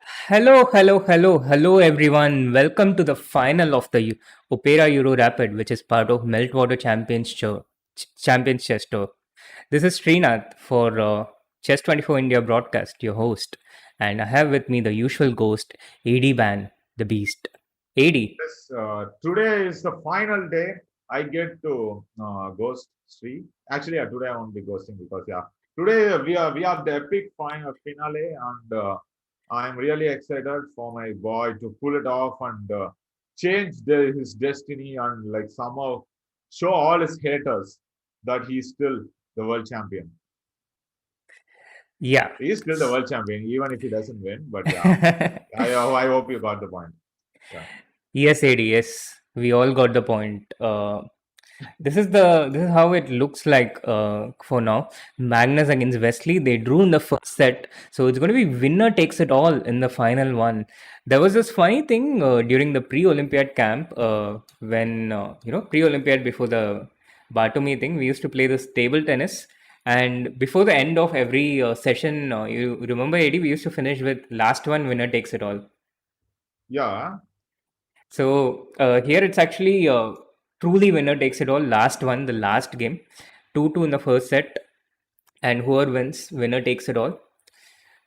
Hello, everyone. Welcome to the final of the Opera Euro Rapid, which is part of Meltwater Champions Chess Tour. This is Srinath for Chess 24 India broadcast, your host, and I have with me the usual ghost, Adhiban, the beast. AD. Yes, today is the final day. I get to ghost Sri. Actually, today I won't be ghosting because today we have the epic final finale, and I'm really excited for my boy to pull it off and change his destiny and like somehow show all his haters that he's still the world champion. Yeah. He's still the world champion, even if he doesn't win. But yeah, I hope you got the point. Yeah. Yes, AD, yes. We all got the point. This is how it looks like for now. Magnus against Wesley. They drew in the first set, so it's going to be winner takes it all in the final one. There was this funny thing during the pre-Olympiad camp when pre-Olympiad before the Batumi thing. We used to play this table tennis, and before the end of every session, you remember, AD, we used to finish with last one winner takes it all. Yeah. So here it's actually truly winner takes it all. Last one, the last game, 2-2 in the first set, and whoever wins, winner takes it all.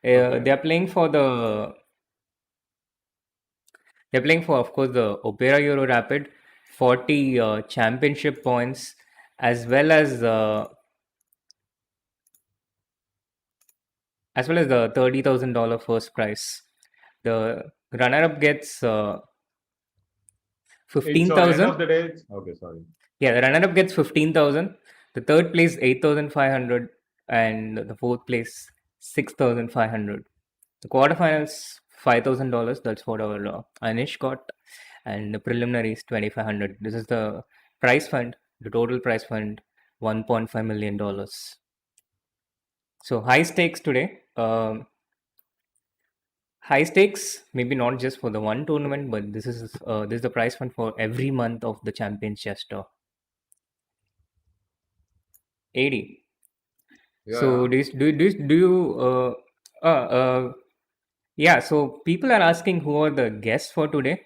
Okay. They're playing for of course, the Opera Euro Rapid, 40 championship points, as well as the $30,000 first prize. The runner-up gets It's fifteen end of thousand. the day. Okay, sorry. Yeah, the runner-up gets 15,000. The third place 8,500, and the fourth place 6,500. The quarterfinals $5,000. That's what our Anish got, and the preliminaries 2,500. This is the prize fund. The total prize fund $1.5 million. So high stakes today. High stakes, maybe not just for the one tournament, but this is the prize fund for every month of the Champions Chess Tour. 80. Yeah, So yeah. do you yeah, so people are asking who are the guests for today,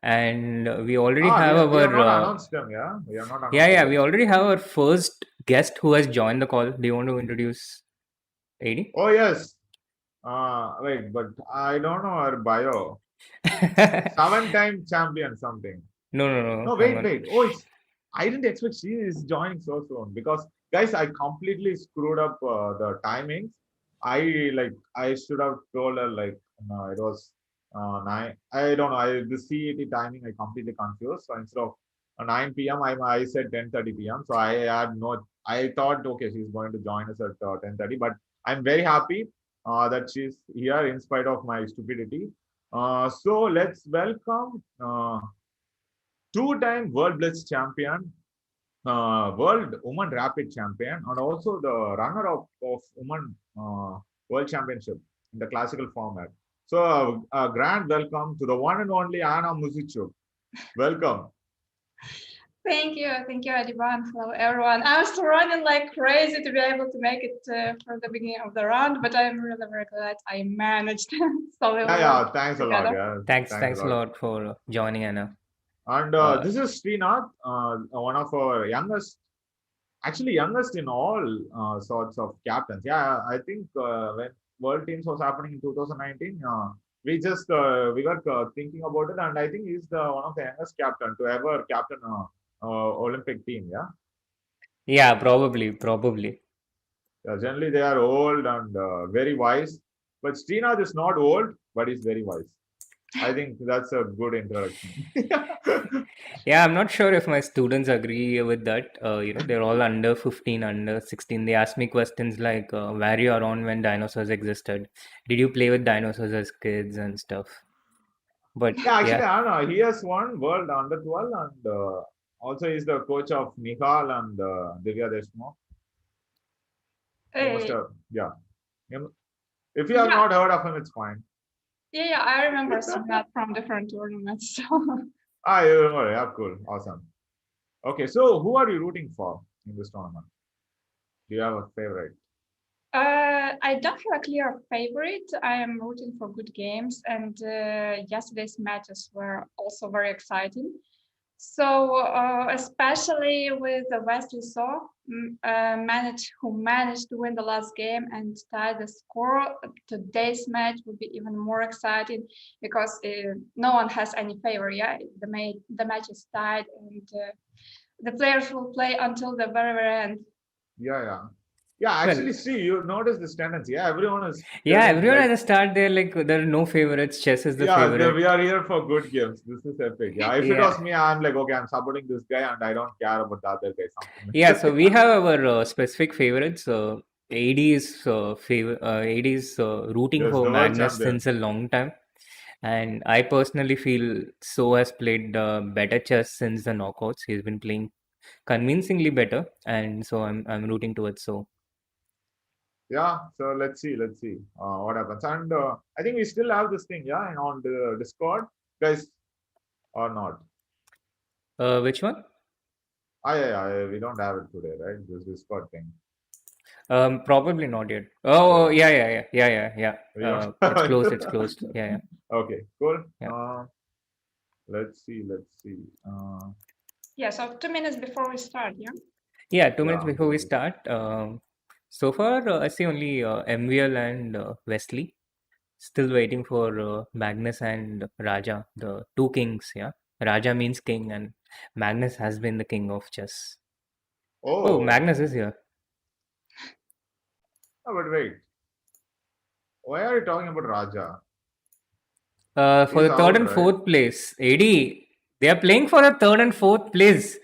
and we already have We have our not announced them. Yeah, we have not announced the yeah, we guest. already have our first guest who has joined the call. Do you want to introduce AD? Oh yes. Wait, but I don't know her bio. Seven-time champion something. No, No, I'm wait, not. wait. Oh, it's. I didn't expect she is joining so soon because guys, I completely screwed up the timings. I should have told her like no, it was nine. I don't know. The CET timing I completely confused. So instead of 9 p.m. I said 10:30 p.m. So I had no. I thought okay, she's going to join us at 10:30, but I'm very happy that she's here in spite of my stupidity. So let's welcome two-time World Blitz champion, World Women Rapid champion, and also the runner-up of Women World Championship in the classical format. So, a grand welcome to the one and only Anna Muzychuk. Welcome. Thank you, Adhiban. Hello, everyone. I'm still running like crazy to be able to make it for the beginning of the round, but I'm really very glad I managed. So we will work Thanks a lot. together. Yeah, thanks a Thanks a lot. lot for joining, Anna. And Uh, this is Srinath, one of our actually youngest in all sorts of captains. Yeah, I think when World Teams was happening in 2019, we were thinking about it, and I think he's the one of the youngest captain to ever captain a Olympic team. Yeah, yeah, probably. generally they are old and very wise, but Srinath is not old, but he's very wise. I think that's a good introduction. Yeah, I'm not sure if my students agree with that. They're all under 15, under 16. They ask me questions like, where you are on when dinosaurs existed? Did you play with dinosaurs as kids and stuff? But Yeah, actually, yeah, I don't know. He has won World Under 12 and also he's the coach of Nihal and Divya Deshmukh. You must Uh, have, yeah. If you have yeah, not heard of him, it's fine. yeah, I remember seeing that from different tournaments. You remember. Yeah, cool. Awesome. Okay, so who are you rooting for in this tournament? Do you have a favorite? I don't have a clear favorite. I am rooting for good games, and yesterday's matches were also very exciting. So, especially with the Wesley Saw, who managed to win the last game and tie the score, today's match would be even more exciting because no one has any favor. Yeah, the match is tied, and the players will play until the very end. Yeah. Yeah, Well, actually, see, you notice this tendency. Yeah, everyone is yeah, telling everyone like, at the start there, like, there are no favorites. Chess is the yeah, favorite. we are here for good games. This is epic. Yeah, if it Yeah. was me, I'm like, okay, I'm supporting this guy and I don't care about the other guy. Something like Yeah, that. so we have our specific favorites. AD is AD is rooting Yes, for the world Magnus champion. since a long time, and I personally feel So has played better chess since the knockouts. He's been playing convincingly better, and so I'm rooting towards So. Yeah, so let's see what happens. And I think we still have this thing, yeah, on the Discord, guys, or not. Which one? We don't have it today, right? This Discord thing. Probably not yet. Oh, Yeah, yeah. we don't It's have closed. it. It's closed. Yeah. Okay, cool. Yeah. Let's see. Yeah, so 2 minutes before we start, yeah? Yeah, 2 minutes Yeah, before we start. So far, I see only MVL and Wesley. Still waiting for Magnus and Raja, the two kings. Yeah, Raja means king, and Magnus has been the king of chess. Oh, oh, Magnus is here. but wait, why are you talking about Raja? For He's the third out, and right? fourth place, AD. They are playing for the third and fourth place.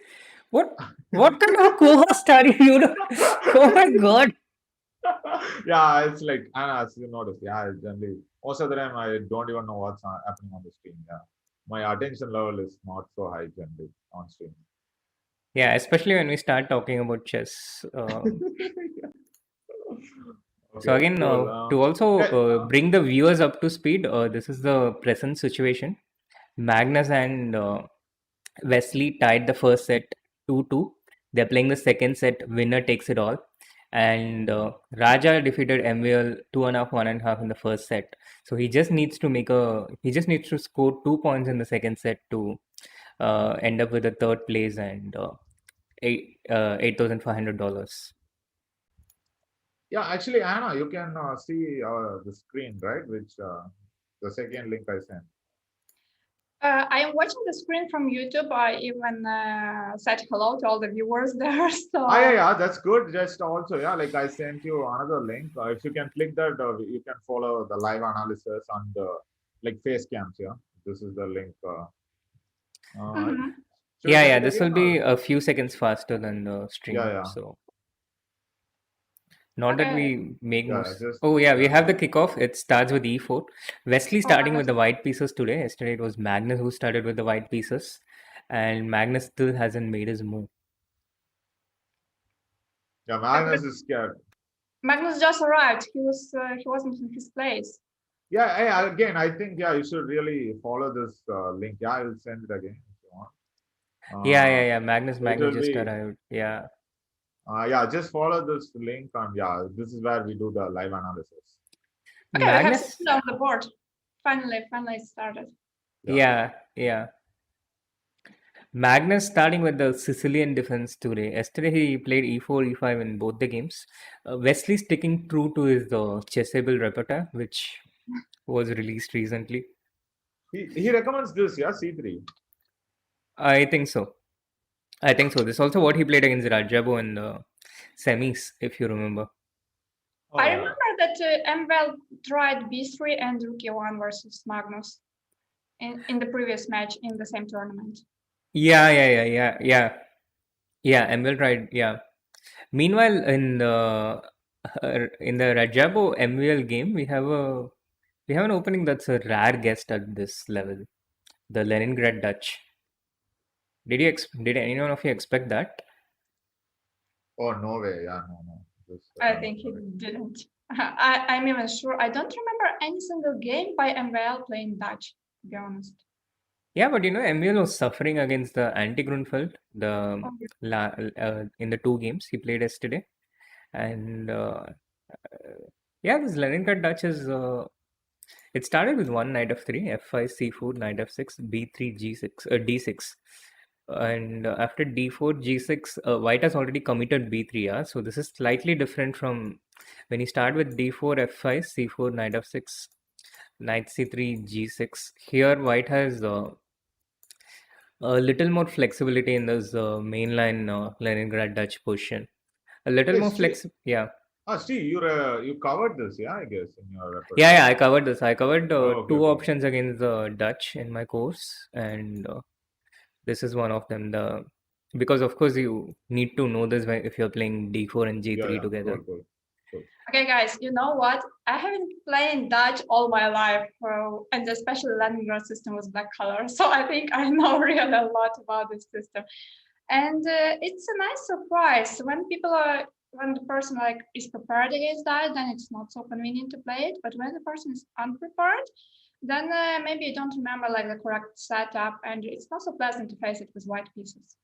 What? What kind of a co-host are you? Oh my God. Yeah, it's like, and as you notice, yeah, generally, most of the time I don't even know what's happening on the screen. Yeah, my attention level is not so high generally on stream. Yeah, especially when we start talking about chess. So Okay, again, cool. to also Hey, bring the viewers up to speed, this is the present situation. Magnus and Wesley tied the first set 2-2. They're playing the second set, winner takes it all. And Raja defeated MVL 2.5, 1.5 in the first set. So he just needs to score 2 points in the second set to end up with the third place and $8,500. yeah, actually, Anna, you can see the screen, right? Which the second link I sent. I am watching the screen from YouTube. I even said hello to all the viewers there. So Yeah, that's good. Just also, yeah, like I sent you another link. If you can click that, you can follow the live analysis on the like face cams. Yeah, this is the link. mhm. Should I Yeah, send yeah, it this again will be or? a few seconds faster than the Yeah, stream. yeah, So not that Okay. we make yeah. moves. Just Oh yeah, we yeah. have the kickoff. It starts with e4. Wesley Oh, starting with the fantastic. white pieces today. Yesterday it was Magnus who started with the white pieces, and Magnus still hasn't made his move. Yeah, But Magnus is scared. Magnus just arrived. He wasn't in his place. Yeah, again, I think yeah, you should really follow this link. Yeah, I will send it again if you want. Yeah. Magnus It will just be arrived. Yeah. yeah, just follow this link and yeah, this is where we do the live analysis. Okay, we have Magnus. something on the board. Finally it started. Yeah. Magnus starting with the Sicilian defense today. Yesterday he played e4, e5 in both the games. Wesley sticking true to his chessable repertoire, which was released recently. He recommends this, yeah, C3. I think so. This is also what he played against Rajabo in the semis, if you remember. Oh, I yeah. remember that MVL tried b3 and rook e1 versus Magnus in the previous match in the same tournament. Yeah. ML tried. Yeah. Meanwhile, in the Rajabo MVL game, we have an opening that's a rare guest at this level, the Leningrad Dutch. Did anyone of you expect that? Oh, no way. Yeah, no. This, I think he didn't. I'm even sure. I don't remember any single game by MVL playing Dutch, to be honest. Yeah, but MVL was suffering against the anti-Grunfeld Oh, in the two games he played yesterday, and Yeah, this Leningrad Dutch is. It started with one knight f3, f5, c4, knight f6, b3, g6, d6. And after d4, g6, white has already committed b3. Yeah? So this is slightly different from when you start with d4, f5, c4, knight f6, knight c3, g6. Here, white has a little more flexibility in this mainline Leningrad Dutch position. A little Hey, more Steve. yeah. Steve, you covered this, yeah, I guess, in your Yeah, repertoire. I covered this. I covered Oh, okay, two okay. options against the Dutch in my course, and this is one of them. The because of course you need to know this if you're playing d4 and Yeah, g3 yeah, together. cool, cool, cool. Okay, guys, you know what? I haven't played Dutch all my life, and especially Leningrad system was black color. So I think I know really a lot about this system. And it's a nice surprise when the person like is prepared against that, then it's not so convenient to play it. But when the person is unprepared, then maybe you don't remember like the correct setup, and it's not so pleasant to face it with white pieces.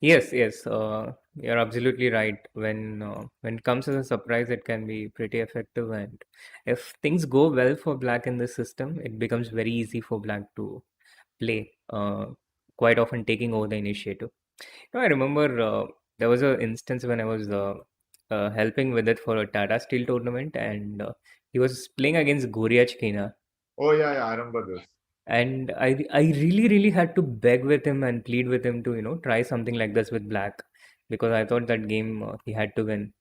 Yes, yes, you're absolutely right. When it comes as a surprise, it can be pretty effective, and if things go well for black in this system, it becomes very easy for black to play, quite often taking over the initiative. I remember there was an instance when I was helping with it for a Tata Steel tournament, and he was playing against Gujrathi, Oh, yeah, yeah, I remember this. and I really had to beg with him and plead with him to try something like this with black, because I thought that game he had to win.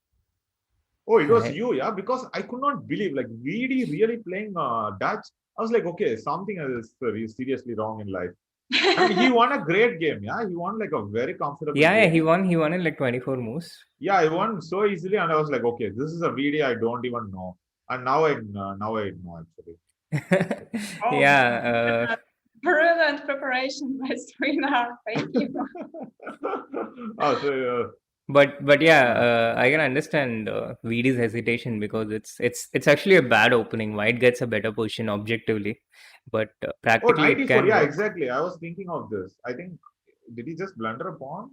Oh, it was you, yeah, because I could not believe, like, VD really playing Dutch. I was like, okay, something is seriously wrong in life. And he won a great game, yeah. He won like a very comfortable Yeah, game. he won in like 24 moves. Yeah, he won so easily, and I was like, okay, this is a VD I don't even know. And now I know actually. Oh, Yeah, brilliant preparation by Srinath. Thank you. So but yeah, I can understand VD's hesitation, because it's actually a bad opening. White gets a better position objectively, but oh, practically it 94. can Yeah, work. exactly. I was thinking of this. I think did he just blunder a pawn?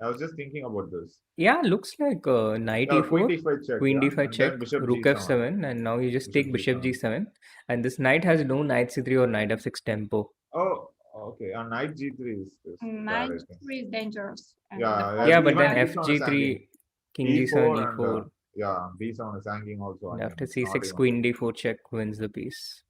I was just thinking about this. Yeah, looks like knight Yeah, queen e4, d5 check, queen yeah, d5 and check, then bishop rook g7, f7, and now you just bishop take bishop g7. g7, and this knight has no knight c3 or knight f6 tempo. Oh, okay. And knight g3 is bad, Knight I think. three is dangerous. And the Yeah, Yeah, pawn but then even five. b7 is hanging. fg3, king g7, e4 and e4, yeah, b7 is hanging also. I and think after it's not c6, even. queen d4 check wins the piece.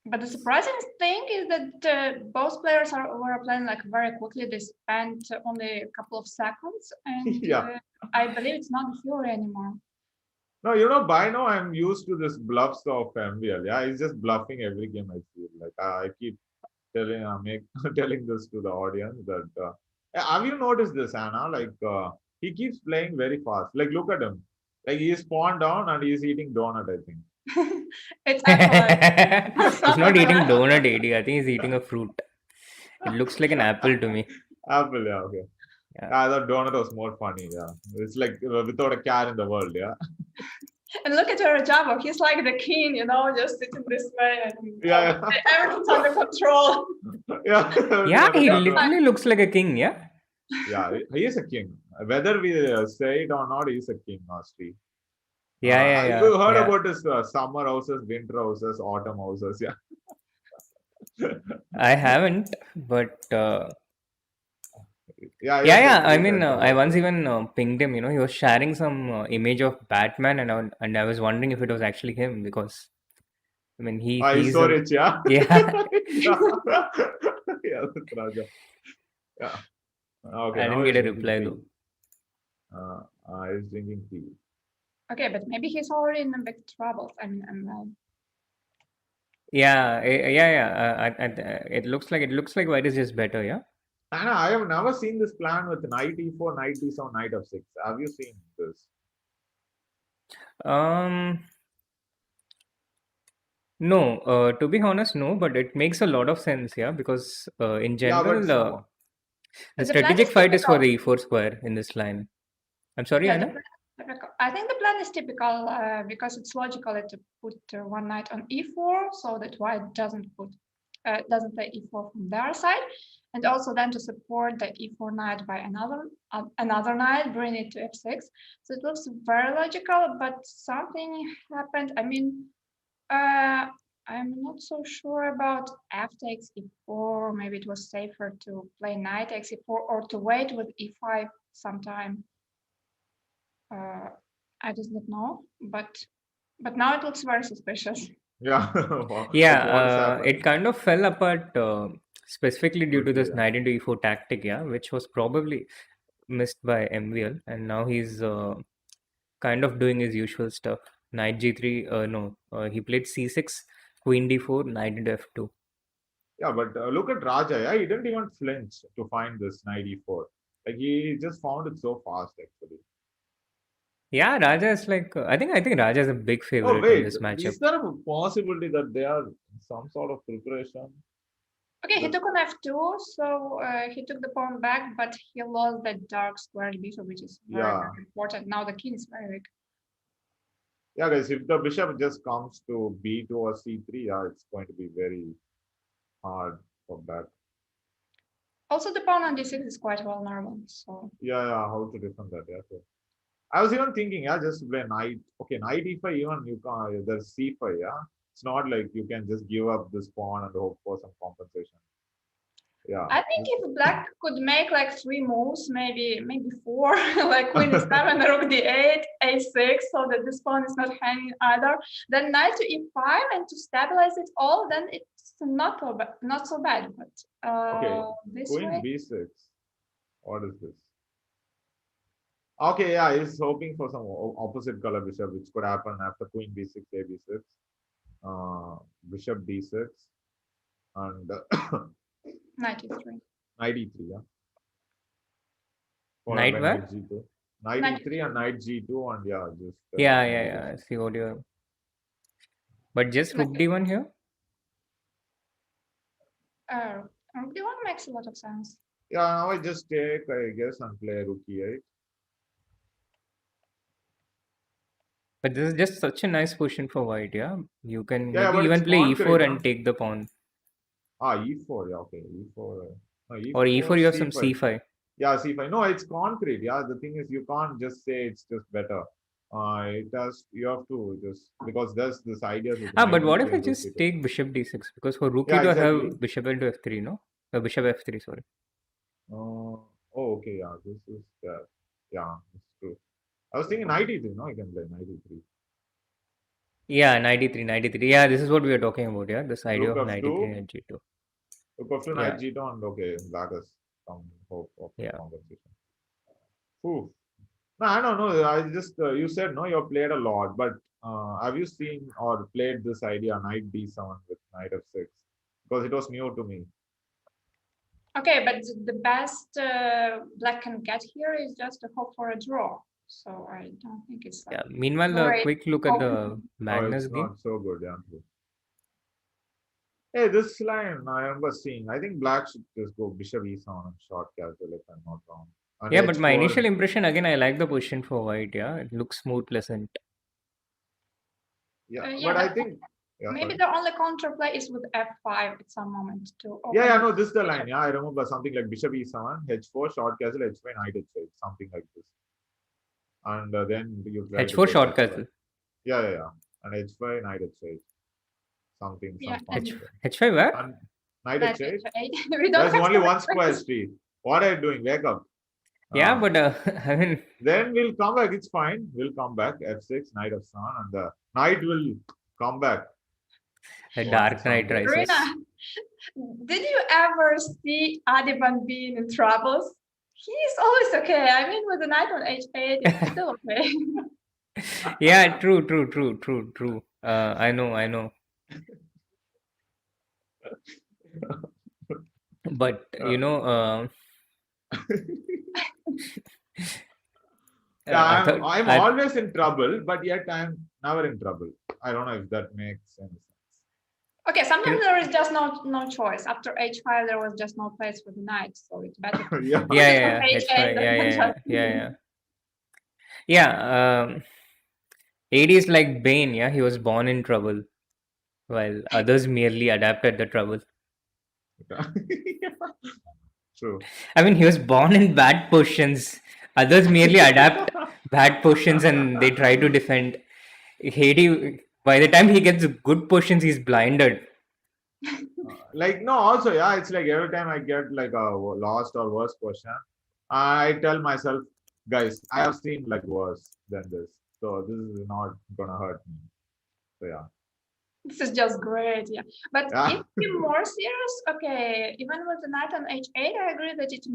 But the surprising thing is that both players were playing like very quickly. They spent only a couple of seconds, and Yeah. I believe it's not the Fury anymore. No, by now I'm used to this bluffs of MVL. Yeah, he's just bluffing every game. I feel like I keep telling this to the audience that have you noticed this, Anna? Like he keeps playing very fast. Like look at him. Like he is spawned down and he's eating donut, I think. It's apple. He's not eating donut, AD. I think he's eating a fruit. It looks like an apple to me. Apple, yeah, okay. Yeah. I thought donut was more funny, yeah. It's like without a care in the world, yeah. And look at Rajabov. He's like the king, just sitting this way and Yeah, everything's under control. yeah. Yeah, he Yeah. literally looks like a king, yeah? Yeah, he is a king. Whether we say it or not, he is a king, Steve. Yeah. You heard Yeah. about his summer houses, winter houses, autumn houses, yeah. I haven't, but Yeah, yeah. I he mean, said I about once it. even pinged him. He was sharing some image of Batman, and I was wondering if it was actually him, because I mean, He's he's so a rich, yeah. yeah. Yeah, yeah, that's Raja. Yeah. Okay, I now didn't get he's a drinking reply tea. though. He's drinking tea. Okay, but maybe he's already in a big trouble. I mean, Yeah, it looks like white is just better. Yeah. Anna, I have never seen this plan with knight e4, knight d7, knight f6. Have you seen this? Um. No, to be honest, no, but it makes a lot of sense, yeah, because in Yeah, but general, some. the the plan is strategic fight is for typical. the e4 square in this line. I'm sorry, Yeah, Anna? I think the plan is typical because it's logical to put one knight on e4 so that white doesn't play e4 from their side, and also then to support the e4 knight by another knight, bring it to f6. So it looks very logical, but something happened. I mean, I'm not so sure about f takes e4. Maybe it was safer to play knight takes e4 or to wait with e5 sometime. I just don't know, but now it looks very suspicious. Yeah. Yeah, What is happening? it kind of fell apart specifically due to Quickly, this yeah. knight into e4 tactic, yeah, which was probably missed by MVL, and now he's kind of doing his usual stuff. Knight g3, no, he played c6, queen d4, knight into f2. Yeah, but look at Raja. Yeah, he didn't even flinch to find this knight e4. Like he just found it so fast, actually. Yeah, Raja is like I think Raja is a big Oh favorite in wait, this matchup. is there a possibility that they are in some sort of preparation? Okay, he took on f2, so he took the pawn back, but he lost the dark square bishop, which is very, Yeah. very important. Now the king is very weak. Yeah, guys, if the bishop just comes to b2 or c3, yeah, it's going to be very hard for that. Also, the pawn on d6 is quite vulnerable. So Yeah, how to defend that? Yeah, sure. I was even thinking, yeah, just to play knight. Okay, knight e5, even you can. There's c5, yeah. It's not like you can just give up this pawn and hope for some compensation. Yeah. I think if black could make like 3 moves, maybe 4, like queen e7, rook d8, a6, so that this pawn is not hanging either. Then knight to e5, and to stabilize it all, then it's not so bad. But Okay, this queen way, b6. What is this? Okay, yeah, he's hoping for some opposite color bishop, which could happen after queen b6, a b6, bishop d6, and knight e3. knight e3, yeah. Followed Knight by where? knight g2. Knight Knight e3 and knight g2, and yeah, just. Yeah. I see what you're. But just rook d1 here? Rook d1 makes a lot of sense. Yeah, now I just take, I guess, and play rook e8. But this is just such a nice position for white, yeah? You can Yeah, maybe but even it's play concrete, e4 huh? and take the pawn. E4, yeah, okay, e4. No, Or e4, e4 you have some c5. c5. Yeah, c5. No, it's concrete. Yeah, the thing is, you can't just say it's just better. It does. You have to just because there's this idea with Ah, knight but what if d3 I and rook just e2. take bishop d6? Because for rook Yeah, e2 I exactly. have bishop into f3, no? Bishop f3, sorry. Oh, okay. Yeah, this is that. Yeah, it's true. I was thinking knight e3. No, you can play knight e3. Yeah, knight e3, knight e3. Yeah, this is what we are talking about, yeah? This idea Rook of knight e3 f2. and g2. Rook f2, knight Yeah, g2, and okay, black has some hope of yeah. compensation. Oof. No, I don't know. I just you said no, you have played a lot, but have you seen or played this idea knight d7 with knight f6? Because it was new to me. Okay, but the best black can get here is just to hope for a draw. So I don't think it's like Yeah. Meanwhile, a great. quick look at the Oh, Magnus it's game. not so good, yeah. Hey, this line I remember seeing. I think black should just go bishop e7 and short casual if I'm not wrong. And Yeah, but my h4. initial impression, again, I like the position for white, yeah? It looks smooth, pleasant. Yeah, Yeah, but I think maybe sorry. the only counterplay is with f5 at some moment to open. Yeah, no, this is the line. Yeah, I remember something like bishop e7, h4, short castle, h5, knight h8, something like this. And then you try to h4 go to short h5. castle. Yeah. And h5, knight h8. Something, Yeah, some and h5 where? And knight knight h8. h8. We don't There's have only so one much square space. street. What are you doing? Wake up. Yeah, but I mean, Then we'll come back. It's fine. We'll come back. F6, knight of sun, and the knight will come back. the Once Dark the sun Knight goes. rises. Irina, did you ever see Adhiban being in troubles? He's always okay. I mean, with the knight on h8, it's still okay. Yeah, true. I know. But you know, Yeah, I'm I always in trouble, but yet I'm never in trouble. I don't know if that makes any sense. Okay, sometimes there is just no choice. After h5, there was just no place for the knight, so it's better. Yeah. yeah, H8 h5, than just- yeah. AD is like Bane, yeah. He was born in trouble, while others merely adapted the trouble. True. I mean, he was born in bad positions. Others merely adapt bad positions and they try to defend. Haiti, by the time he gets good positions, he's blinded. Like no, also yeah, it's like every time I get like a lost or worse question, I tell myself, guys, I have seen like worse than this, so this is not gonna hurt me. So yeah, This is just great, yeah. But if yeah, you're more serious, okay, even with the knight on h8, I agree that it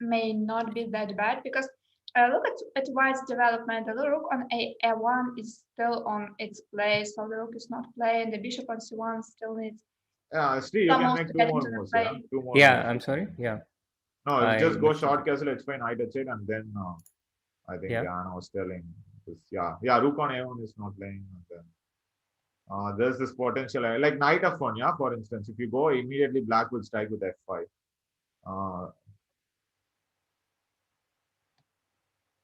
may not be that bad because look at white's development. The rook on a1 is still on its place, so the rook is not playing. The bishop on c1 still needs yeah. Steve, you some can moves make to two get more into the moves. Yeah, play. two more Yeah, moves I'm you can sorry. make. Yeah, No, you I just go missed short something. castle, explain knight h8, and then I think Yeah. Anna was telling this. Yeah, yeah. Rook on a1 is not playing, and then there's this potential like knight f1. Yeah, for instance, if you go immediately, black will strike with f5. Uh,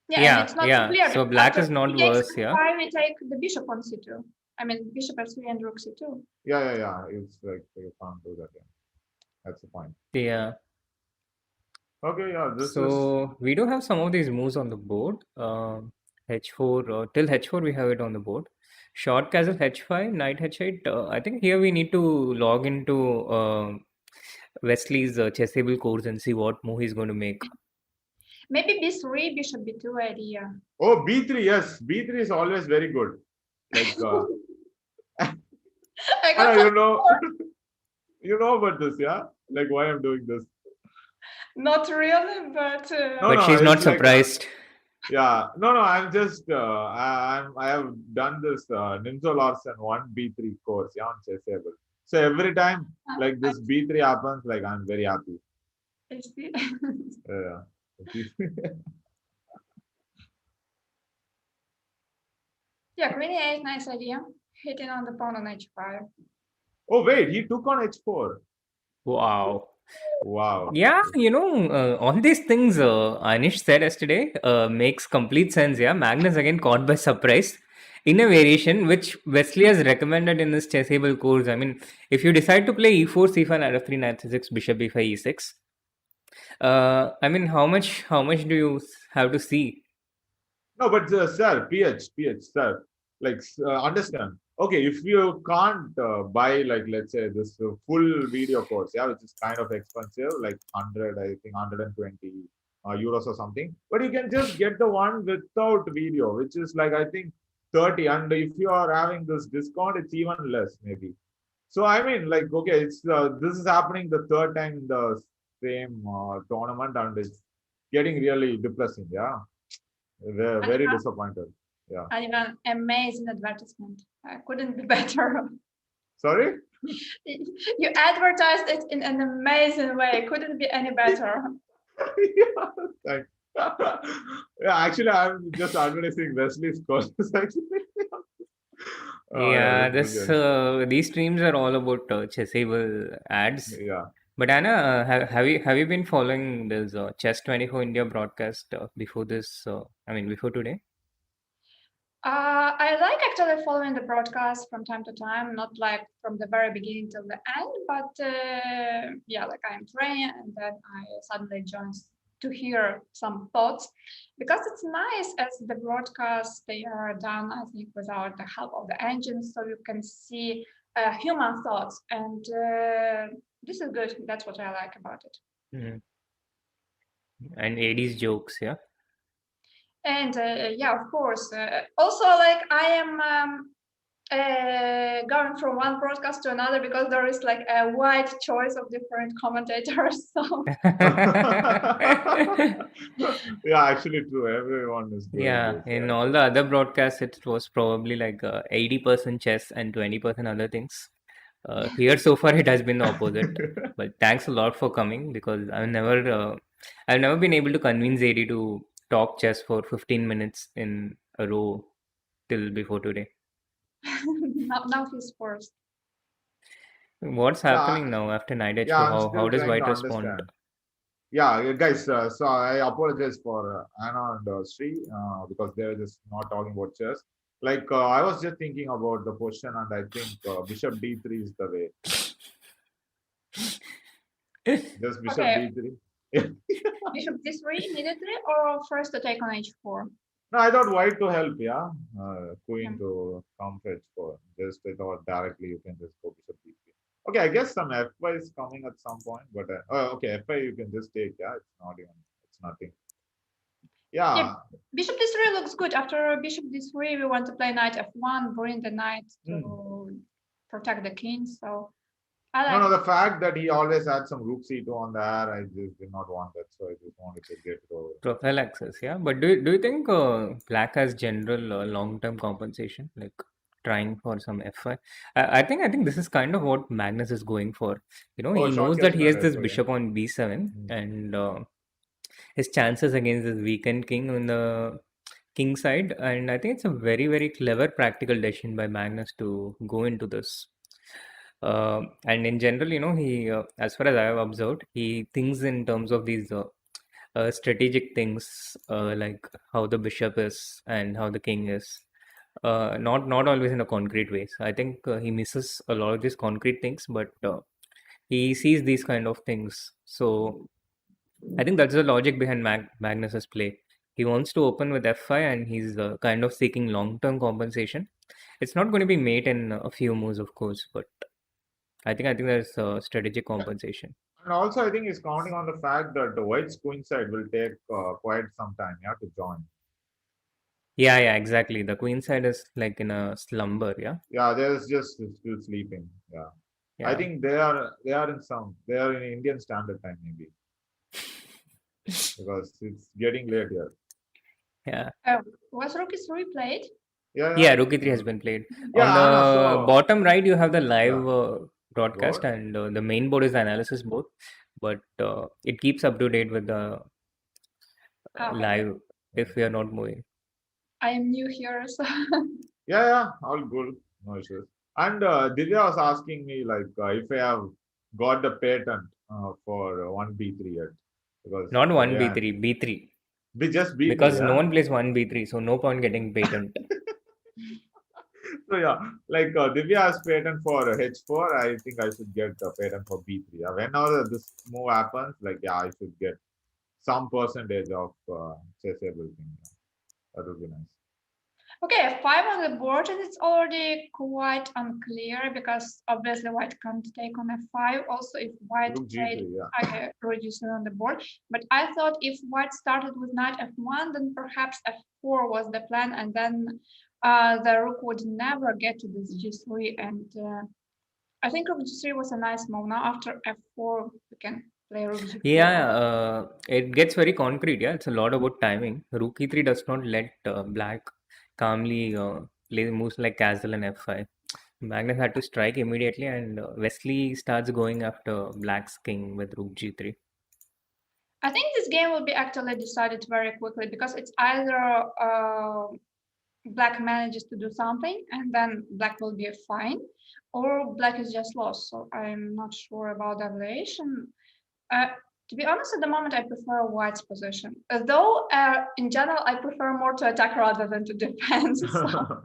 Yeah, and it's Yeah, not so yeah. clear So because black after is not he takes worse. Yeah. f5, we take the bishop on c2. I mean, bishop f3 and rook c2. yeah. It's like you can't do that. Yeah. That's the point. Yeah. Okay, yeah, this is So we do have some of these moves on the board. H4 till H4 we have it on the board. Short castle H5, knight H8. I think here we need to log into Wesley's chess table course and see what move he's going to make. Maybe b3, bishop b2 idea. oh B3, yes. B3 is always very good. Like I got Anna, some you know about this, yeah? Like why I'm doing this. not really, but No, But no, she's it's not like surprised. yeah. No, I'm just I have done this Ninja Larsen 1 B3 course, yeah, on Chessable. So every time like I this B3 happens, like I'm very happy. see. Yeah. Yeah, queen a8, nice idea. Hitting on the pawn on h5. oh wait, he took on H4. Wow. Wow. Yeah, all these things Anish said yesterday makes complete sense. Yeah, Magnus again caught by surprise in a variation which Wesley has recommended in his chessable course. I mean, if you decide to play e4, c5, knight f3, knight c6, bishop b5, e6, I mean, how much do you have to see? No, but sir, sir, like understand. Okay, if you can't buy like let's say this full video course, yeah, which is kind of expensive, like 100, I think 120 euros or something. But you can just get the one without video, which is like I think 30. And if you are having this discount, it's even less maybe. So I mean, like okay, it's this is happening the third time in the same tournament, and it's getting really depressing. Yeah. They're very Adhiban, disappointed. Yeah. Adhiban, amazing advertisement. Couldn't be better. Sorry? You advertised it in an amazing way. Couldn't be any better. yeah, thanks. yeah, actually, I'm just advertising Wesley's courses. Actually. yeah, Yeah, that's this brilliant. these streams are all about chessable ads. Yeah. But Anna, have you been following this Chess 24 India broadcast before this? I mean, before today? I like actually following the broadcast from time to time, not like from the very beginning till the end, but yeah, like I'm praying and then I suddenly join to hear some thoughts because it's nice as the broadcasts they are done, I think, without the help of the engine, so you can see human thoughts, and this is good. That's what I like about it. Mhm. And AD's jokes, yeah. And yeah, of course. Also, like I am going from one broadcast to another because there is like a wide choice of different commentators. So yeah, actually, true. Everyone is doing Yeah, this. in all the other broadcasts, it was probably like 80% chess and 20% other things. Here so far, it has been the opposite. But thanks a lot for coming because I've never been able to convince AD to talk chess for 15 minutes in a row till before today. now he's forced. What's yeah, happening now after knight yeah, h4? I'm How still does trying to white respond? understand. Yeah, guys. So I apologize for Anna and Sri because they're just not talking about chess. Like I was just thinking about the position, and I think Bishop D3 is the way. Just Bishop Okay, D3. Bishop d3 immediately, or first to take on h4? No, I thought white to help, yeah. Yeah. Queen to come fetch for. Just I thought directly you can just go bishop d3. Okay, I guess some f5 is coming at some point, but okay, f5 you can just take, yeah. It's not even, it's nothing. Yeah, Yeah. bishop d3 looks good. After bishop d3, we want to play knight f1, bring the knight Hmm. to protect the king. So I No, like no, it. the fact that he always had some rook c2 on there, I just did not want that, so I just wanted to get it over. Prophylaxis, yeah. But do you think black has general long-term compensation, like trying for some f5? I think this is kind of what Magnus is going for. Oh, He short knows that castle he and has this f5, yeah. bishop on b7, Hmm. and his chances against this weakened king on the king side, and I think it's a very very clever practical decision by Magnus to go into this. And in general, he, as far as I have observed, he thinks in terms of these strategic things, like how the bishop is and how the king is. Not always in a concrete way. So I think he misses a lot of these concrete things, but he sees these kind of things. So I think that's the logic behind Magnus's play. He wants to open with f5, and he's kind of seeking long-term compensation. It's not going to be made in a few moves, of course, but I think there's strategic compensation. And also, I think he's counting on the fact that the white's queen side will take quite some time, yeah, to join. Yeah, yeah, exactly. The queen side is like in a slumber. Yeah, Yeah, there's just still sleeping. Yeah, I yeah. think they are in Indian Standard Time maybe because it's getting late here. Yeah, Oh, was rook is3 played? Yeah, yeah. yeah, Rook E3 has been played. On yeah. Anna, the so bottom right, you have the yeah, live broadcast, board. and the main board is the analysis board. But it keeps up to date with the Okay, live if we are not moving. I am new here, so Yeah, yeah, all good, no issues. And Divya was asking me like if I have got the patent for one B3 yet because Not one yeah, B3, B3, just B3, because no yeah. one plays one B3, so no point getting patent. So yeah, like Divya has patent for H4. I think I should get the patent for B3. Yeah. Whenever this move happens, like yeah, I should get some percentage of chessable thing. Yeah. That would be nice. okay, f5 on the board, and it's already quite unclear because obviously white can't take on f5. Also, if white Rook played, G3, yeah. I reduce it on the board. But I thought if white started with knight f1, then perhaps f4 was the plan, and then the rook would never get to this g3. And I think rook g3 was a nice move. Now after f4, we can play rook g4. Yeah, it gets very concrete. Yeah, it's a lot about timing. Rook E3 does not let black calmly play moves like castle and f5. Magnus had to strike immediately, and Wesley starts going after black's king with rook g3. I think this game will be actually decided very quickly because it's either black manages to do something and then black will be fine, or black is just lost. So I'm not sure about the evaluation. Uh, to be honest, at the moment, I prefer white's position. Though, in general, I prefer more to attack rather than to defend. So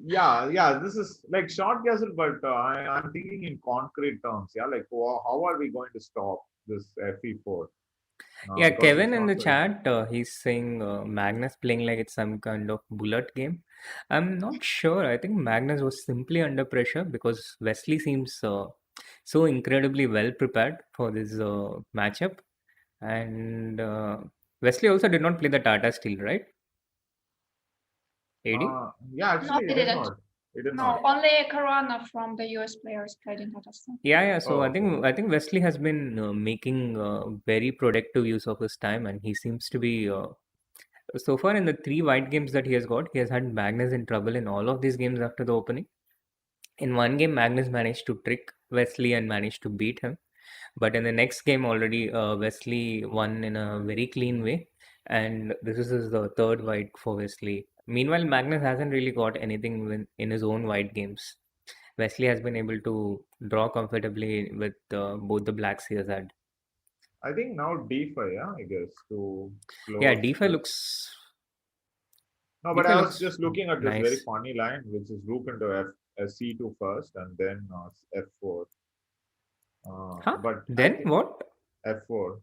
Yeah, yeah, this is like short castle, but I'm thinking in concrete terms. Yeah, like how are we going to stop this FE4? Yeah, Because it's Kevin in not the so easy. chat, he's saying Magnus playing like it's some kind of bullet game. I'm not sure. I think Magnus was simply under pressure because Wesley seems so incredibly well prepared for this matchup. And Wesley also did not play the Tata Steel, right? AD? Yeah, no, actually, he it did didn't. not. It did No, not. only Caruana from the US players played in Tatarstan. Yeah, yeah. So I Oh, okay. think I think Wesley has been making very productive use of his time, and he seems to be so far in the three white games that he has got, he has had Magnus in trouble in all of these games after the opening. In one game, Magnus managed to trick Wesley and managed to beat him. But in the next game, already Wesley won in a very clean way. And this is the third white for Wesley. Meanwhile, Magnus hasn't really got anything in his own white games. Wesley has been able to draw comfortably with both the blacks he has had. I think now D5, yeah, I guess, to Yeah, close D5 this. looks No, but D5 I was looks just looking at this very nice. funny line, which is rook into C2 first and then F4. Huh? But I Then think what? F4.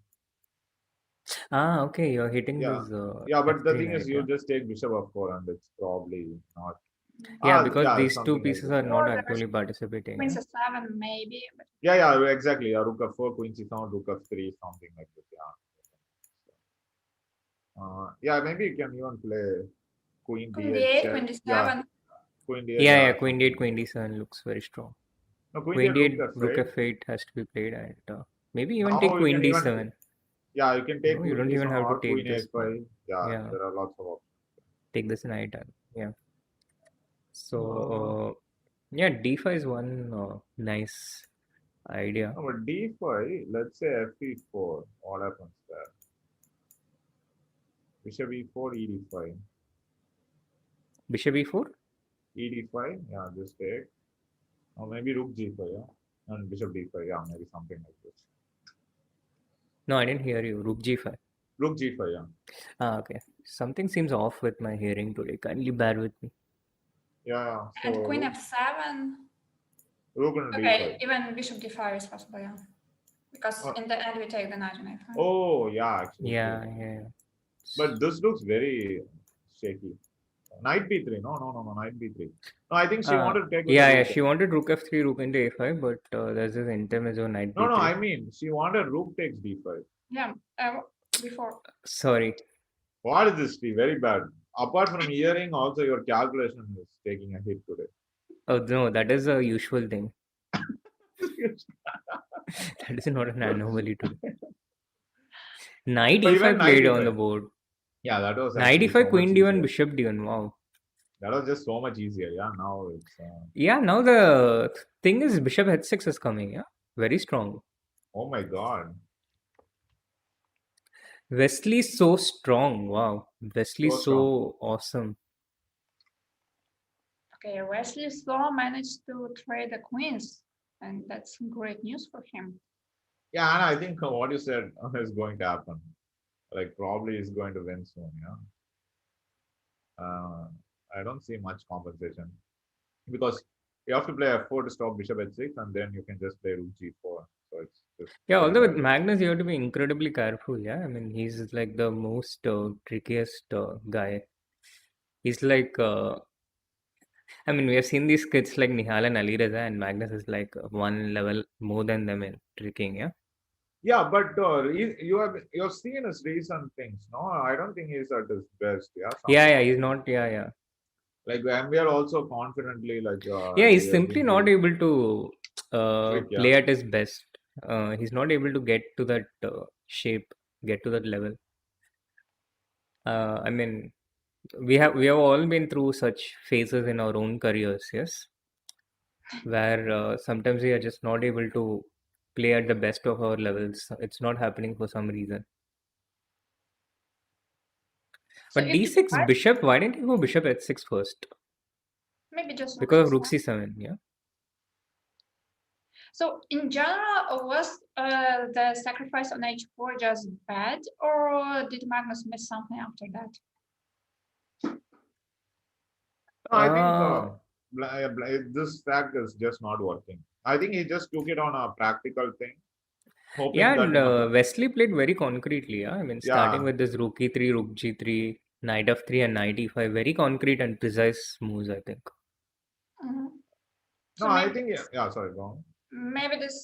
Okay, you're hitting Yeah, this yeah, but the f3 thing is, knight, you yeah. just take bishop f4, and it's probably not. Yeah, because Yeah, these two something like pieces this. are Yeah, not Or there's actually participating, queen yeah. c7 maybe. But yeah, exactly. Yeah, rook f4, queen c7, rook f3, something like this. Yeah. Yeah, maybe you can even play queen queen d8 d8, check. queen Yeah, d7. queen d8. Yeah, Yeah, yeah, queen something d8, like queen that. d7 looks very strong. No, queen Queen d8, rook d8, rook f8. f8 has to be played, and maybe even take Now you queen can even, d7. yeah, you can take No, you queen don't even d7 have to or queen take this pawn. a5. Yeah, Yeah, there are lots of options. take this knight, and yeah. Uh, So, yeah, d5 is one nice idea. no, but d5, let's say fe4. What happens there? Bishop e4, ed5. Bishop e4? ed5, yeah, just take. Or maybe rook g5, yeah. And bishop d5, yeah, maybe something like this. No, I didn't hear you. Rook g5. Rook g5, yeah. Okay. Something seems off with my hearing today. Kindly bear with me. Yeah, so And queen f7. rook and Okay, d5. even bishop d5 is possible, yeah. Because Uh, in the end we take the knight on a5. oh, yeah, actually true. Yeah, yeah. But this looks very shaky. Knight b3. No, knight b3. No, I think she Uh, wanted to take with the yeah, yeah. rook. She wanted rook f3, rook into a5, but there's this intermezzo knight No, b3. I mean, she wanted rook takes d5. Yeah, before. Sorry. What is this, Steve? Very bad. Apart from hearing, also your calculation is taking a hit today. Oh, no, that is a usual thing. That is not an anomaly today. Knight So even e5 knight played on the e5. board. Yeah, that was Knight actually e5, so much queen d1, easier. bishop d1. Wow. That was just so much easier. Yeah, now it's. Yeah, now the thing is bishop h6 is coming. Yeah, very strong. Oh my god. Wesley's so strong. Wow. So Wesley's strong. so awesome. Okay, Wesley Slaw managed to trade the queens, and that's great news for him. Yeah, and I think what you said is going to happen. Like, probably is going to win soon. Yeah. I don't see much compensation because you have to play f4 to stop bishop h6, and then you can just play rook g4. So it's just Yeah, very although with bad. Magnus, you have to be incredibly careful. Yeah, I mean, he's like the most trickiest guy. He's like, I mean, we have seen these kids like Nihal and Alireza, and Magnus is like one level more than them in tricking. Yeah. Yeah, but you have seen his recent things. No, I don't think he's at his best. Yeah, Yeah, something yeah, like he's that. not. Yeah, yeah. Like, and we are also confidently like Yeah, he he's has simply been not doing able to trick. Yeah. play at his best. He's not able to get to that shape, get to that level. I mean, we have all been through such phases in our own careers, yes, where sometimes we are just not able to play at the best of our levels. It's not happening for some reason. So But if d6 d5, bishop, why didn't you go bishop h6 first? maybe just rook Because of rook c7. c7, yeah. So in general, was the sacrifice on h4 just bad, or did Magnus miss something after that? No, I think Uh, this stack is just not working. I think he just took it on a practical thing, hoping yeah, that and Wesley played very concretely. Yeah, I mean, starting yeah. with this rook e3, rook g3, knight f3, and knight e5, very concrete and precise moves, I think. Mhm. No, So I maybe think yeah. Sorry, go on. maybe this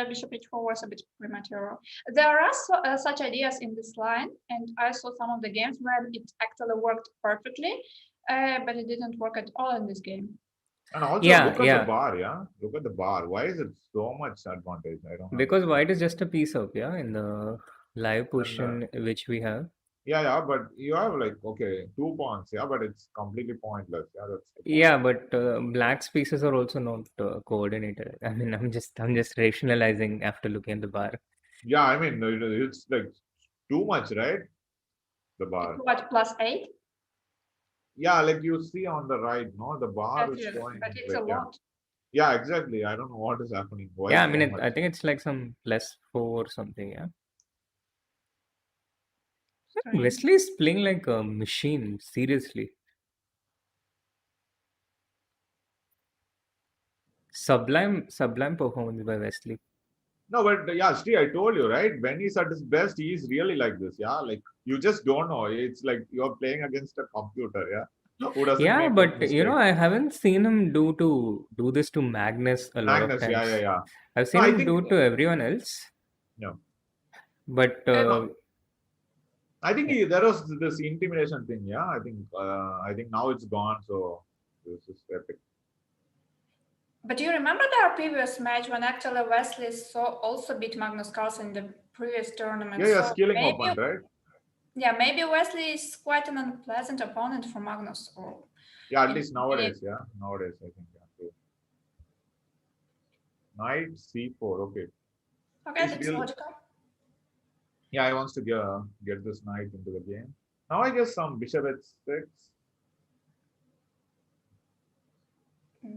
bishop h4 was a bit premature. There are such ideas in this line, and I saw some of the games where it actually worked perfectly, but it didn't work at all in this game. And also Yeah, look at the yeah, bar. Yeah, look at the bar. Why is it so much advantage? I don't because understand. white is just a piece up, yeah, in the live And position which we have. yeah, but you have like okay 2 pawns. Yeah, but it's completely pointless. Yeah, that's the point. Yeah, but black's pieces are also not coordinated. I mean, I'm just rationalizing after looking at the bar. Yeah, I mean it's like too much, right? The It's bar. what, +8? Yeah, like you see on the right, no, the bar That is is, showing but it's a like yeah, lot. yeah, exactly. I don't know what is happening. Why Yeah, I mean, so much? I think it's like some +4 or something. Yeah, Strange. Wesley is playing like a machine. Seriously, sublime performance by Wesley. No, but yeah, Steve, I told you, right? When he's at his best, he's really like this. Yeah, like you just don't know. It's like you're playing against a computer. Yeah, who doesn't Yeah, make any but mistake. I haven't seen him do this to Magnus a lot of Magnus, yeah, times. yeah, yeah. I've No, seen I him think do it to everyone else, no, but no. I think there was this intimidation thing. Yeah, I think now it's gone. So this is epic. But do you remember their previous match when actually Wesley also beat Magnus Carlsen in the previous tournament? Yeah, yeah, So skilling maybe, open, right? yeah, maybe Wesley is quite an unpleasant opponent for Magnus. Or Yeah, at in least nowadays. Yeah, nowadays I think. Yeah, true. Knight C4. Okay, okay, he's that's real. logical. Yeah, I wants to get this knight into the game. Now I guess some bishop h6.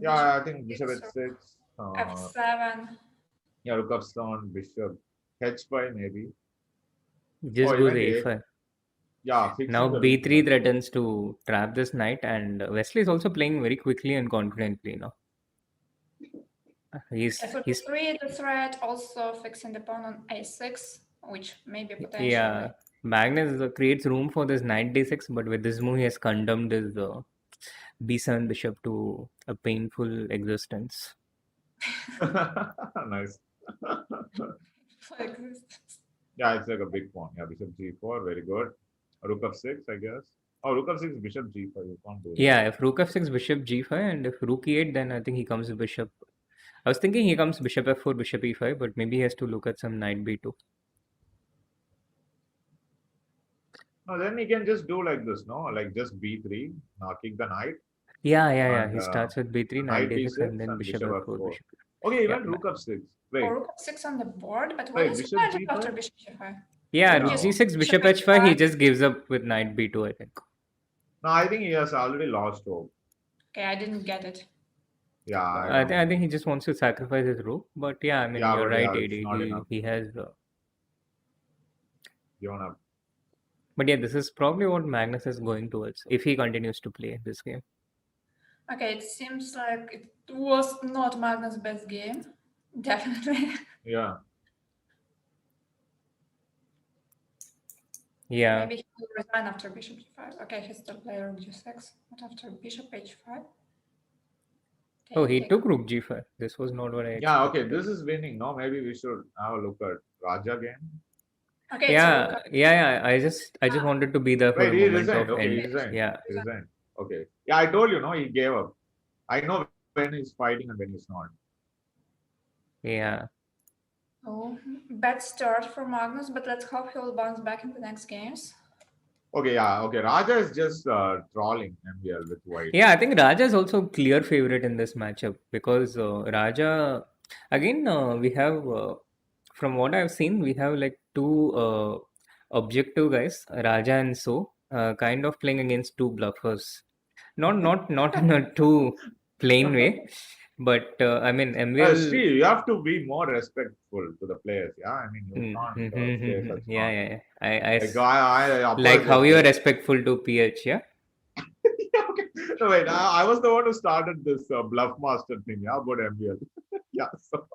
Yeah, I think bishop h6. F7. Yeah, rook of stone, bishop h5 maybe. Oh, just he goes went a. A5. Yeah, Now fixing the B3 weakness. threatens to trap this knight, and Wesley is also playing very quickly and confidently now. For He's B3, the threat also fixing the pawn on A6, which maybe yeah. potentially. Magnus creates room for this knight d6, but with this move he has condemned his b7 bishop to a painful existence. Nice. Like this. Yeah, it's like a big pawn. Yeah, bishop g4, very good. Rook of 6, I guess. Oh, rook of 6, bishop g5. You can't do that. Yeah, if rook f6, bishop g5, and if rook e8, then I think he comes bishop. I was thinking he comes bishop f4, bishop e5, but maybe he has to look at some knight b2. No, then he can just do like this, no? Like just b3, kick the knight, Yeah. and He starts with b3, knight knight d6, d6, and then and bishop bishop f4, f4. bishop. Okay, he Yeah, went rook of 6. Or Wait, rook of 6 on the board, but what wait, is the bishop magic after g5? bishop g5? yeah. Rook Rook Yeah. g6, g6, bishop bishop h5. He h5. just gives up with knight b2. I think. No, I think he has already lost hope. Okay, I didn't get it. Yeah, I I, don't th- I think know. he just wants to sacrifice his rook. But yeah, I mean, Yeah, you're but right, yeah, it's AD. not enough. He has. Given up. But yeah, this is probably what Magnus is going towards if he continues to play this game. Okay, it seems like it was not Magnus' best game. Definitely. Yeah. Yeah. Maybe he will resign after bishop g5. Okay, he's still playing rook g6, but after bishop h5. Okay, Oh, he took rook g5. This was not what I Yeah, expected. okay, this is winning. No, maybe we should have a look at Raja game. Okay, it's a rook. Yeah. I just wanted to be there for Wait, the he moment resigned. of Okay, he end. resigned. Yeah. He resigned. Okay. Yeah, I told you, no, he gave up. I know when he's fighting and when he's not. Yeah. Oh, bad start for Magnus, but let's hope he will bounce back in the next games. Okay, yeah, okay. Raja is just trolling MVL with white. Yeah, I think Raja is also clear favorite in this matchup because Raja, again, we have, from what I've seen, we have like two objective guys, Raja and So, kind of playing against two bluffers. Not in a too plain way, but I mean, MVL. Steve, you have to be more respectful to the players. Yeah, I mean, you can't say such Yeah. nonsense. I Like, I like how apologize you to are you. respectful to PH, yeah? Okay. No, wait, I was the one who started this bluff master thing, yeah, about MVL. Yeah, so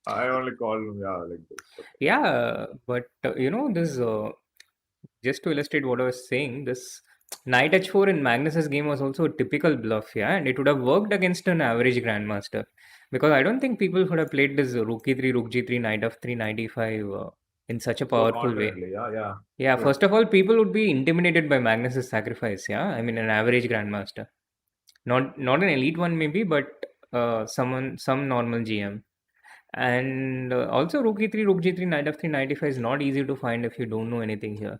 I only call him, yeah, like this. Okay. Yeah, but this just to illustrate what I was saying, this knight h4 in Magnus's game was also a typical bluff, yeah, and it would have worked against an average grandmaster because I don't think people would have played this rook e3, rook g3, knight f3, knight e5 in such a So powerful way. confidently, yeah. Yeah, True. first of all, people would be intimidated by Magnus's sacrifice, yeah. I mean, an average grandmaster, not an elite one maybe, but some normal GM. And also rook e3, rook g3, knight f3, knight e5 is not easy to find if you don't know anything here.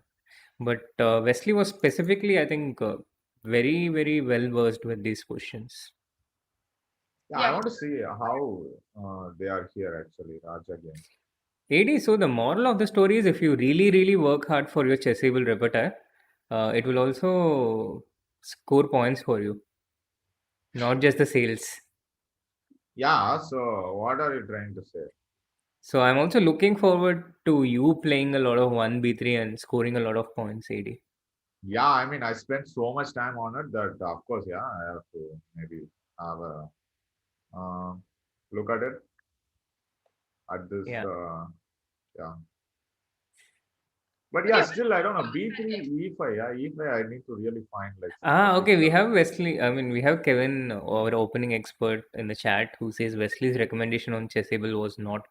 But Wesley was specifically, I think, very, very well versed with these positions. Yeah, I Yeah. want to see how they are here actually, Raja game. AD, so the moral of the story is if you really, really work hard for your chessable repertoire, it will also score points for you, not just the sales. Yeah, so what are you trying to say? So I'm also looking forward to you playing a lot of 1b3 and scoring a lot of points, AD. Yeah, I mean, I spent so much time on it that, of course, yeah, I have to maybe have a look at it. at this. Yeah. Yeah. But But yeah, yeah, still I don't know. B3, E5. Yeah, E5. I need to really find like Ah, specific. okay. We have Wesley. I mean, we have Kevin, our opening expert, in the chat, who says Wesley's recommendation on Chessable was not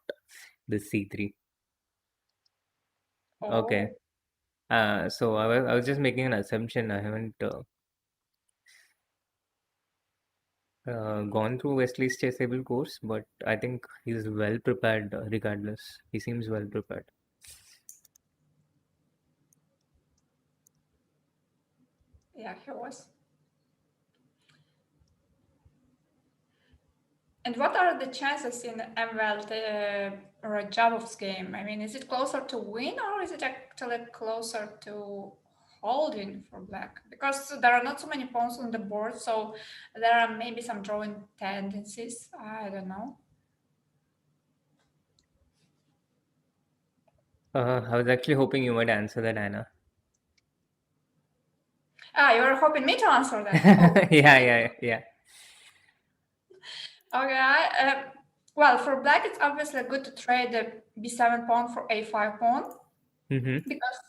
the C3. Okay. oh, So I was just making an assumption. I haven't gone through Wesley's Chessable course, but I think he's well prepared regardless. He seems well prepared. yeah, he was. And what are the chances in Emveld or Javov's game? I mean, is it closer to win or is it actually closer to holding for black? Because there are not so many pawns on the board, so there are maybe some drawing tendencies. I don't know. I was actually hoping you might answer that, Anna. Ah, you are hoping me to answer that. Oh. Yeah. Okay. Well, for black, it's obviously good to trade the b7 pawn for a5 pawn. Mm-hmm. Because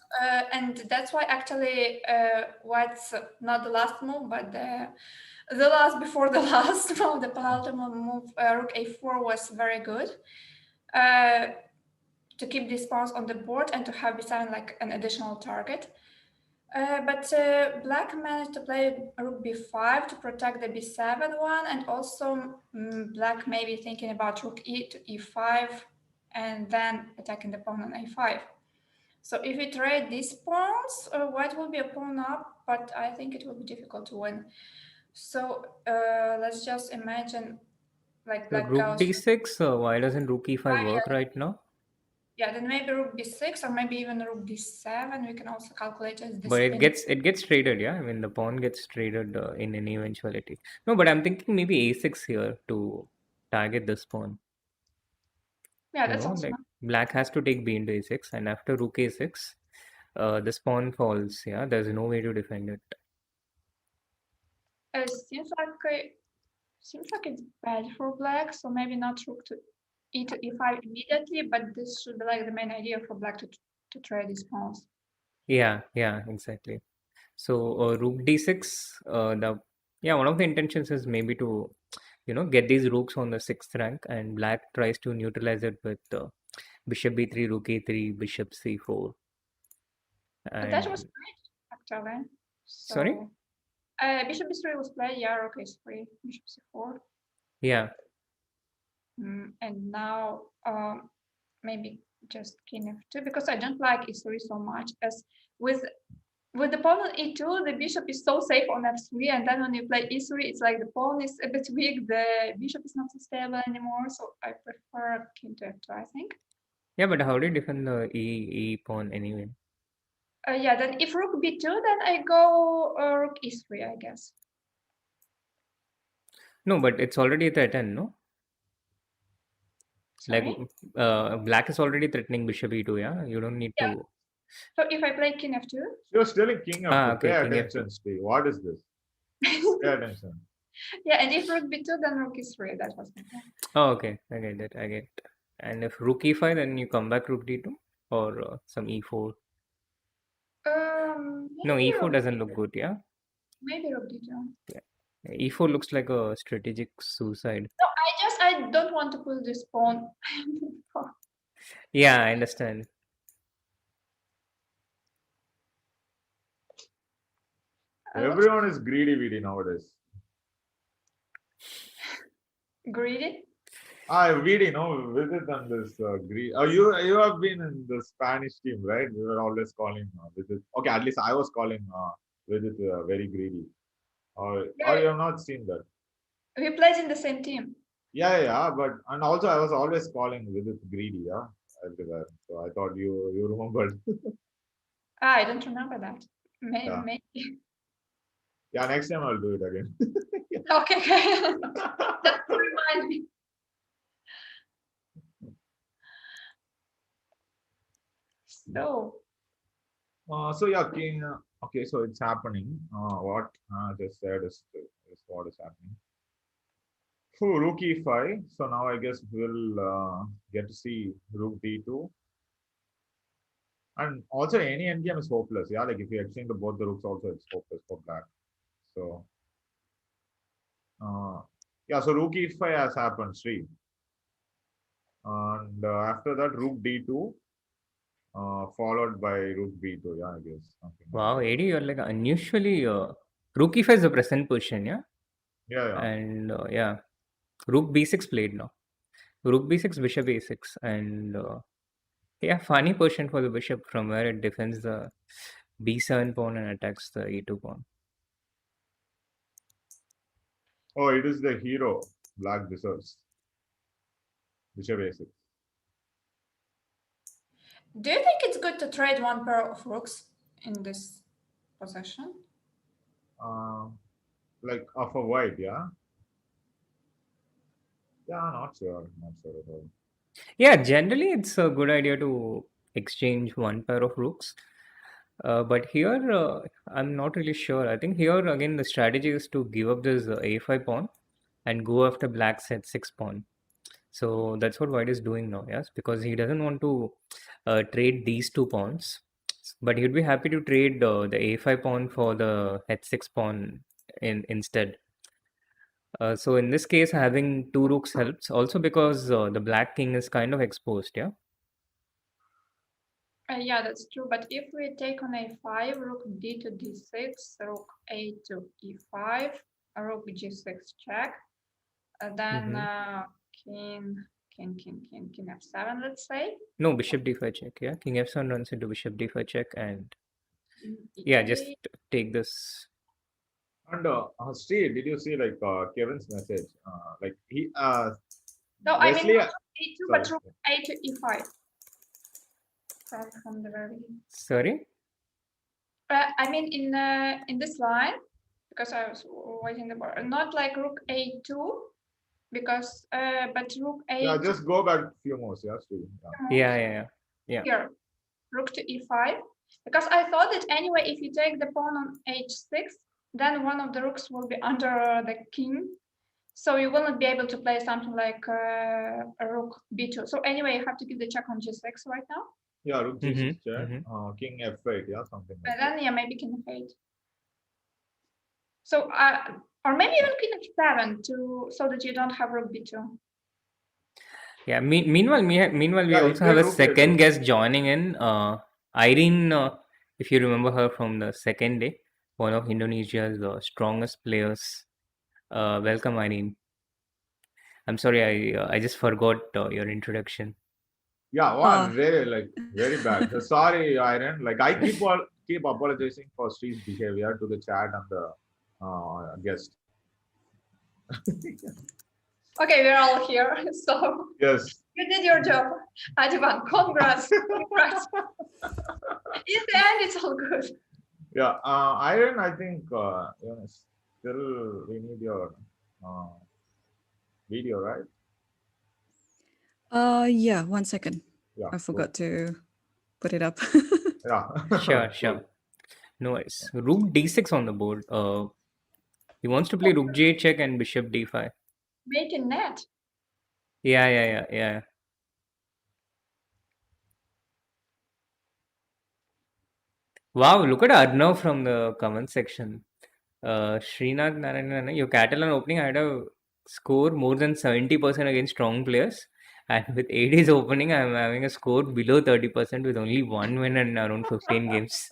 and that's why actually white's not the last move, but the last before the last move, the penultimate move, rook a4 was very good to keep these pawns on the board and to have b7 like an additional target. But black managed to play rook b5 to protect the b7 one, and also black maybe thinking about rook e to e5 and then attacking the pawn on a5. So if we trade these pawns, white will be a pawn up, but I think it will be difficult to win. So let's just imagine like black Rook goes. d6. Why doesn't rook e5 work right now? Yeah, then maybe rook b6 or maybe even rook d7. We can also calculate as the But spin. it gets traded, yeah. I mean, the pawn gets traded in any eventuality. No, but I'm thinking maybe a6 here to target this pawn. Yeah, You that's know, also like black has to take b into a6, and after rook a6, this pawn falls. Yeah, there's no way to defend it. it seems like it's bad for black. So maybe not rook to e to e5 immediately, but this should be like the main idea for black to trade these pawns. Yeah, exactly. So rook d6. One of the intentions is maybe to get these rooks on the sixth rank, and black tries to neutralize it with bishop b3, rook a3, bishop c4, But that was and great actually. sorry. So bishop b3 was played. Yeah, rook a3, bishop c4. Yeah. And now maybe just king f2 because I don't like e3 so much as with the pawn on e2 the bishop is so safe on f3, and then when you play e3 it's like the pawn is a bit weak, the bishop is not so stable anymore, so I prefer king to f2, I think. Yeah, but how do you defend the e pawn anyway? Yeah, then if rook b2 then I go rook e3, I guess. No, but it's already a threat, no? Sorry? Like black is already threatening bishop e2, yeah? You don't need Yeah. to. So if I play king f2. You're still in king f2. Okay, Pay king attention, f2. Steve. What is this? Pay attention. Yeah, and if rook b2 then rook e3. That was my plan. Oh, okay. I get it. And if rook e5, then you come back rook d2 or some e4. No, Maybe e4 rook, doesn't look good, yeah? maybe rook d2. Yeah. E4 looks like a strategic suicide. No, I don't want to put this pawn. Yeah, I understand. Everyone is greedy nowadays. Greedy? Vidi, no, Vidit and this greed. You have been in the Spanish team, right? We were always calling Vidit. Okay, at least I was calling Vidit very greedy. Or you have not seen that. We played in the same team. Yeah, but and also I was always calling Vidit greedy, yeah, everywhere. So I thought you remembered. I don't remember that. Yeah. Maybe. Yeah, next time I'll do it again. Okay. Just to remind me. So. So yeah, king. Okay, so it's happening. What just said is what is happening. Rook e5. So now I guess we'll get to see rook d2. And also any endgame is hopeless. Yeah, like if you exchange the both the rooks also, it's hopeless for black. So yeah, so rook e5 has happened, Sri. And after that, rook d2, followed by rook b2. Yeah, I guess something like Wow, that. AD, you're like unusually. Rook e5 is the present position, yeah? Yeah, yeah. And yeah, rook b6 played now. Rook b6, bishop a6. And yeah, funny position for the bishop from where it defends the b7 pawn and attacks the e2 pawn. Oh, it is the hero black deserves. Bishop a6. Do you think it's good to trade one pair of rooks in this position? Like of a white, yeah? Yeah, not sure. Not sure at all. Yeah, generally it's a good idea to exchange one pair of rooks. But here, I'm not really sure. I think here again the strategy is to give up this a5 pawn and go after black's h6 pawn. So that's what white is doing now, yes, because he doesn't want to trade these two pawns, but he'd be happy to trade the a5 pawn for the h6 pawn instead. So in this case, having two rooks helps also because the black king is kind of exposed, yeah. Yeah, that's true. But if we take on a5, rook d to d6, rook a to e5, rook g6 check, then king f7, let's say. No, bishop d5 check, yeah. King f7 runs into bishop d5 check, and yeah, just take this. And Steve, did you see like Kevin's message? Like he No, I mean Wesley, not a2, but rook a to e5. From the very. Sorry. I mean in this line, because I was waiting the board, not like rook a2, because but rook a. yeah, just go back a few more, yeah, Steve. Yeah. Here, rook to e5, because I thought that anyway, if you take the pawn on h6, then one of the rooks will be under the king, so you will not be able to play something like a rook b2. So anyway, you have to give the check on g6 right now. Yeah, rook g6 check, king f8, yeah, something like that. Then yeah, maybe king f8. So or maybe even king f7 so that you don't have rook b2. Yeah. Meanwhile, we also have a second guest joining in. Irene, if you remember her from the second day, one of Indonesia's strongest players. Welcome, Irene. I'm sorry, I just forgot your introduction. Yeah, wow, very bad. Sorry, Irene. Like I keep apologizing for Steve's behavior to the chat and the guest. Okay, we're all here, so yes, you did your job, Adhiban. Congrats, congrats. In the end, it's all good. Yeah, Irene, I think still we need your video, right? Yeah, 1 second. Yeah, I forgot to put it up. yeah. Sure. No worries. Rook d6 on the board. He wants to play rook j check and bishop d5. Mate in net. Yeah. Wow, look at Arnav from the comment section. Srinath Narayana, your Catalan opening, I had a score more than 70% against strong players. And with AD's opening, I'm having a score below 30% with only one win in around 15 games.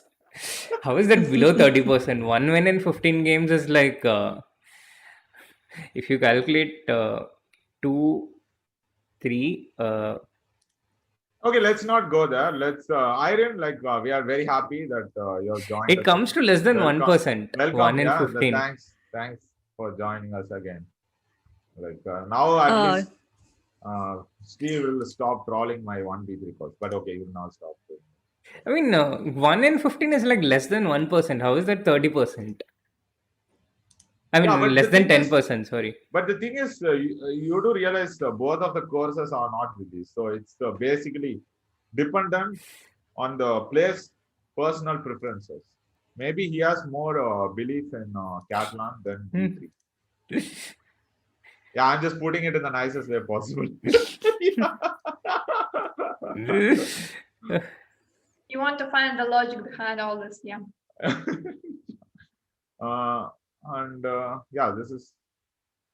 How is that below 30%? One win in 15 games is like, if you calculate 2, 3. Okay, let's not go there. Let's, Irene, like we are very happy that you're joined. It comes to less than 1%. Welcome, 1 in 15. Thanks for joining us again. Like now at least Steve will stop trolling my 1v3 course, but okay, he will now stop. I mean, 1 in 15 is like less than 1%. How is that 30%? I mean, less than 10%, sorry. But the thing is, you do realize both of the courses are not released. So it's basically dependent on the player's personal preferences. Maybe he has more belief in Catalan than D3. Yeah, I'm just putting it in the nicest way possible. You want to find the logic behind all this, yeah. uh, and yeah, this is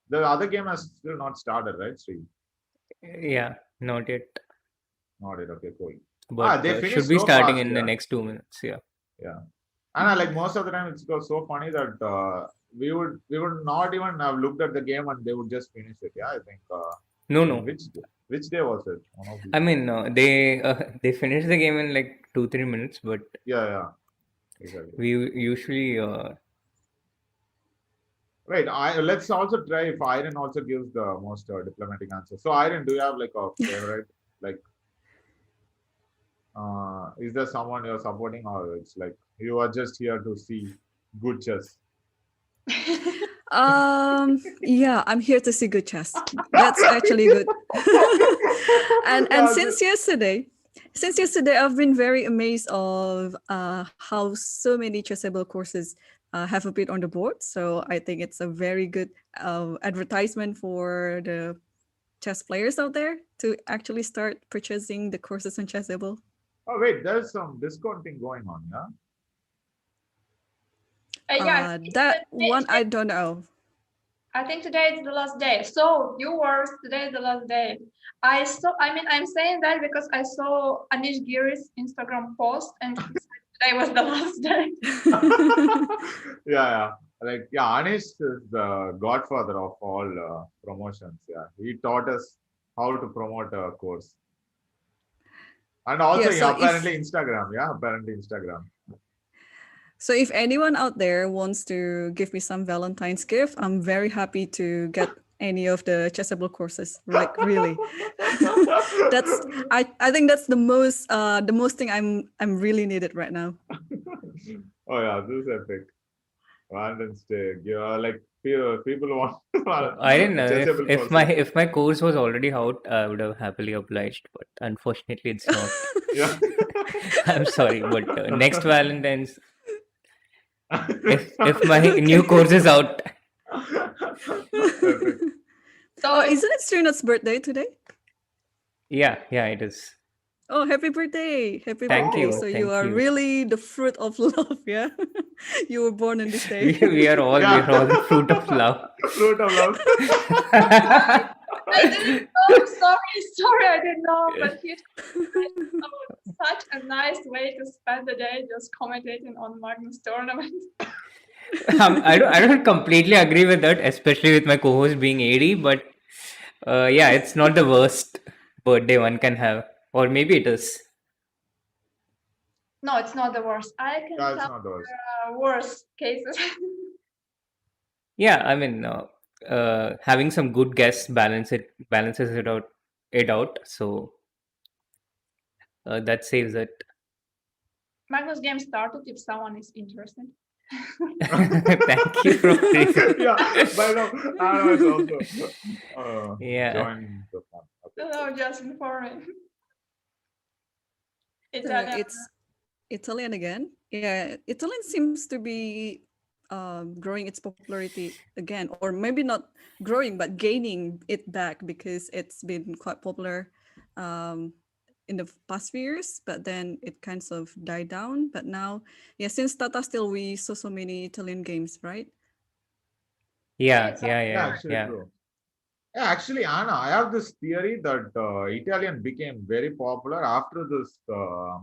the other game has still not started, right, Sri? Yeah, not yet. Not it. Okay, cool. But They should finished be so starting fast, in the yeah. next 2 minutes. Yeah. Yeah. And I like most of the time it's so funny that we would not even have looked at the game and they would just finish it. Yeah, I think. No, In no. which day was it? One of these I days. mean, they finished the game in like 2-3 minutes, but Yeah, exactly. we usually Right. Let's also try if Irene also gives the most diplomatic answer. So Irene, do you have like a favorite? Like, is there someone you're supporting, or it's like you are just here to see good chess? Yeah, I'm here to see good chess. That's actually good. and Yeah, since yesterday, I've been very amazed of how so many chessable courses have appeared on the board. So I think it's a very good advertisement for the chess players out there to actually start purchasing the courses on Chessable. oh wait, there's some discounting going on, yeah? Yeah, That one I don't know. I think today is the last day. So viewers, today is the last day. I'm saying that because I saw Anish Giri's Instagram post and he said today was the last day. Yeah. Like, yeah, Anish is the godfather of all promotions. Yeah, he taught us how to promote a course. And also, Yeah, yeah, so apparently Instagram. Yeah, apparently Instagram. if anyone out there wants to give me some Valentine's gift, I'm very happy to get any of the Chessable courses. Like really, I think that's the most thing I'm really needed right now. Oh yeah, this is epic. Valentine's Day. Yeah, like people want I didn't know chessable if my course was already out, I would have happily obliged, but unfortunately, it's not. Yeah. I'm sorry, but next Valentine's, if my new course is out, Epic. So Isn't it Srinath's birthday today? yeah, it is. Oh, happy birthday! Happy Thank birthday! you, So you thank are you. really the fruit of love, yeah. You were born on this day. We are all the fruit of love. Fruit of love. I didn't know. Sorry, I didn't know. But he such a nice way to spend the day just commentating on Magnus tournament. I don't completely agree with that, especially with my co-host being 80, but yeah, it's not the worst birthday one can have, or maybe it is. No, it's not the worst. I can Yeah, it's tell not the worst. worst cases. Yeah, I mean, having some good guests balances it out. So that saves it. Magnus game started if someone is interested. Thank you for Yeah, but no, Anna is also yeah. joining the fun. Okay. No, just informing. It's Italian again. Yeah, Italian seems to be growing its popularity again, or maybe not growing, but gaining it back because it's been quite popular in the past few years. But then it kind of died down. But now, yeah, since Tata Steel, we saw so many Italian games, right? Yeah. Yeah, actually true. Yeah, actually, Anna, I have this theory that Italian became very popular after this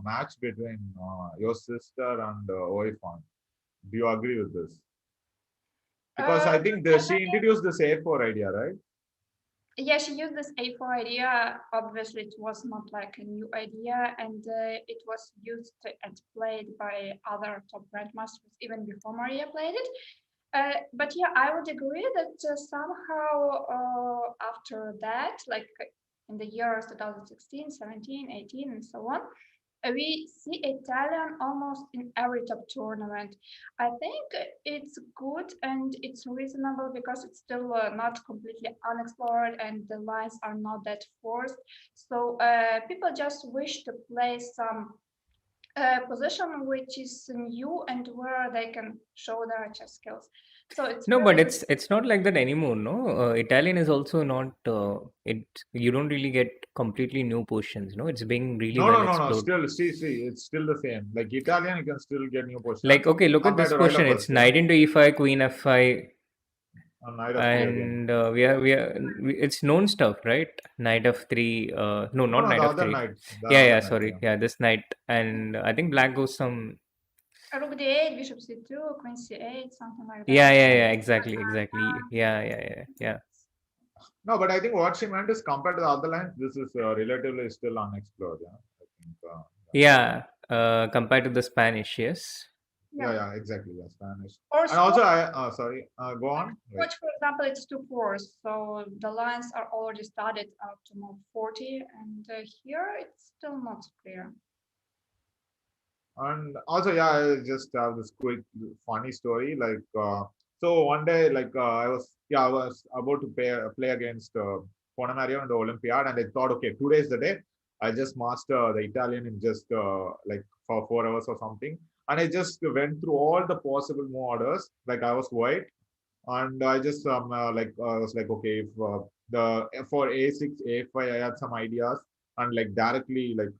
match between your sister and Oifan. Do you agree with this? Because I think she introduced this A4 idea, right? Yeah, she used this A4 idea. Obviously, it was not like a new idea, and it was used and played by other top grandmasters even before Maria played it. But yeah, I would agree that somehow after that, like in the years 2016, 17, 18, and so on, we see Italian almost in every top tournament. I think it's good and it's reasonable because it's still not completely unexplored and the lines are not that forced. So people just wish to play some a position which is new and where they can show their chess skills. So it's No, but really it's not like that anymore, no? Italian is also not it. You don't really get completely new positions, no? It's being really No, well no, no, no. explored. Still, see, it's still the same. Like Italian, you can still get new Like, positions okay, look at compared this to right of position. It's first, yeah, knight into e5, queen f5, and knight of three again. and it's known stuff, right? Knight of three. No, No, not no, the knight of other three. knight, the Yeah, other yeah. knight, Sorry, yeah. yeah. This knight, and I think black goes some. rook d8, bishop c2, queen c8, something like that. Yeah. Exactly. Yeah. No, but I think what she meant is compared to the other lines, this is relatively still unexplored. Yeah, I think. Yeah. Compared to the Spanish, yes. Yeah, exactly. Yeah, Spanish. Or And also, Scotch, sorry, go on. Wait. for example, it's 2 fours, so the lines are already studied up to move 40, and here it's still not clear. And also, yeah, I just have this quick funny story. Like, so one day, like, I was about to play against Mario in the Olympiad, and I thought, okay, today is the day. I just master the Italian in just like for 4 hours or something, and I just went through all the possible move orders. Like, I was white, and I just I was like, okay, if the for a6 a5 I had some ideas, and like directly like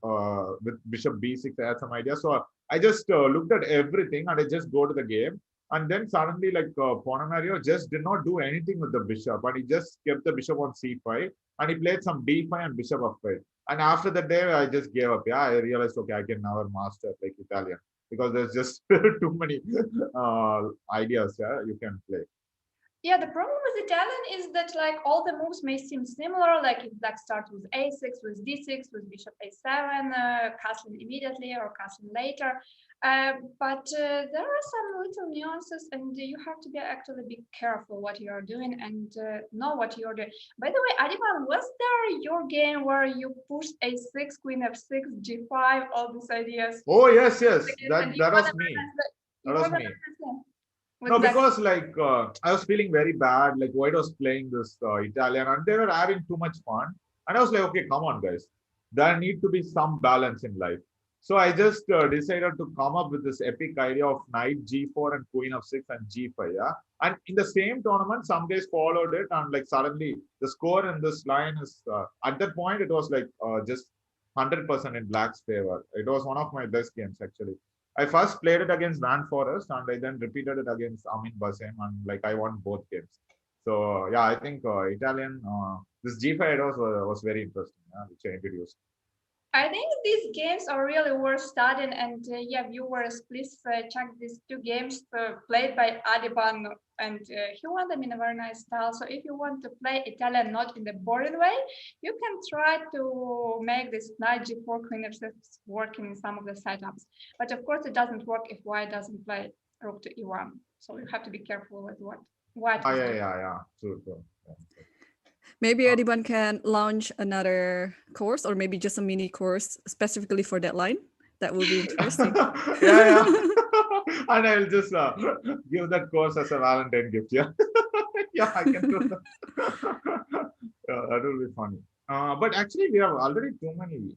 with bishop b6 I had some ideas. So I just looked at everything and I just go to the game, and then suddenly like Mario just did not do anything with the bishop, and he just kept the bishop on c5, and he played some d5 and bishop f5. And after the day I just gave up. Yeah, I realized, okay, I can never master like Italian, because there's just too many ideas, yeah, you can play. Yeah, the problem with Italian is that like all the moves may seem similar, like if black starts with a6, with d6, with bishop a7, castling immediately or castling later. But there are some little nuances, and you have to be actually be careful what you are doing and know what you're doing. By the way, Adhiban, was there your game where you pushed a6, queen f6, g5, all these ideas? Oh yes, And that was me. That was me. No, black. because like I was feeling very bad. Like White was playing this Italian, and they were having too much fun. And I was like, okay, come on, guys. There need to be some balance in life. So I just decided to come up with this epic idea of knight g4 and queen of 6 and g5. Yeah, and in the same tournament, some guys followed it, and like suddenly the score in this line is at that point it was like just 100% in black's favor. It was one of my best games actually. I first played it against Van Forest, and I then repeated it against Amin Basim, and like I won both games. So yeah, I think Italian this G5 was very interesting, which I introduced. I think these games are really worth studying, and yeah, viewers, please check these 2 games played by Adhiban, and he won them in a very nice style. So if you want to play Italian not in the boring way, you can try to make this knight g4 queen f6 working in some of the setups. But of course, it doesn't work if white doesn't play rook to e1. So you have to be careful with what white is doing. Yeah, true. Yeah. Maybe Adhiban can launch another course, or maybe just a mini course specifically for that line. That will be interesting. yeah. And I'll just give that course as a Valentine gift. Yeah, yeah, I can do that. Yeah, that will be funny. But actually, we have already too many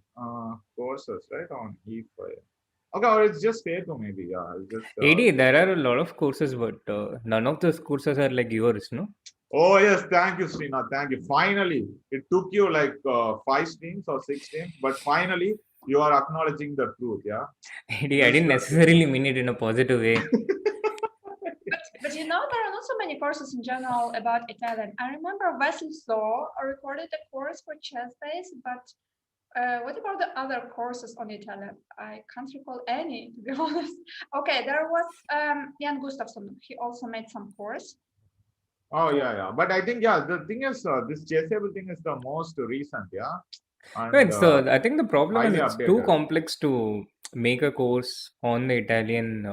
courses, right, on E5. Okay, or it's just Fato maybe. Yeah, I'll just. AD, there are a lot of courses, but none of those courses are like yours, no? Oh yes, thank you, Srinath. Thank you. Finally, it took you like 5 streams or 6 streams, but finally you are acknowledging the truth. Yeah. AD, I didn't necessarily mean it in a positive way. But you know, there are not so many courses in general about Italian. I remember Wesley Saw recorded a course for chess base, but what about the other courses on Italian? I can't recall any, to be honest. Okay, there was Jan Gustafsson. He also made some course. Oh yeah. But I think the thing is this chessable thing is the most recent. Yeah. And, Right, I think the problem is highly it's too updated. complex to make a course on the Italian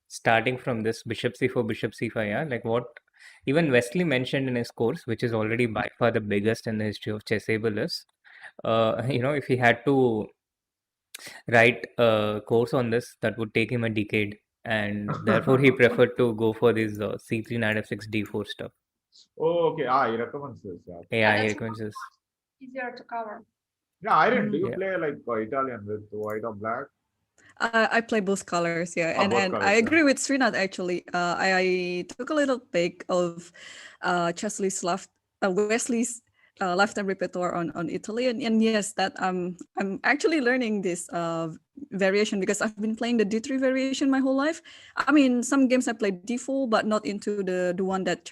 starting from this bishop c4, bishop c5. Yeah, like what even Wesley mentioned in his course, which is already by far the biggest in the history of chessable, is if he had to write a course on this, that would take him a decade, and therefore he preferred to go for this c3 knight f6 d4 stuff. Oh, okay. He recommends this. Yeah. Yeah, he that's recommends this. easier to cover. Yeah, Irene, do you Yeah. play like Italian with white or black? I play both colors, yeah, Oh, both and I colors. Yeah. agree with Srinath actually. I took a little peek of Wesley's lifetime repertoire on Italy, and yes, that I'm actually learning this variation because I've been playing the D3 variation my whole life. I mean, some games I played D4, but not into the one that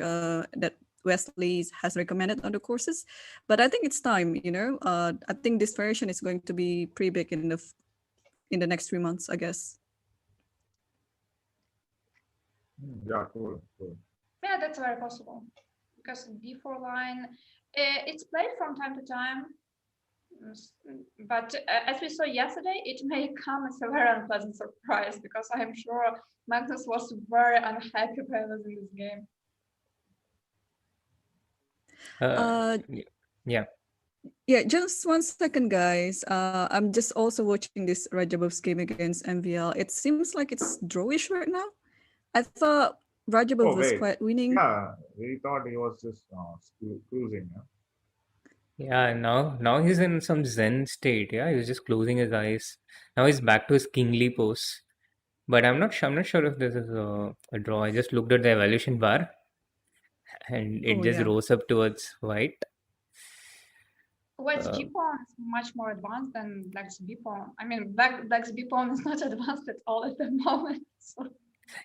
Wesley has recommended on the courses. But I think it's time, you know. I think this variation is going to be pretty big in the next 3 months, I guess. Yeah, cool. Yeah, that's very possible because D4 line, it's played from time to time, but as we saw yesterday, it may come as a very unpleasant surprise because I am sure Magnus was very unhappy by losing this game. Yeah. Yeah, just 1 second, guys. I'm just also watching this Rajabov's game against MVL. It seems like it's drawish right now. I thought Rajabov was quite winning. Yeah, we thought he was just cruising. Yeah, now he's in some Zen state. Yeah, he's just closing his eyes. Now he's back to his kingly pose. But I'm not sure if this is a draw. I just looked at the evaluation bar, and it just yeah. rose up towards white. White's G pawn is much more advanced than Black's B pawn. I mean, Black's B pawn is not advanced at all at the moment. So.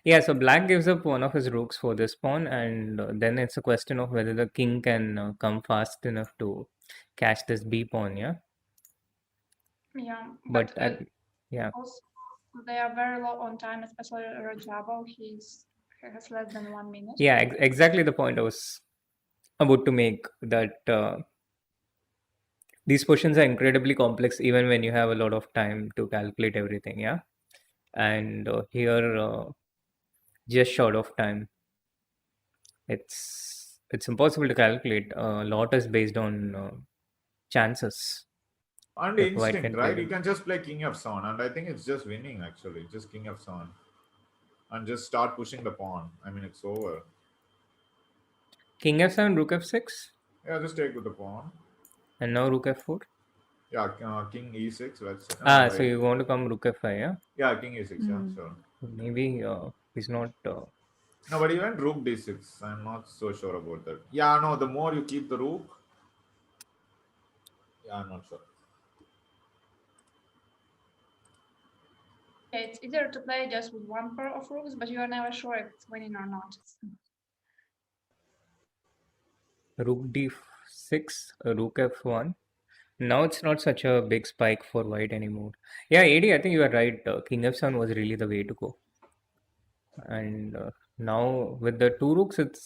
Yeah, so Black gives up one of his rooks for this pawn, and then it's a question of whether the king can come fast enough to catch this B pawn. Yeah. Yeah, but yeah. Also, they are very low on time, especially Rajabo. He has less than 1 minute. Yeah, exactly the point I was about to make. That these questions are incredibly complex, even when you have a lot of time to calculate everything. Yeah, and here, just short of time. It's impossible to calculate. A lot is based on chances. And instinct, right? You can just play King F7, and I think it's just winning actually. Just King F7, and just start pushing the pawn. I mean, it's over. King F7, Rook F6. Yeah, just take with the pawn. And now Rook F4. Yeah, King E6. Let's say. So you want to come Rook F5, yeah? Yeah, King E6. Yeah, sure. Maybe he's not. No, but even Rook D6. I'm not so sure about that. Yeah, no. The more you keep the Rook. Yeah, I'm not sure. It's easier to play just with one pair of rooks, but you are never sure if it's winning or not. Rook D6, Rook F1. Now it's not such a big spike for white anymore. Yeah, AD, I think you are right. King F7 was really the way to go. And now with the two rooks, it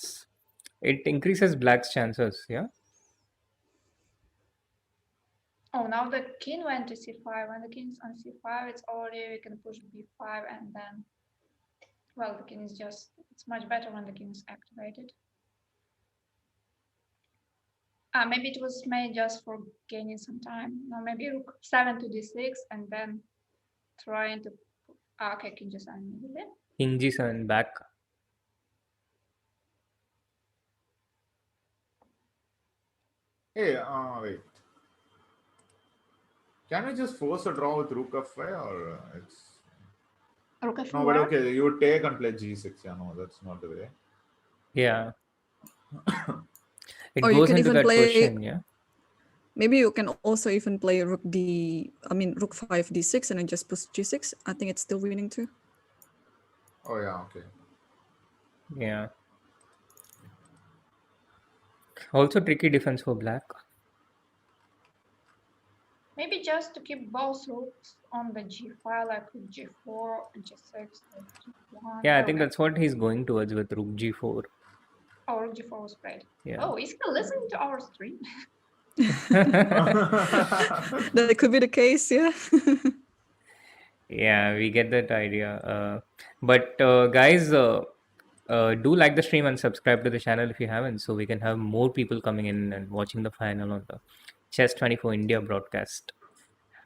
increases black's chances, yeah? Oh, now the king went to c5. When the king's on c5, it's already, we can push b5 and then, well, the king is just, it's much better when the king is activated. Maybe it was made just for gaining some time. No, maybe rook 7 to d6 and then trying to, okay, king g7 immediately. King g7 back. Hey, wait. Can we just force a draw with Rook F5 or it's... Rook F4? No, but okay, you take and play G6. Yeah, no, that's not the way. Yeah. It or goes you can into even that play, question, yeah. Maybe you can also even play Rook 5 D6 and then just push G6. I think it's still winning too. Oh yeah, okay. Yeah. Also tricky defense for black. Maybe just to keep both rooks on the g file, like g4, g6, g1. Yeah, I think that's what he's going towards with Rook g4. Oh, Rook g4 was played. Yeah. Oh, is he listening to our stream? That could be the case, yeah. Yeah, we get that idea. But guys, do like the stream and subscribe to the channel if you haven't, so we can have more people coming in and watching the final on the Chess 24 India broadcast.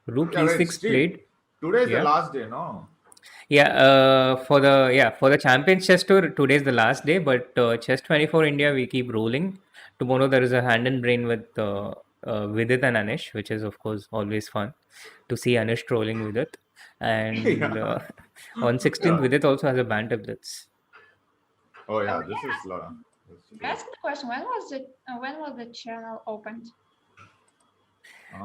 Rook E6 played. Today's the last day, no? Yeah, for the Champions Chess Tour, today's the last day. But Chess 24 India, we keep rolling. Tomorrow there is a hand and brain with Vidit and Anish, which is of course always fun to see Anish trolling with it. And Yeah. on 16th, Yeah. Vidit also has a banter blitz. Oh Oh, yeah, may this I is ask, Laura. That's may I true. ask the question? When was the channel opened?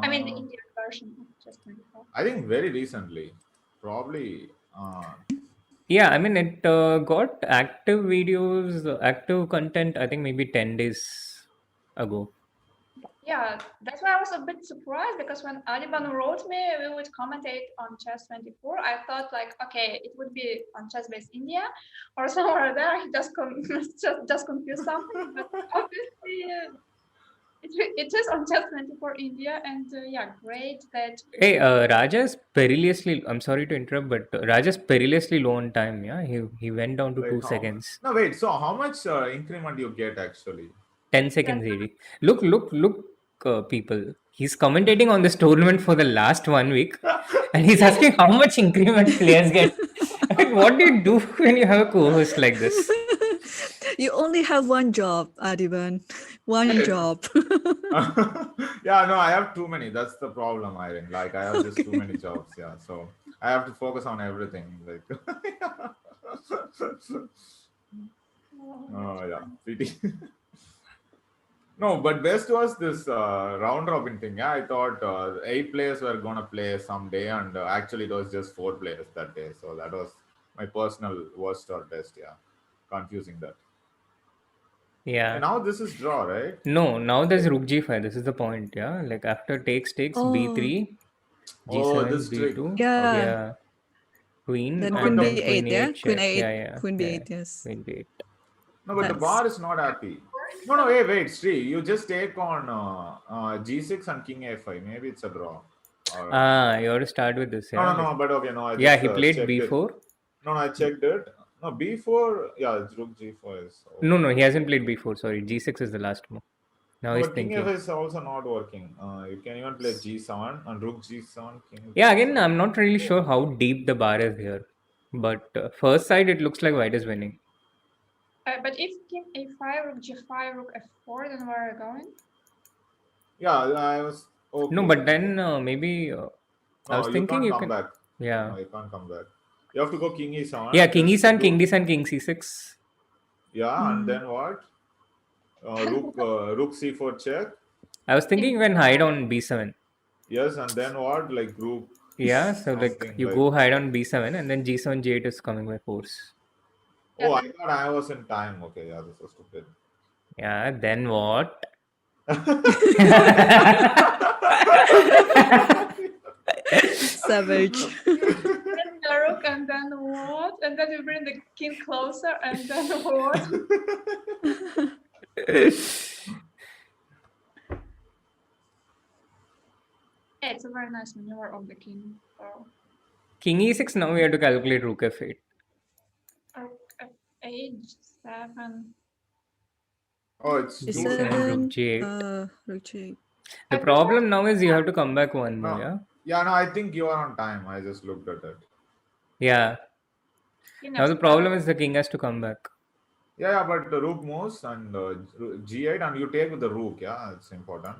I mean, the Uh, Indian version of Chess 24. I think very recently, probably. Yeah, I mean, it got active videos, active content, I think maybe 10 days ago. Yeah, that's why I was a bit surprised because when Adhiban wrote me, we would commentate on Chess 24. I thought like, okay, it would be on Chess Base India or somewhere there. He just confused something, but obviously it is on Chess 24 India, and yeah, great that. Hey, Raja is perilously, I'm sorry to interrupt, but Raja is perilously low on time. Yeah, he went down to Like 2 how? seconds. No, wait. So how much increment you get actually? 10 seconds, AD. Look, people. He's commentating on this tournament for the last 1 week, and he's asking how much increment players get. I mean, what do you do when you have a co-host like this? You only have one job, Adhiban. One Wait. job. Yeah, no, I have too many. That's the problem, Irene. Like I have just too Okay. many jobs. Yeah, so I have to focus on everything. Like, Oh, oh that's yeah, fun. pity. No, but best was this round robin thing. Yeah, I thought 8 players were gonna play someday, and actually it was just 4 players that day. So that was my personal worst or best. Yeah, confusing that. And Yeah. now this is draw, right? No, now there's Okay. Rook G5. This is the point. Yeah. Like after takes Oh, B3, Oh, G7, this trick. B2. yeah. Yeah. Queen Then No, but Queen and the then B8, Queen yeah? E8 Queen check. A8, Yeah. Queen B8, yes. Queen B8. no, but the That's bar is not happy. No, no, hey, wait, Sri, you just take on G6 and King A5. Maybe it's a draw. Or Ah, you have to start with this. no, Yeah. no, Like, no. But okay, no, I yeah, just he played checked it. B4. No, no, I checked it. No, B4. Yeah, it's Rook G4 is No, okay. no, he hasn't played B4. Sorry. G6 is the last move. Now No, he's but King thinking. F5 is also not working. You can even play G7 and Rook G7, King Yeah, again, G7. I'm not really sure how deep the bar is here. But first side, it looks like white is winning. But if King A5, Rook G5, Rook F4, then where are you going? Yeah, I was No, okay. but then maybe I No, was you thinking can't you come can. back. Yeah. No, you can't come back. You have to go King Yeah, E7. King Just E7, King do. D7, King C6. Yeah, and mm, then what? Rook C4 check. I was thinking King you can hide on B7. Yes, and then what? Like Rook Yeah, so like something you like. go hide on B7 and then G7, G8 is coming by force. Oh, Yeah, I then thought I was in time. Okay, yeah, this was stupid. Yeah, then what? savage. the rook, and then what? And then you bring the king closer, and then what? Yeah, it's a very nice maneuver of the king. So King E6, now we have to calculate Rook F8. rook F8, 7. Oh, it's too G7, Rook G7, G8. Rook G8. The I prefer problem now is you have to come back one more, no. yeah? Yeah, no, I think you are on time. I just looked at it. Yeah. king Now the F7. problem is the king has to come back. Yeah, yeah, but the rook moves and G8 and you take with the rook. Yeah, it's important.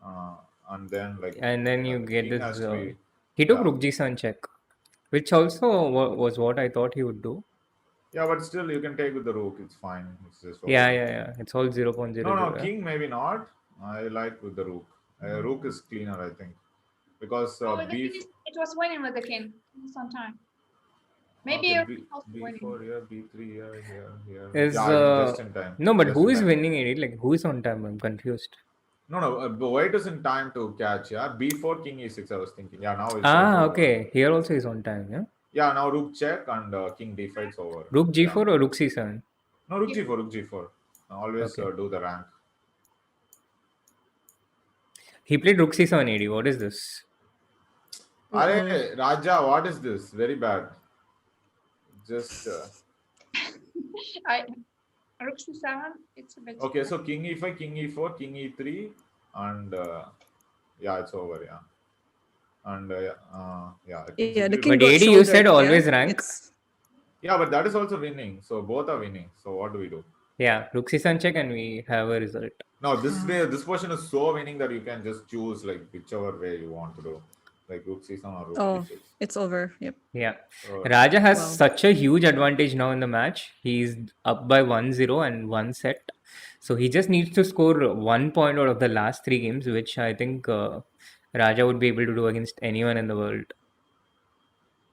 Uh, and then like And then yeah, you the get king this. has to be He took yeah. Rook G7 check, which also was what I thought he would do. Yeah, but still you can take with the rook. It's fine. It's just Yeah, over. yeah, yeah. It's all No, no, 0.00. Yeah. king maybe not. I like with the rook. Rook is cleaner, I think, because Oh, the king it was winning with the king. It's on time. Maybe okay, your king also winning. B4 here, B3 here, here. Is Yeah, I think just in time. no, but Just who in is time. winning it? Like who is on time? I'm confused. No, no, white is in time to catch. Yeah, B4 king E6. I was thinking. Yeah, now it's Ah, also over. okay. Here also is on time. Yeah. Yeah, now rook check and king D5 is over. Rook Yeah. G4 or Rook C7. No, rook G4, rook G4. Always Okay. do the rank. He played Rook C7 AD. What is this? Arey, Raja, what is this? Very bad. Just I rook C7. It's a bit. okay. So king E5, king E4, king E3, and yeah, it's over. Yeah, and yeah. Yeah, the C3, king But got AD, you said shouldered. Yeah, always rank. it's yeah, but that is also winning. So both are winning. So what do we do? Yeah, Rook C7 check and we have a result. Now this way, this version is so winning that you can just choose like whichever way you want to do. like rook c7 or rook Oh, d6. it's over. Yep. Yeah. So Raja has Wow. such a huge advantage now in the match. He's up by 1-0 and one set. So he just needs to score 1 point out of the last 3 games, which I think Raja would be able to do against anyone in the world.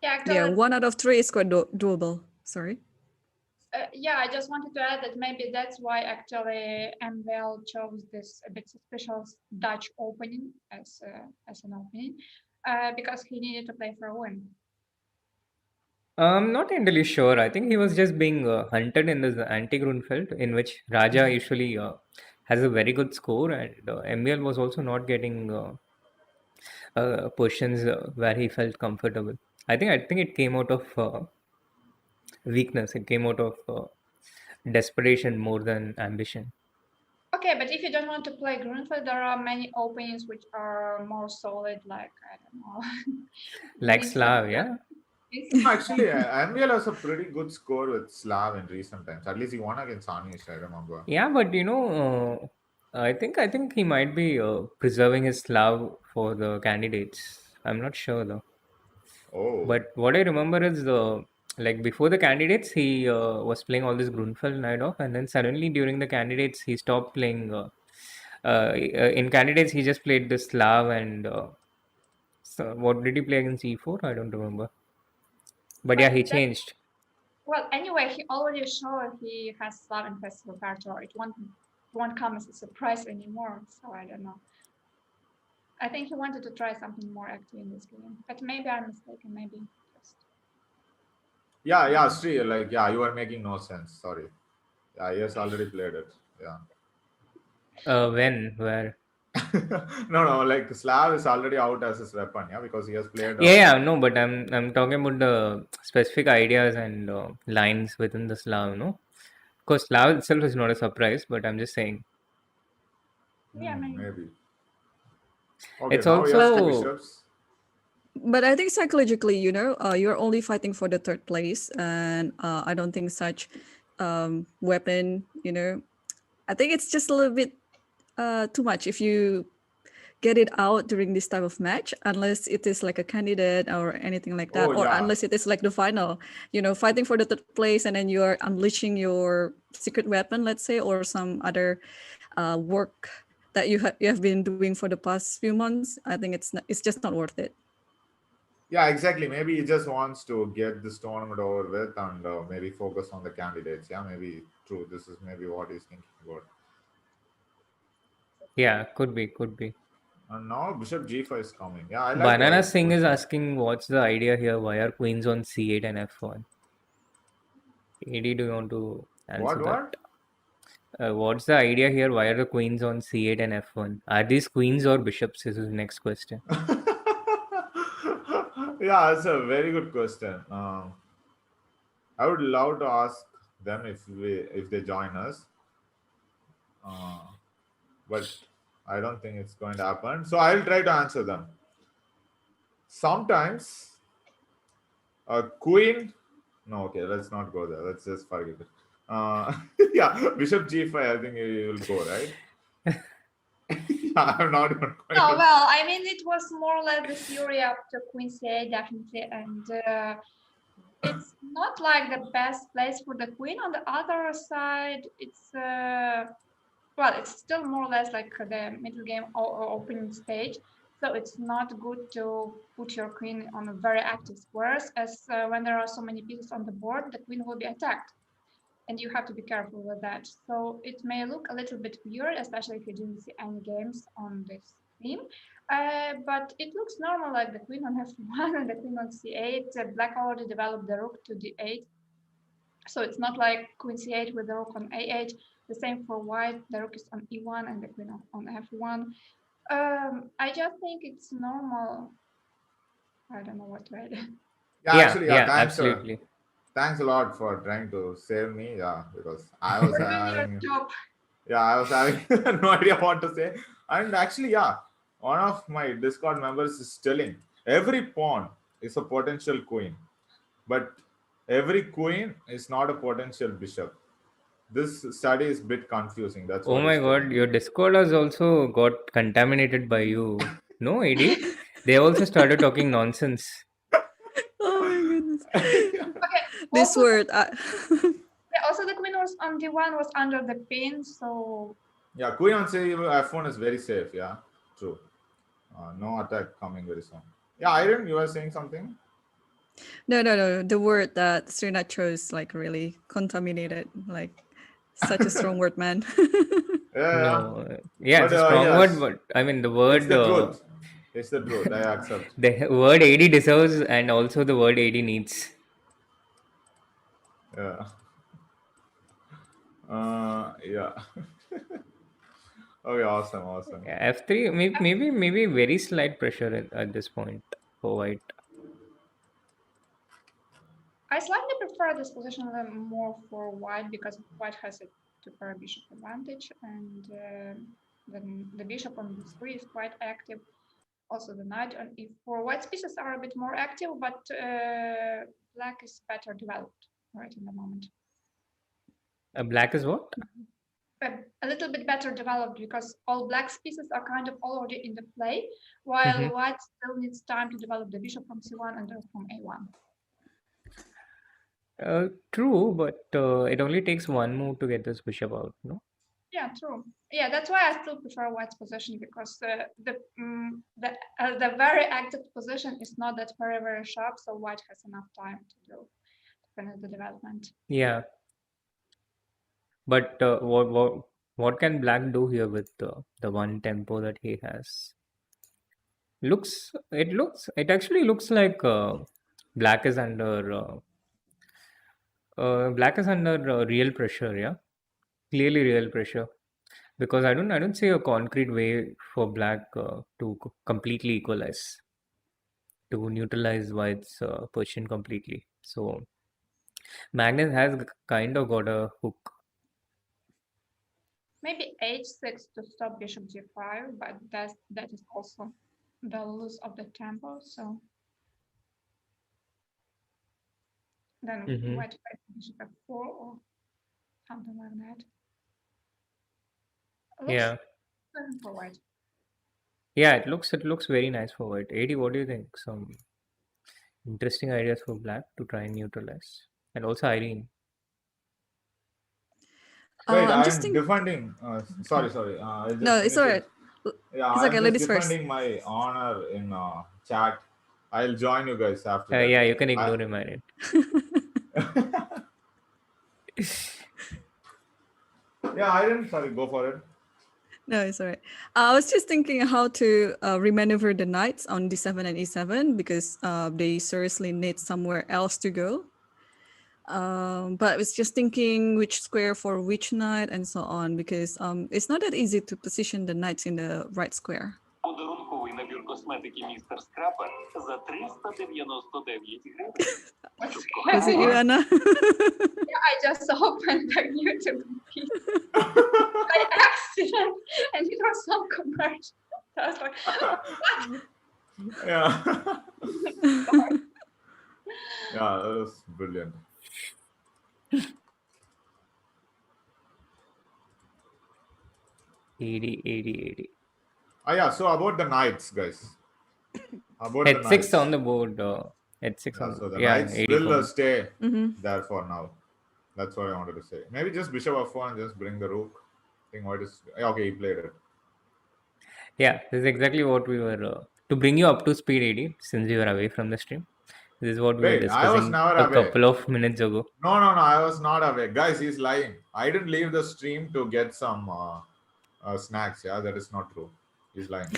Yeah, Yeah, actually, 1 out of 3 is quite doable. Sorry. yeah, I just wanted to add that maybe that's why actually MVL chose this a bit suspicious Dutch opening as an opening, because he needed to play for a win. I'm not entirely sure. I think he was just being hunted in this anti-Grunfeld, in which Raja usually has a very good score, and MBL was also not getting positions where he felt comfortable. I think it came out of weakness. It came out of desperation more than ambition. Okay, but if you don't want to play Grunfeld, there are many openings which are more solid, like I don't know, Like Dennis Slav. Slav, yeah. actually, MVL has a pretty good score with Slav in recent times. At least he won against Anish, I remember. Yeah, but I think he might be preserving his Slav for the candidates. I'm not sure though. Oh, But what I remember is like before the candidates, he was playing all this Grunfeld night off, and then suddenly during the candidates, he stopped playing. In candidates, he just played the Slav and so what did he play against E4? I don't remember. But yeah, But he that, changed. well, anyway, he already showed he has Slav and Festival repertoire. It won't come as a surprise anymore. So I don't know. I think he wanted to try something more active in this game, but maybe I'm mistaken. Maybe just. yeah, Sri, like, yeah, you are making no sense. Sorry. Yeah, he has already played it. Yeah. When? Where? No, like Slav is already out as his weapon, yeah, because he has played. Yeah, no, but I'm talking about the specific ideas and lines within the Slav, no? Of course, Slav itself is not a surprise, but I'm just saying. Yeah, maybe. Maybe. Okay, It's now he has two also bishops. But I think psychologically, you're only fighting for the third place, and I don't think such weapon, I think it's just a little bit too much if you get it out during this type of match, unless it is like a candidate or anything like that, Oh, or yeah. unless it is like the final, fighting for the third place, and then you are unleashing your secret weapon, let's say, or some other work that you have been doing for the past few months. I think it's just not worth it. Yeah, exactly. Maybe he just wants to get this tournament over with and maybe focus on the candidates. Yeah, maybe true. This is maybe what he's thinking about. yeah, could be. And now Bishop G5 is coming. Yeah, I like Banana White's Singh is position. asking what's the idea here? Why are queens on C8 and F1? AD, do you want to answer that? What? What's the idea here? Why are the queens on C8 and F1? Are these queens or bishops? This is the next question. Yeah, that's a very good question. I would love to ask them if they join us, but I don't think it's going to happen. So I'll try to answer them. Sometimes a queen. No, okay, let's not go there. Let's just forget it. Yeah, Bishop G5. I think he will go, right? Yeah, I'm not even going No, to. well, I mean, it was more or less the theory up to Queen C8, definitely, and it's not like the best place for the queen. On the other side, it's well, it's still more or less like the middle game or opening stage. So it's not good to put your queen on a very active squares, as when there are so many pieces on the board, the queen will be attacked. And you have to be careful with that. So it may look a little bit weird, especially if you didn't see any games on this theme. But it looks normal, like the queen on f1 and the queen on c8. Black already developed the rook to d8. So it's not like queen c8 with the rook on a8. The same for white, the rook is on e1 and the queen on f1. I just think it's normal. I don't know what to add. Yeah, actually, yeah. Thanks. Absolutely. Thanks a lot for trying to save me. Yeah, because I was You're doing your having. job. Yeah, I was having no idea what to say. And actually, yeah, one of my Discord members is telling every pawn is a potential queen, but every queen is not a potential bishop. This study is a bit confusing. That's Oh what my he's god, telling. your Discord has also got contaminated by you. No, AD? They also started talking nonsense. Oh my goodness. Okay. This Also, word. also the queen was on d1 was under the pin, so Yeah, queen on f1 is very safe. Yeah, true. No attack coming very soon. Yeah, Irene, you were saying something? No. The word that Srinath chose like really contaminated. Like such a strong word, man. Yeah, yeah. No, yeah, But it's a strong word, yes, but I mean the it's word, the truth. It's the truth. I accept. the word AD deserves, and also the word AD needs. Yeah. Yeah. Okay, awesome, awesome. Yeah, F3, maybe very slight pressure at this point for white. I slightly prefer this position more for white because white has a super bishop advantage, and then the bishop on b3 is quite active. Also, the knight on e4. White's pieces are a bit more active, but black is better developed right in the moment. Black is what? A little bit better developed because all black's pieces are kind of already in the play, while Mhm. white still needs time to develop the bishop from c1 and from a1. True, but it only takes one move to get this bishop out, no? Yeah, true. Yeah, that's why I still prefer white's position because the very active position is not that very sharp, so white has enough time to finish the development. Yeah, but what can black do here with the one tempo that he has? It actually looks like black is under real pressure, yeah, clearly real pressure, because I don't see a concrete way for black to completely equalize, to neutralize white's position completely. So Magnus has kind of got a hook. Maybe h6 to stop bishop g5, but that is also the loss of the tempo. So then Hmm. white fights bishop f4 or something like that. Looks Yeah, good for white. yeah, it looks very nice for white. AD, what do you think? Some interesting ideas for black to try and neutralize, and also Irene. Wait, I'm just I'm thinking. defending. Sorry. I'll No, just it's finish all it. right. Yeah, It's I'm okay. just Ladies first. defending my honor in chat. I'll join you guys after that. Yeah, you can I, ignore him, Irene. yeah, I didn't. Sorry, go for it. No, it's all right. I was just thinking how to remaneuver the knights on d7 and e7 because they seriously need somewhere else to go. But I was just thinking which square for which knight and so on because it's not that easy to position the knights in the right square. Подарунковий набір косметики містер Скрапер за 399 гривень. Was it you, Anna? I just opened the YouTube feed by accident, and it was some commercial. I was like, what? Yeah. Yeah, that was brilliant. AD. Yeah, so about the knights, guys. About the H6 knights. on the board. H6 Yeah, on the so board. the Yeah, knights AD will pawn. stay Mm-hmm. there for now. That's what I wanted to say. Maybe just bishop f1 and just bring the rook. I think what is okay, he played it. Yeah, this is exactly what we were to bring you up to speed, AD, since you were away from the stream. This is what we were Wait, I was discussing never a away. couple of minutes ago. No, I was not away. Guys, he's lying. I didn't leave the stream to get some snacks. Yeah, that is not true. He's lying.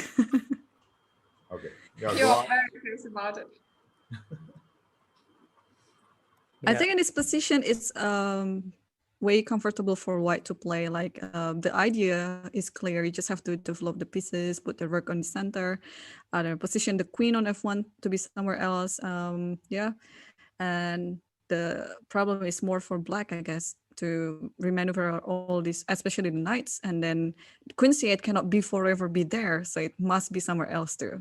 Okay. Yeah, You go are on. very curious about it. I Yeah. think in this position, it's way comfortable for white to play. Like the idea is clear. You just have to develop the pieces, put the rook on the center, position the queen on f1 to be somewhere else. Yeah, and the problem is more for black, I guess, to remaneuver all these, especially the knights, and then queen c8 cannot be forever be there, so it must be somewhere else too.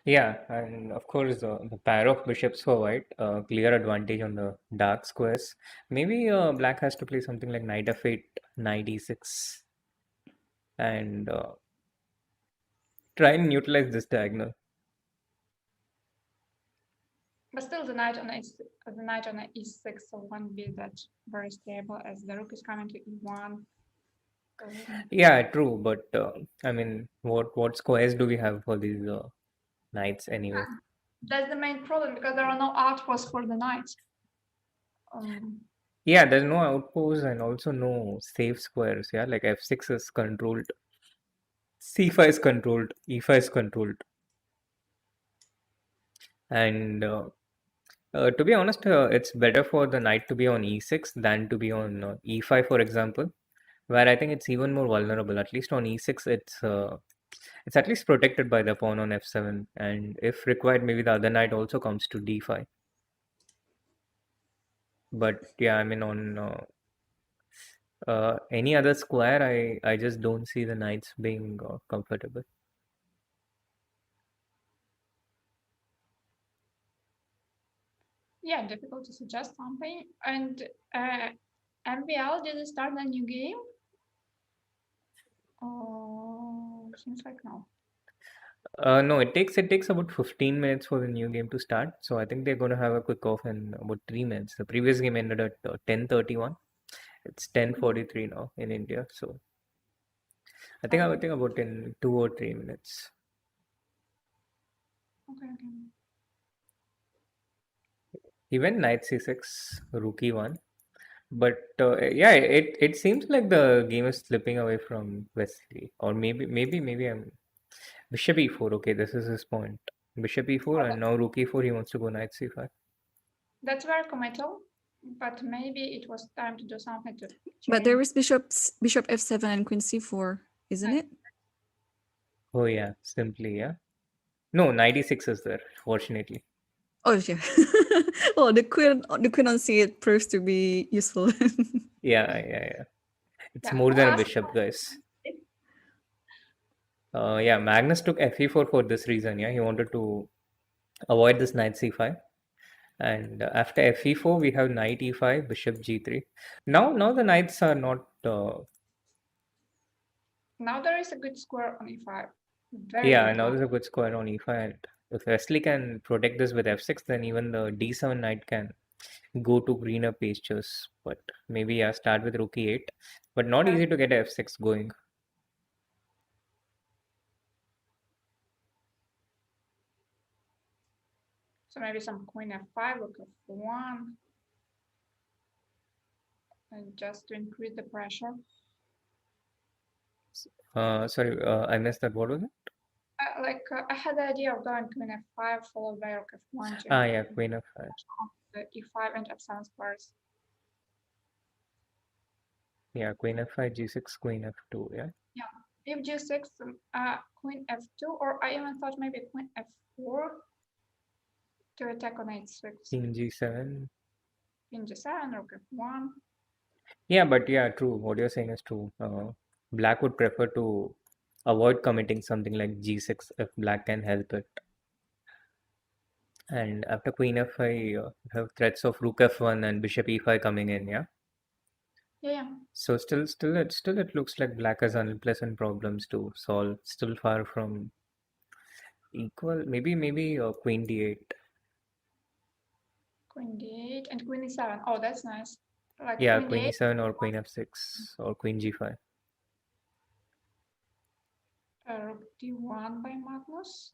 Yeah, and of course, the pair of bishops for white, clear advantage on the dark squares. Maybe black has to play something like knight f8, knight e6, and Try and neutralize this diagonal. But still, the knight on e6 won't be that very stable as the rook is coming to e1. Yeah, true. But I mean, what squares do we have for these knights anyway? That's the main problem because there are no outposts for the knight. Yeah, there's no outposts and also no safe squares. Yeah, like f6 is controlled, c5 is controlled, e5 is controlled, and to be honest, it's better for the knight to be on e6 than to be on e5, for example, where I think it's even more vulnerable. At least on e6, it's at least protected by the pawn on f7, and if required, maybe the other knight also comes to d5. But yeah, I mean on any other square, I just don't see the knights being comfortable. Yeah, difficult to suggest something. And MBL, did it start a new game? Oh, seems like no. No, it takes about 15 minutes for the new game to start. So I think they're going to have a quick off in about 3 minutes. The previous game ended at 10:31. It's 10:43 now in India. So I think about in 2 or 3 minutes. Okay. He went knight c6, rook e1. But yeah, it seems like the game is slipping away from Wesley, or maybe I'm bishop e4. Okay, this is his point. Bishop e4, and now rook e4. He wants to go knight c5. That's very committal, but maybe it was time to do something to. But there is bishop f7 and queen c4, isn't it? Oh yeah, simply yeah. No, knight e6 is there, fortunately. Oh yeah. Oh, the queen on c8 proves to be useful. Yeah. It's Yeah, more than a last bishop, guys. Yeah, Magnus took fe4 for this reason. Yeah, he wanted to avoid this knight c5. And after fe4, we have knight e5, bishop g3. Now the knights are not. Now there is a good square on e5. Yeah, now there's a good square on e5. And if Wesley can protect this with f6, then even the d7 knight can go to greener pastures. But maybe yeah, start with rook e8. But not easy to get f6 going. So maybe some queen f5, rook f1, and just to increase the pressure. Sorry, I missed that. What was it? I had the idea of going queen f5 followed by rook f1. Yeah, queen f5. The e5 and f7 squares. Yeah, queen f5, g6, queen f2. Yeah. If g6, queen f2, or I even thought maybe queen f4 to attack on h6. King g7. King g7, rook f1. Yeah, but yeah, true. What you're saying is true. Black would prefer to avoid committing something like g6 if black can help it. And after queen f5, you have threats of rook f1 and bishop e5 coming in. Yeah. Yeah. So still it looks like black has unpleasant problems to solve. Still far from equal. Maybe queen d8. Queen d8 and queen e7. Oh, that's nice. Like Yeah, queen queen d8. e7 or queen f6 or queen g5. Rook d1 by Magnus.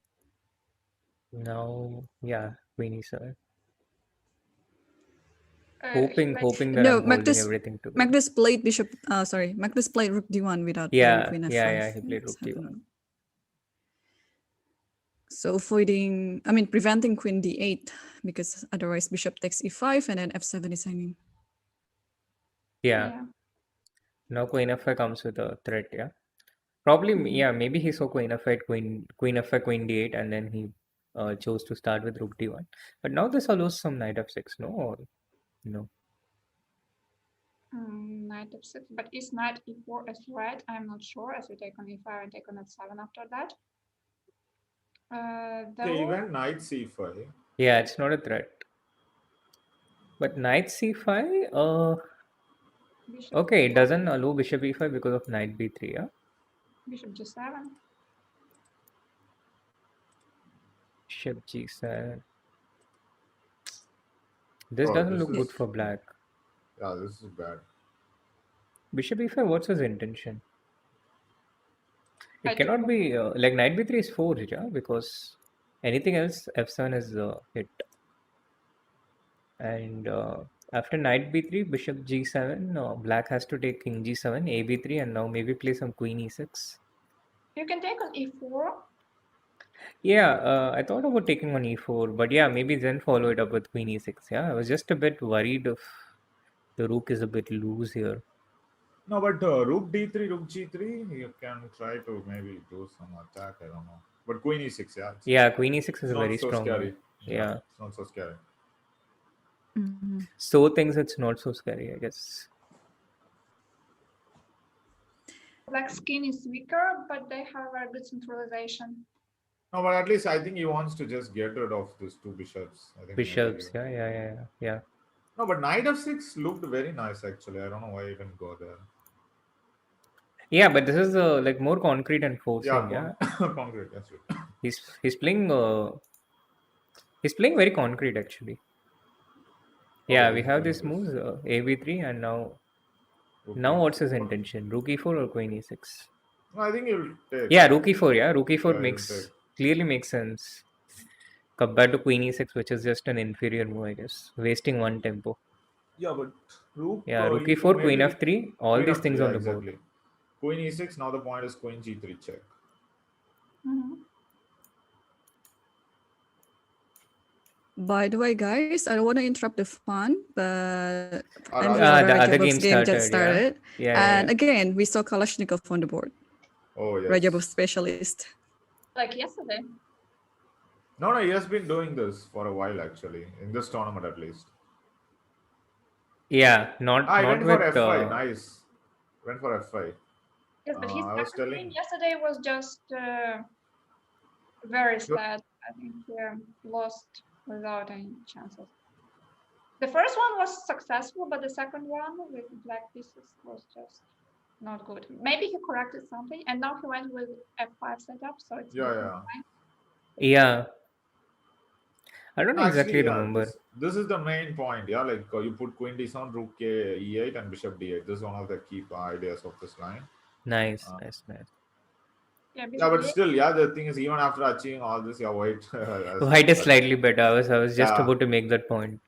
Now, yeah, queen e7. Like- Hoping that No, I'm holding Magnus- everything together. Magnus played Magnus played rook d1 without Yeah, playing queen f5. yeah, he played rook So, d1. So preventing queen d8, because otherwise bishop takes e5 and then f7 is hanging. Yeah. Now queen f5 comes with a threat, yeah. Probably, yeah, maybe he saw queen f5, queen f5, queen d8, and then he chose to start with rook d1. But now this allows some knight f6, no? Or no? Knight f6, but is knight e4 a threat? I'm not sure, as we take on e5 and take on f7 after that. Okay, even knight c5. Yeah, it's not a threat. But knight c5, okay, it doesn't allow bishop e5 because of knight b3, yeah? Bishop g7. Bishop G7. This Oh, doesn't this look is good for black. yeah, this is bad. Bishop E5, what's his intention? I It took cannot be like knight B3 is forged, yeah, because anything else F7 is hit. And after knight B3, Bishop G7, black has to take King G7, A B3, and now maybe play some Queen E6. You can take on E4. Yeah, I thought about taking on E4, but yeah, maybe then follow it up with Queen E6. Yeah, I was just a bit worried if the rook is a bit loose here. No, but rook d3, rook g3, you can try to maybe do some attack. I don't know. But queen e6, yeah, Yeah, Queen E6 is it's a not very so strong move. scary. Yeah, Yeah. it's not so scary. So things it's not so scary, I guess. Black skin is weaker, but they have a good centralization. No, but at least I think he wants to just get rid of these two bishops. I think maybe. Bishops, yeah. No, but knight f6 looked very nice actually. I don't know why he didn't go there. Yeah, but this is like more concrete and Yeah, forcing. Yeah, concrete. That's it. he's playing very concrete actually. Oh, Yeah, we he's have doing this this. moves AB3, and Rook now what's his e4. intention? Rook E4 or Queen E6? No, I think he'll take. Yeah, Rook E4. Yeah, Rook E4 Yeah, he'll take. clearly makes sense compared to Queen E6, which is just an inferior move, I guess, wasting one tempo. Yeah, but rook Yeah, Rook e4 E4, Queen maybe. F3, all Queen these f3, things yeah, on the board. exactly. Queen e6. Now the point is queen g3 check. By the way, guys, I don't want to interrupt the fun, but Our MV other- The other Rajabov's game game just started, started. And again, we saw Kalashnikov on the board. Oh yes. Rajabov specialist. Like yesterday. No, he has been doing this for a while actually, in this tournament at least. Yeah, not I not went for with f5. Nice. Went for f5. Yes, but his I was second telling. game yesterday was just very sad. I think he lost without any chances. The first one was successful, but the second one with black pieces was just not good. Maybe he corrected something, and now he went with f5 setup, so it's Yeah. Yeah, I don't exactly Actually, yeah. remember. This is the main point. Yeah, like you put queen d7, rook e8, and bishop d8. This is one of the key ideas of this line. Nice. Yeah, Yeah, but still, yeah. The thing is, even after achieving all this, yeah, white. White is slightly better. I was just Yeah. about to make that point.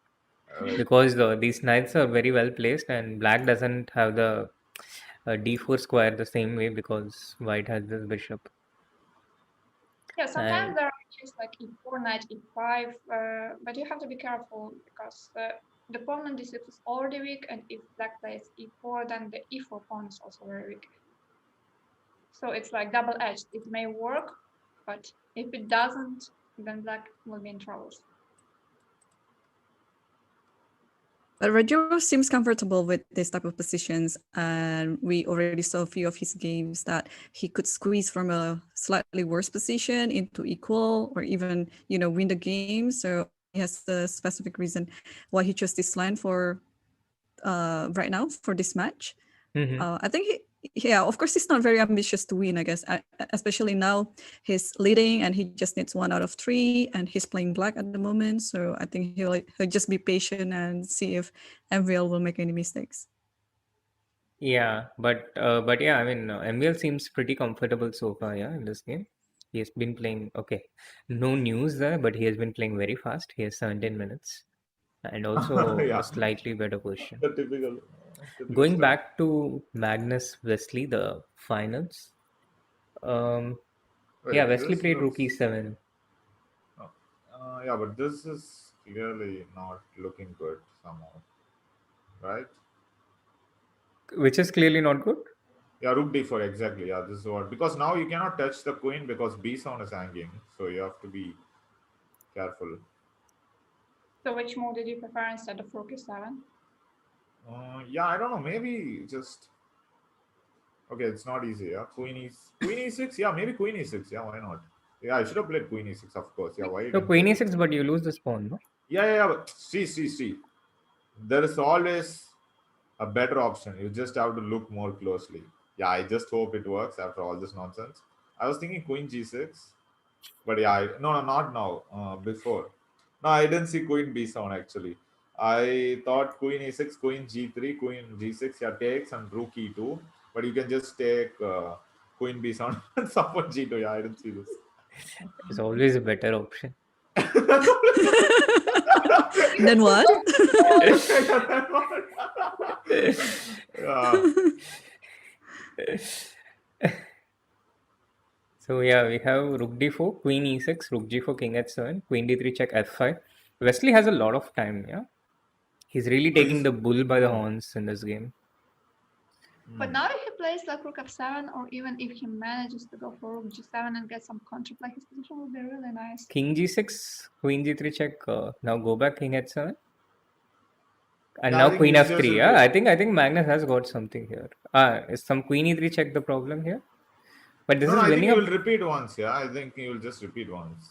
Like, Because these knights are very well placed, and black doesn't have the d4 square the same way because white has this bishop. Yeah, sometimes And there are cases like e4, knight e5, but you have to be careful because the pawn on d6 is already weak, and if black plays e4, then the e4 pawn is also very weak. So it's like double-edged. It may work, but if it doesn't, then black will be in troubles. But Raju seems comfortable with this type of positions, and we already saw a few of his games that he could squeeze from a slightly worse position into equal, or even win the game. So he has a specific reason why he chose this line for right now for this match. I think of course he's not very ambitious to win, I guess, especially now he's leading and he just needs 1 out of 3 and he's playing black at the moment. So I think he'll just be patient and see if MVL will make any mistakes. yeah, but yeah, I mean, MVL seems pretty comfortable so far, yeah, in this game. He has been playing, okay, no news there, but he has been playing very fast. He has 17 minutes and also yeah. a slightly better position. The typical Going stuff. back to Magnus Wesley, the finals. Wait, Yeah, Wesley this played looks. Rook E7. Yeah, but this is clearly not looking good somehow, right? Which is clearly not good. Yeah, rook d4 exactly. Yeah, this is what, because now you cannot touch the queen because b7 is hanging, so you have to be careful. So which move did you prefer instead of rook e7? Yeah, I don't know. Maybe just okay. It's not easy. Yeah, queen e6. Yeah, maybe queen e6. Yeah, why not? Yeah, I should have played queen e6, of course. Yeah, why? So Queen E6, but you lose this pawn, no? Yeah. But see. There is always a better option. You just have to look more closely. Yeah, I just hope it works after all this nonsense. I was thinking queen g6. But yeah, no, not now. Before. No, I didn't see Queen B7 actually. I thought Queen E6, Queen G3, Queen G6, yeah, takes and Rook E2. But you can just take Queen B7 and support G2. Yeah, I didn't see this. It's always a better option. Then what? Yeah. So yeah, we have Rook D4, Queen E6, Rook G4, King H7, Queen D3 check F5. Wesley has a lot of time, yeah. He's really taking the bull by the horns in this game. But now if he plays like Rook F7, or even if he manages to go for Rook G7 and get some counterplay, his position will be really nice. King G6, Queen G3 check. Now go back King H7. And Yeah, I now think Queen he's F3. just Yeah, I think Magnus has got something here. Is some Queen E3 check the problem here? But this No, is I think winning he up. will repeat once. Yeah, I think he will just repeat once.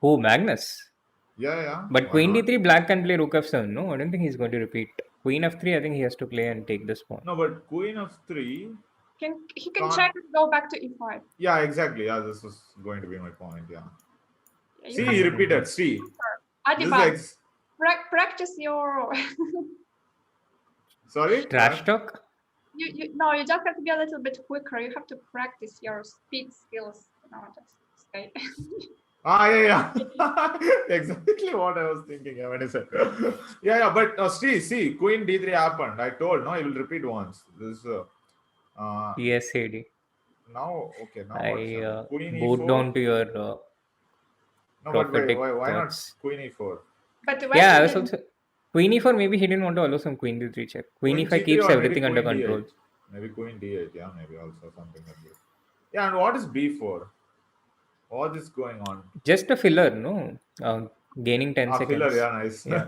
Oh, Magnus. Yeah, yeah. But Why Queen not? D3, Black can play Rook F7. No, I don't think he's going to repeat. Queen F3, I think he has to play and take this pawn. No, but Queen of 3. He can Can't- check and go back to E5. Yeah, exactly. Yeah, this was going to be my point. Yeah. Yeah, you See, have he to- repeated. See, this is Adhiban, like. practice your. Sorry. Trash talk? No, you just have to be a little bit quicker. You have to practice your speed skills. Just stay. Yeah. Exactly what I was thinking. Yeah, when I said. Yeah. But see, Queen D3 happened. I told no, he will repeat once. This. Yes, AD. Now, okay. Now I what's Queen bowed E4. down to your No, but wait, prophetic why not thoughts. Queen E4? But Yeah, I when was also Queen E4. Maybe he didn't want to allow some Queen D3 check. Queen E5 G3 keeps or everything maybe under Queen control. D8. Maybe Queen D8. Yeah, maybe also something like this. Yeah, and what is B4? What is going on? Just a filler, no? Gaining 10 seconds. Filler, yeah, nice. Yeah.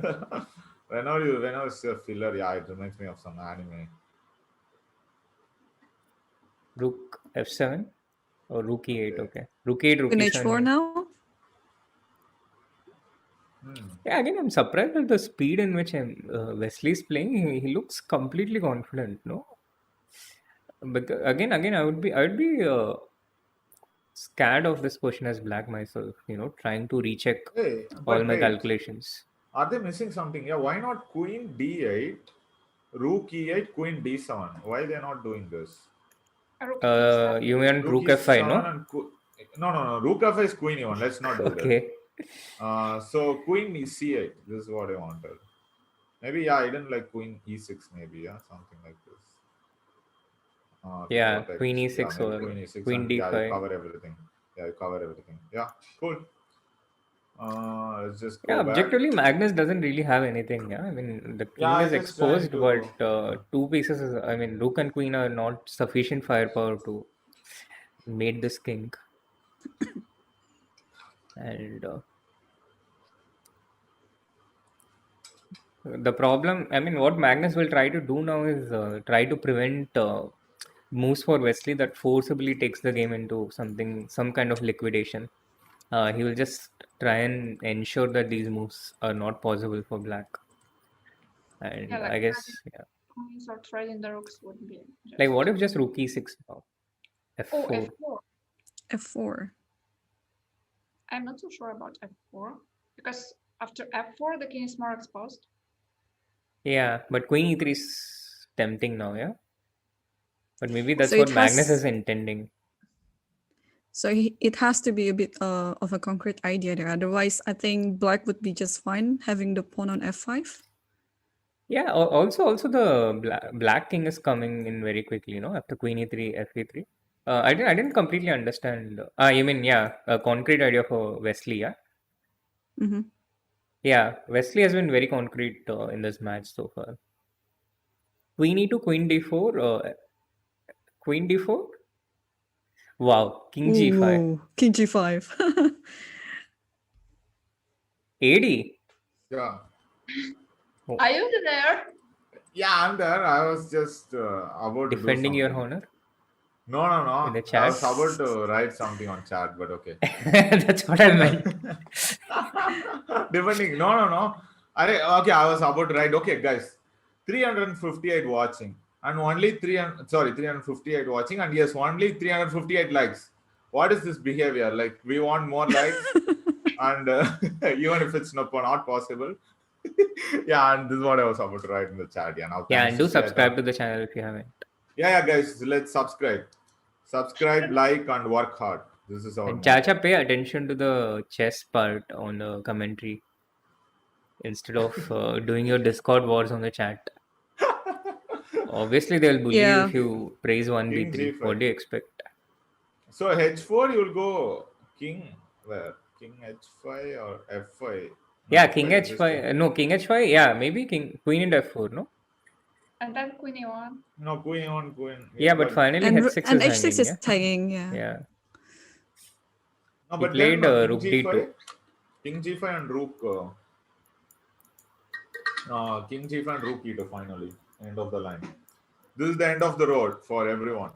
whenever you say filler, yeah, it reminds me of some anime. Rook F7 or Rook E8. Okay. Rook 8, Rook In E7. H4 yeah. now? Yeah, again, I'm surprised at the speed in which Wesley's playing. He looks completely confident, no? But again, I would be scared of this position as black myself. Trying to recheck Hey, all but my wait, calculations. are they missing something? Yeah, why not Queen D8, Rook E8, Queen D7? Why they're not doing this? You mean Rook F5, no? and no. Rook F5 is Queen E1. Let's not do Okay. that. So Queen C8. This is what I wanted. Maybe I didn't like Queen E6. Maybe something like this. Yeah, protect. Queen E6 maybe or Queen E6 Queen and, D5. Yeah, you cover everything. Yeah, cool. Let's just go Yeah, back. objectively, Magnus doesn't really have anything. Yeah, I mean the king Yeah, I is just trying exposed, to- but two pieces. I mean, Rook and Queen are not sufficient firepower to mate this king. And the problem, I mean, what Magnus will try to do now is try to prevent moves for Wesley that forcibly takes the game into some kind of liquidation. He will just try and ensure that these moves are not possible for black. And Yeah, like I guess, yeah. Queens or trading the rooks would be. Like, what if just Rook E6 now? Oh, F4. F4. F4. I'm not so sure about F4 because after F4 the king is more exposed. Yeah, but Queen E3 is tempting now, yeah? But maybe that's So what it Magnus has- is intending. So it has to be a bit of a concrete idea there. Otherwise, I think black would be just fine having the pawn on F5. Yeah, also the black king is coming in very quickly, after Queen E3, F3. I didn't completely understand. You mean, yeah, a concrete idea for Wesley, yeah? Mm-hmm. Yeah, Wesley has been very concrete in this match so far. Queen E2, Queen D4, Queen D4? Wow, King G5. Ooh, King G5. AD? Yeah. Are you there? Yeah, I'm there. I was just about Defending to do your something. honor? No. In the I chat? was about to write something on chat, but okay. That's what I meant. Defending. No. Okay, I was about to write. Okay, guys, 358 watching and only 358 watching and yes, only 358 likes. what is this behavior? Like, we want more likes, and even if it's not possible. Yeah, and this is what I was about to write in the chat. Yeah, now Yeah, thanks and to do Srinath. subscribe to the channel if you haven't. Yeah, guys, let's subscribe, like, and work hard. This is our And motto. Chacha, pay attention to the chess part on the commentary instead of doing your Discord wars on the chat. Obviously, they'll bully you Yeah. if you praise one King b3. G5. What do you expect? So H4, you'll go King where? King H5 or F5? No, Yeah, F5 King is just H5. No, King H5. Yeah, maybe Queen and F4. No. And then Queen E1. no Queen on Queen. Yeah, but finally And H6 and is H6 hanging. is Yeah. hanging. Yeah. Yeah. No, He but then played King Rook G5, D2. King G5 and Rook. King G5 and Rook E2 finally. End of the line. This is the end of the road for everyone.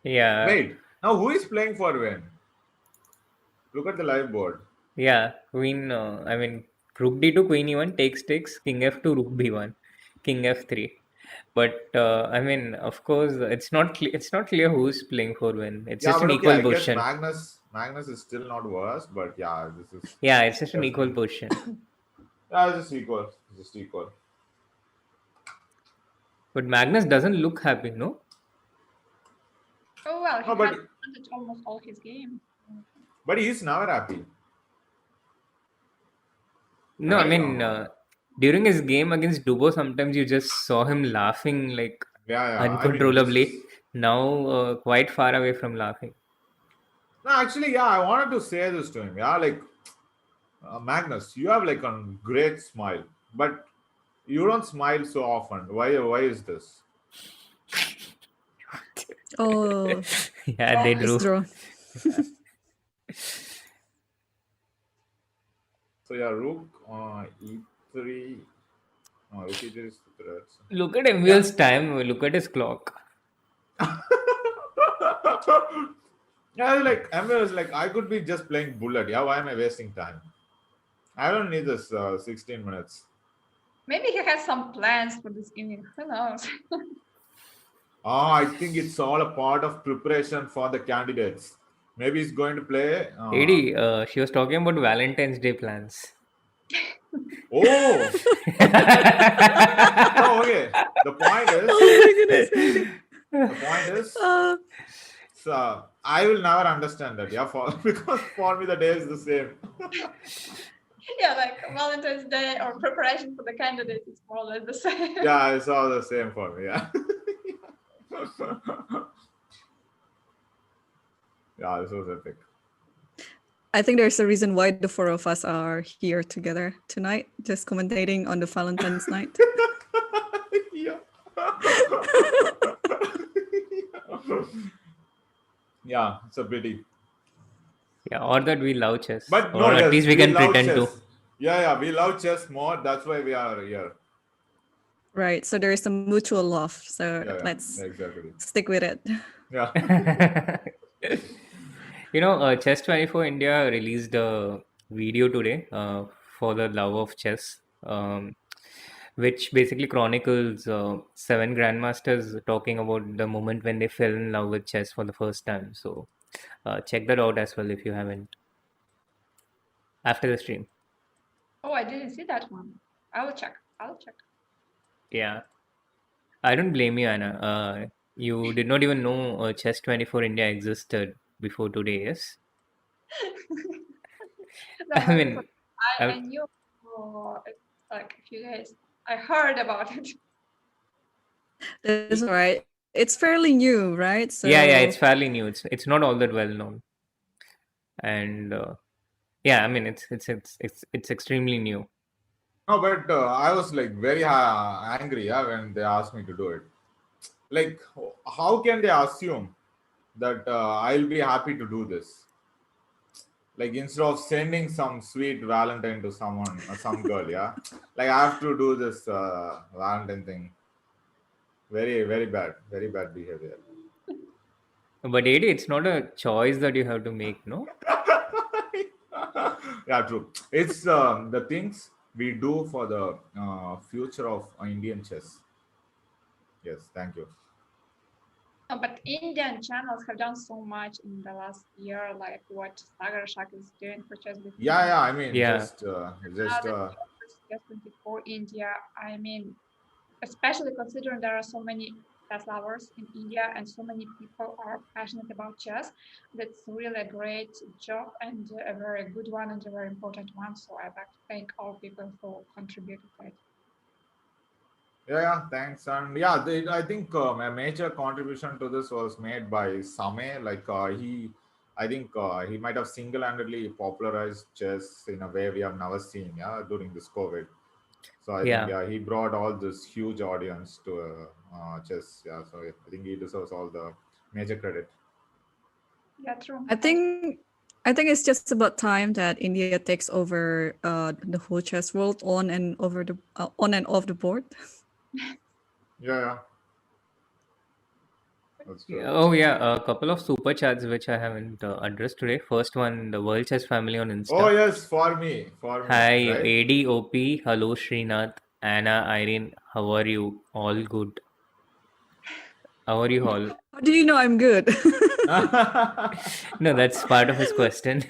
Yeah. Wait, now who is playing for when? Look at the live board. Yeah. Queen. I mean, Rook D2, Queen E1, takes, King F2, Rook B1, King F3. But I mean, of course, it's not clear who's playing for when. It's Yeah, just but an okay, equal I guess position. Magnus is still not worse, but yeah, this is Yeah, it's just an equal definitely- position. yeah, just equal. Just equal. But Magnus doesn't look happy, no? Oh well, he No, but- had advantage almost all his game. But he's never happy. No, I Right? mean, during his game against Dubo, sometimes you just saw him laughing like Yeah. uncontrollably. I mean, Now, quite far away from laughing. no, actually, yeah, I wanted to say this to him. Yeah, like Magnus, you have like a great smile, but you don't smile so often. Why is this? Oh, Yeah, they nice drew. draw. So yeah, Rook E3. Rook E3 is the threat. Look at MVL's time. Look at his clock. Yeah, like Emil is like, I could be just playing bullet. Yeah, why am I wasting time? I don't need this 16 minutes. Maybe he has some plans for this evening. Who knows? I think it's all a part of preparation for the candidates. Maybe he's going to play. AD, she was talking about Valentine's Day plans. Oh! No, okay. The point is, Oh my goodness. the point is, so I will never understand that. Yeah, because for me the day is the same. Yeah, like Valentine's Day or preparation for the candidates is more or less the same. Yeah, it's all the same for me. Yeah. Yeah, this was epic. I think there's a reason why the four of us are here together tonight, just commentating on the Valentine's night. Yeah. Yeah, it's a pity. Yeah, or that we love chess. But or no, at yes, least we can love pretend to. chess. Yeah, we love chess more. That's why we are here. Right. So there is a mutual love. So Yeah, let's exactly. stick with it. Yeah. You know, Chess24 India released a video today for the love of chess, which basically chronicles 7 grandmasters talking about the moment when they fell in love with chess for the first time. So check that out as well if you haven't. After the stream. Oh, I didn't see that one. I will check. Yeah. I don't blame you, Anna. You did not even know Chess24 India existed before today, yes? No, I mean, I knew for like a few days. I heard about it. That's all right. It's fairly new, right? So yeah, it's fairly new. It's not all that well known, and yeah, I mean it's extremely new. No, but I was like very angry when they asked me to do it. Like, how can they assume that I'll be happy to do this? Like, instead of sending some sweet Valentine to someone or some girl, yeah, like I have to do this Valentine thing. Very, very bad behavior. But AD, it's not a choice that you have to make, no? Yeah, true. It's the things we do for the future of Indian chess. Yes, thank you. But Indian channels have done so much in the last year, like what Sagar Shak is doing for chess with Yeah. I mean, Yeah. just Chess 24 India. I mean, especially considering there are so many chess lovers in India and so many people are passionate about chess. That's really a great job and a very good one and a very important one. So I'd like to thank all people who contributed to it. Thanks. And I think a major contribution to this was made by Same. Like I think he might have single-handedly popularized chess in a way we have never seen. Yeah, during this COVID. So I think Yeah. he brought all this huge audience to chess. Yeah, so I think he deserves all the major credit. Yeah, true. I think it's just about time that India takes over the whole chess world on and off the board. Yeah. That's true. Oh yeah, a couple of super chats which I haven't addressed today. First one, the World Chess Family on Oh Insta. yes, for me, Hi, right? ADOP. Hello, Srinath. Anna, Irene. How are you? All good. How are you all? How do you know I'm good? No, that's part of his question.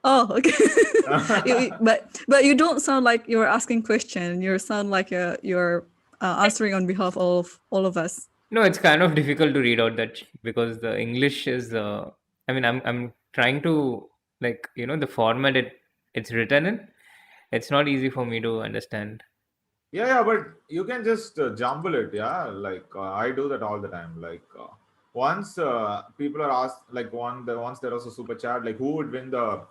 Oh, okay. but you don't sound like you're asking question. You sound like you're answering on behalf of all of us. No, it's kind of difficult to read out that because the English is. I mean, I'm trying to like the format it's written in. It's not easy for me to understand. But you can just jumble it. Yeah, like I do that all the time. Like once people are asked, like once there was a super chat, like who would win the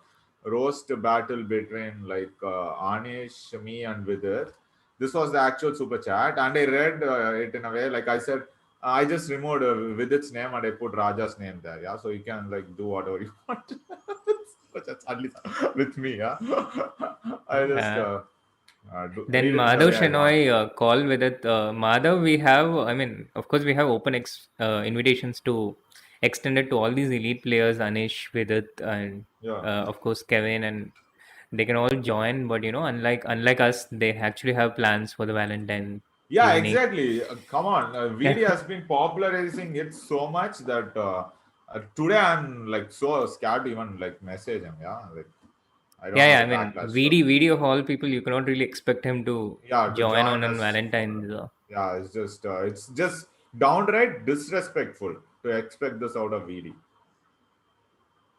roast battle between like Anish, me, and Vidit. This was the actual super chat, and I read it in a way like I said. I just removed Vidit's name and I put Raja's name there. Yeah, so you can like do whatever you want. But that's at least with me. Yeah, I just. Yeah. Then Read it in the Madhav way I want. Shenoy call with it. Madhav, we have, I mean, of course, we have open invitations to extend it to all these elite players, Anish, Vidit, and Yeah. of course Kevin, and they can all join. But unlike us, they actually have plans for the Valentine Yeah, evening. exactly. Come on. VD has been popularizing it so much that today I'm like so scared to even like message him. Yeah. Like I don't know Yeah. the I mean, backlash. So, VD of all people, you cannot really expect him to yeah, to join join on us. Valentine's. Yeah, it's just downright disrespectful to expect this out of VD.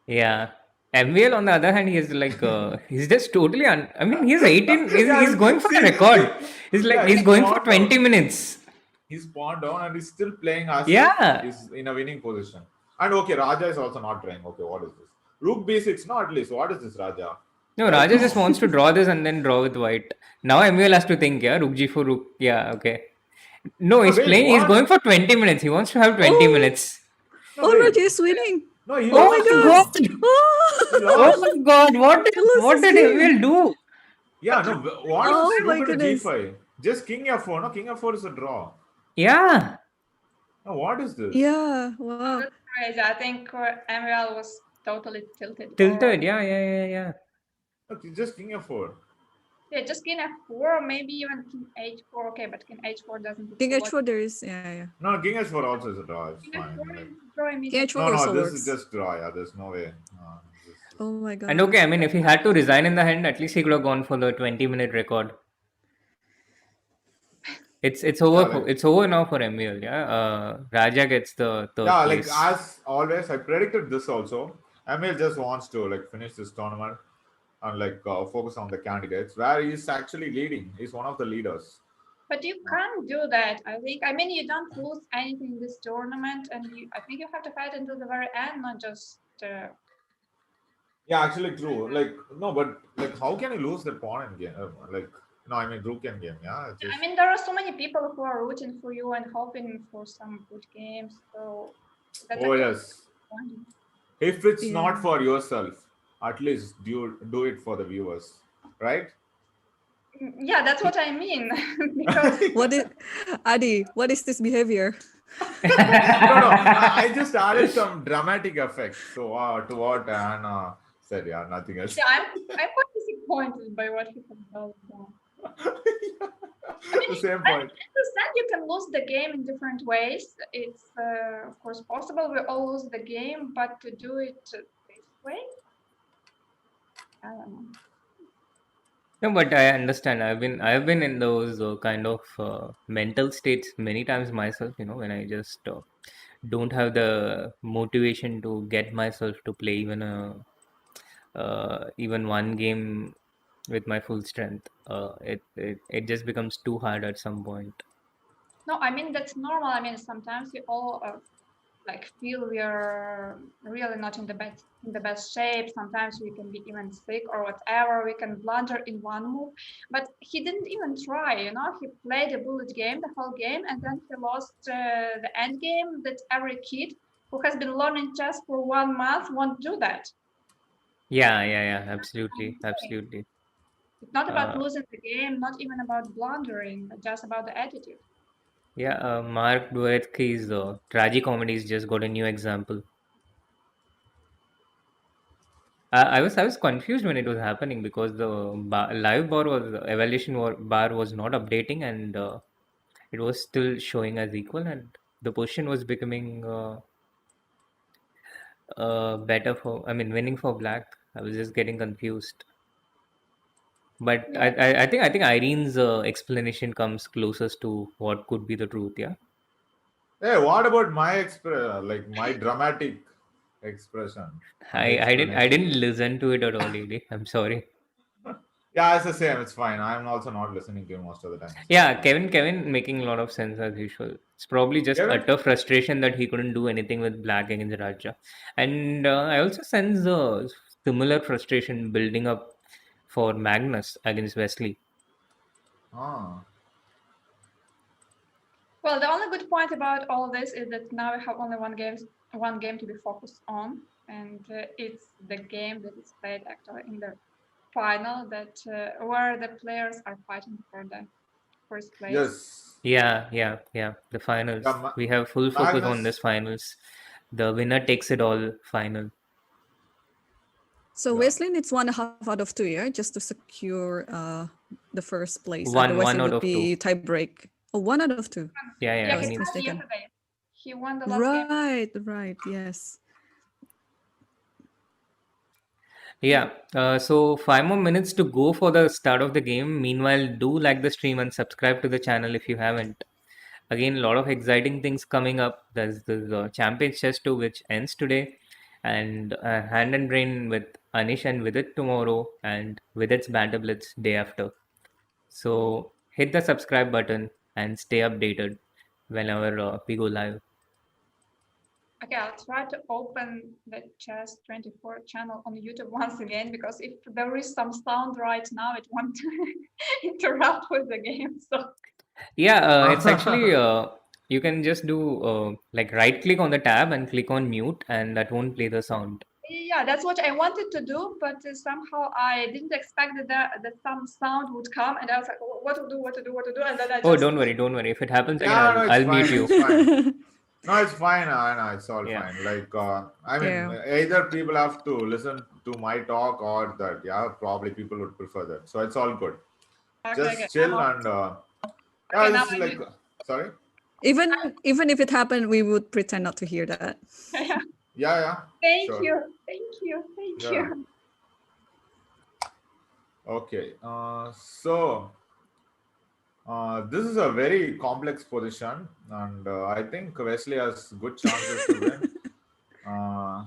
Yeah. MVL on the other hand, he's like he's just totally I mean he's 18, he's going for a record. He's like Yeah, he's he's going for pawned down. 20 minutes. He's pawned down and he's still playing as if Yeah. he's in a winning position. And okay, Raja is also not playing. Okay, what is this? Rook B6, no, at least. What is this, Raja? No, Right? Raja just wants to draw this and then draw with white. Now MVL has to think, yeah, Rook G4, Rook. Yeah, okay. No, No, he's wait, playing, he's what? going for 20 minutes. He wants to have 20 Oh, minutes. No, oh, wait. Raja is winning. No, he Oh lost my to. god! He Oh, Oh lost. my god, what did game. MVL do? Yeah, no, what is Oh this my Rook into goodness. G5? Just King F4. No, King F4 is a draw. Yeah. No, what is this? Yeah, wow. That's crazy. I think MVL was totally tilted. Tilted, yeah. Okay, just King F4. Yeah, just King F4, maybe even King H4. Okay, but King H4 doesn't. King H4 there is, yeah. No, King H4 also is a draw. It's King fine. F4 Like, is drawing me. King H4 no, also this works. is just draw. Yeah, there's no way. Oh my god. And okay, I mean, if he had to resign in the end, at least he could have gone for the 20-minute record. It's over. Yeah, like, It's over now for MVL. Yeah, Raja gets the third yeah, place. like as always, I predicted this also. Emil just wants to like finish this tournament and like focus on the candidates where he's actually leading. He's one of the leaders. But you can't do that. I think. I mean, you don't lose anything in this tournament, and I think you have to fight until the very end, not just. Yeah, actually true. Like no, but like how can you lose the pawn in game? Like no, I mean rook in game. Yeah. I mean, there are so many people who are rooting for you and hoping for some good games. So. Oh yes. If it's not for yourself, at least do it for the viewers, right? Yeah, that's what I mean. Because Adi, what is this behavior? No, I just added some dramatic effects. So to what Anna said, yeah, nothing else. yeah, I'm quite disappointed by what he has done. I mean, The same I point. understand you can lose the game in different ways. It's of course possible. We all lose the game, but to do it this way, I don't know. No, but I understand. I've been in those kind of mental states many times myself. When I just don't have the motivation to get myself to play even one game with my full strength. It just becomes too hard at some point. No, I mean that's normal. I mean sometimes we all like feel we are really not in the best shape. Sometimes we can be even sick or whatever. We can blunder in one move, but he didn't even try. He played a bullet game the whole game, and then he lost the end game. That every kid who has been learning chess for 1 month won't do that. Yeah, absolutely. It's not about Uh, losing the game, not even about blundering, but just about the attitude. yeah, Mark Dvoretky's tragicomedies just got a new example. I was confused when it was happening because the live bar was not updating, and it was still showing as equal, and the position was becoming better for, I mean, winning for black. I was just getting confused. But Yeah. I think Irene's explanation comes closest to what could be the truth. Yeah. Hey, what about my dramatic expression, my I explanation? didn't listen to it at all, Edie. I'm sorry. Yeah, it's the same. It's fine. I'm also not listening to you most of the time, so it's Yeah, fine. Kevin making a lot of sense as usual. It's probably just Kevin, utter frustration that he couldn't do anything with black against Raja. And I also sense a similar frustration building up for Magnus against Wesley. ah, Well, the only good point about all this is that now we have only one game to be focused on, and it's the game that is played actually in the final, that where the players are fighting for the first place. yes. Yeah. The Yeah, finals. We have full focus on this Magnus. finals. The winner takes it all final. So Yeah. Wesley needs 1.5 out of 2, yeah, just to secure the first place. One Otherwise, one it out would of two. be tie break. Oh, 1 out of 2. Yeah, Yeah, I he he was needs. won mistaken. yesterday. He won the last game. Right. Yes. Yeah. So 5 more minutes to go for the start of the game. Meanwhile, do like the stream and subscribe to the channel if you haven't. Again, a lot of exciting things coming up. There's the Champions Chess Tour, which ends today, and Hand and Brain with Anish and Vidit tomorrow, and Vidit's Banter Blitz day after. So hit the subscribe button and stay updated whenever we go live. Okay, I'll try to open the Chess 24 channel on YouTube once again, because if there is some sound right now, it won't interrupt with the game. So Yeah, it's actually you can just do like right click on the tab and click on mute, and that won't play the sound. yeah, that's what I wanted to do, but somehow I didn't expect that some sound would come, and I was like, "Oh, what to do, and then I Oh, just don't worry. If it happens again, Yeah, no, it's I'll mute fine. you. It's fine. No, it's fine. No, it's all Yeah. fine. I mean, Yeah. either people have to listen to my talk or that. Yeah, probably people would prefer that. So it's all good. okay, Just chill now, and yeah, okay, now this is I like, mute. sorry. Even if it happened, we would pretend not to hear that. Yeah, Thank sure. you, thank you, thank Yeah. you. Okay. So this is a very complex position, and I think Wesley has good chances to win.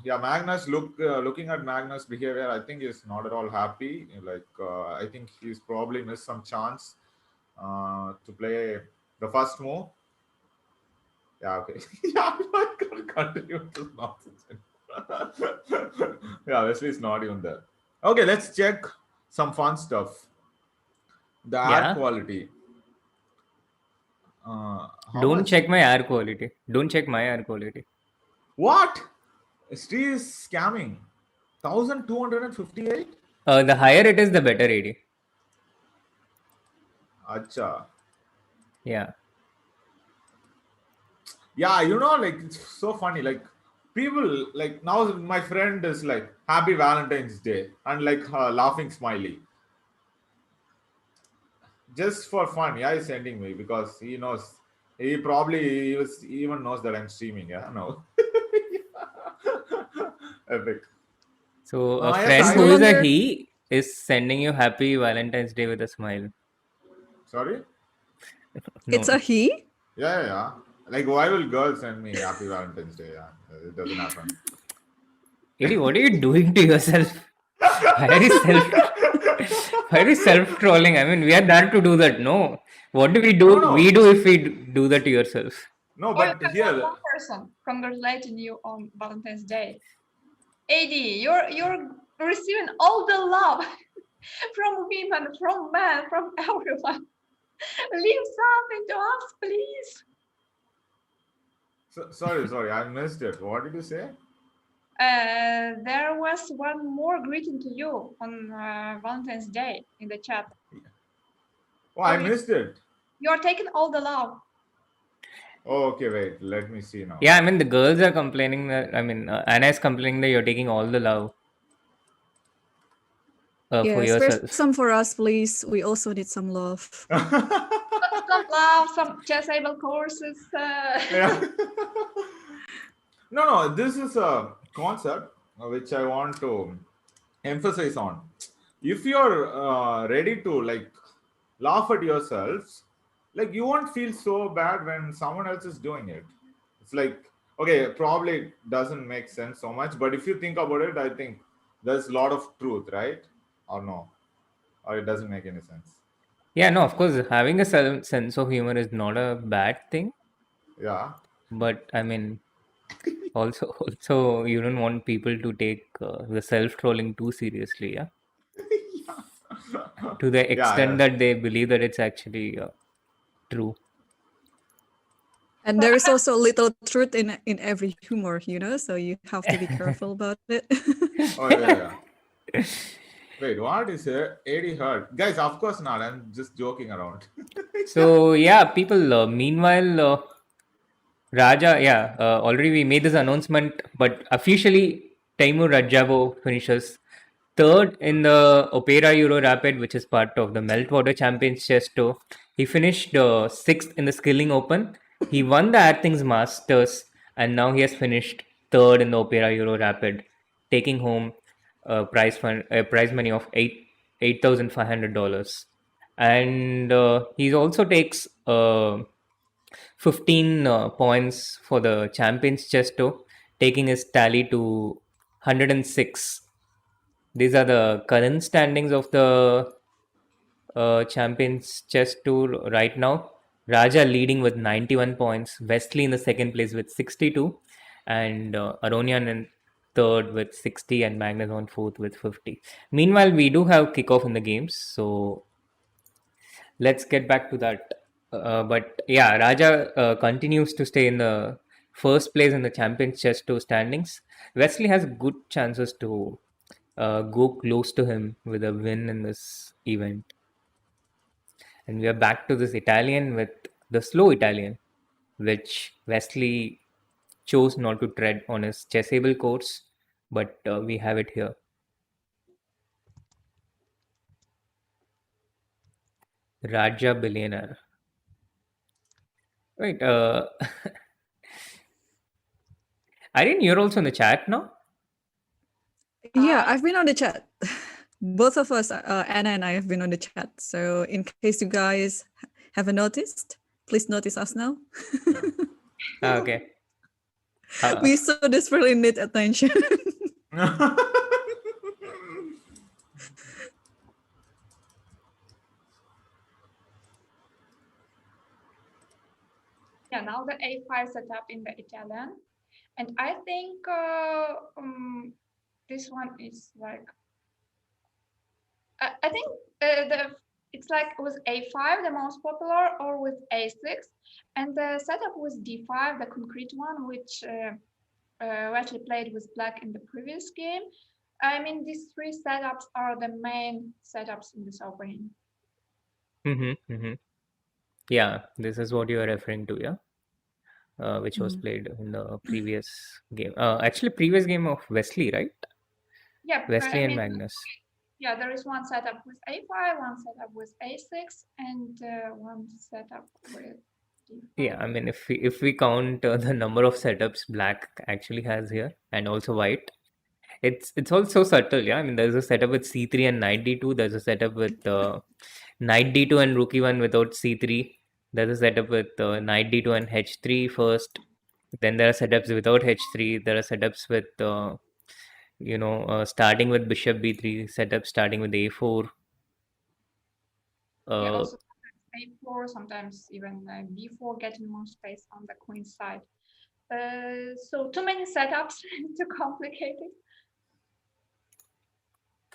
Yeah, Magnus looking at Magnus' behavior, I think he's not at all happy. I think he's probably missed some chance to play the first move. Yeah, okay. Yeah, I'm not gonna continue with this nonsense. Yeah, Wesley's not even there. Okay, let's check some fun stuff. The air Yeah. quality. How Don't much? check my air quality. Don't check my air quality. What? ST is scamming. 1258? The higher it is, the better, AD. Acha. Yeah. Yeah, it's so funny. Like, people, like, now my friend is like, Happy Valentine's Day, and like laughing smiley. Just for fun, yeah, he's sending me because he knows He probably even knows that I'm streaming. Yeah, no. Epic. So a Yes, friend It's I no who is a longer. he is sending you happy Valentine's Day with a smile. sorry. It's No, a he. Yeah, yeah, yeah. Like, why will girls send me Happy Valentine's Day? Yeah, it doesn't happen. Eddie, what are you doing to yourself? Why are you self? Why are you self trolling? I mean, we are there to do that. No, what do we No, do? We no, do if we do that to yourself. no. Or you But can have here, one person congratulating you on Valentine's Day. AD, you're receiving all the love from women, from men, from everyone. Leave something to us, please. sorry, I missed it. What did you say? There was one more greeting to you on Valentine's Day in the chat. Oh, I Oh, missed it. you're taking all the love. Oh, okay, wait. Let me see now. Yeah, I mean, the girls are complaining that, I mean, Anna is complaining that you're taking all the love for Yeah, spare yourself. some for us, please. We also need some love. Some love, some chess-able courses. Yeah. No. This is a concept which I want to emphasize on. If you're ready to like laugh at yourselves, like you won't feel so bad when someone else is doing it. It's like, okay, probably it doesn't make sense so much, but if you think about it, I think there's a lot of truth, right? Or no? Or it doesn't make any sense. Yeah, no, of course, having a sense of humor is not a bad thing, Yeah. but I mean, also, you don't want people to take the self trolling too seriously, yeah, to the Yeah, extent yes. that they believe that it's actually true. And there is also a little truth in every humor, you know, so you have to be careful about it. Oh, yeah. Wait, what is it? 80 hurt. Guys, of course not. I'm just joking around. So yeah, people. Meanwhile, Raja, yeah, already we made this announcement, but officially Taimur Rajavo finishes third in the Opera Euro Rapid, which is part of the Meltwater Champions Chess Tour. He finished sixth in the Skilling Open. He won the Athens Masters, and now he has finished third in the Opera Euro Rapid, taking home a prize money of $8,500. And he also takes 15 points for the Champions Chess Tour, taking his tally to 106. These are the current standings of the Champions Chess Tour right now. Raja leading with 91 points, Wesley in the second place with 62, and Aronian in third with 60, and Magnus on fourth with 50. Meanwhile, we do have kickoff in the games, so let's get back to that. But yeah, Raja continues to stay in the first place in the Champions Chess Tour standings. Wesley has good chances to go close to him with a win in this event. And we are back to this Italian with the slow Italian, which Wesley chose not to tread on his chessable course, but we have it here. Raja Billionaire. Wait, Irene, you're also in the chat now? Yeah, I've been on the chat. Both of us, Anna and I, have been on the chat. So in case you guys haven't noticed, please notice us now. Okay. We so desperately need attention. Yeah, now the A5 setup in the Italian. And I think this one is like, I think it's like with A5, the most popular, or with A6. And the setup with D5, the concrete one, which actually played with black in the previous game. I mean, these three setups are the main setups in this opening. Yeah, this is what you are referring to, yeah? Which was Mm. played in the previous game. Actually, previous game of Wesley, right? Yeah, Wesley I and mean, Magnus. yeah, there is one setup with A5, one setup with A6, and one setup with D5. Yeah, I mean, if we count the number of setups black actually has here, and also white, it's all so subtle. Yeah, I mean, there's a setup with c3 and knight d2. There's a setup with knight d2 and rook e1 without c3. There's a setup with knight d2 and h3 first. Then there are setups without h3. There are setups with starting with bishop b3. Setup starting with a4. Yeah, Uh, also a4, sometimes even b4, getting more space on the queen side. So too many setups, too complicated.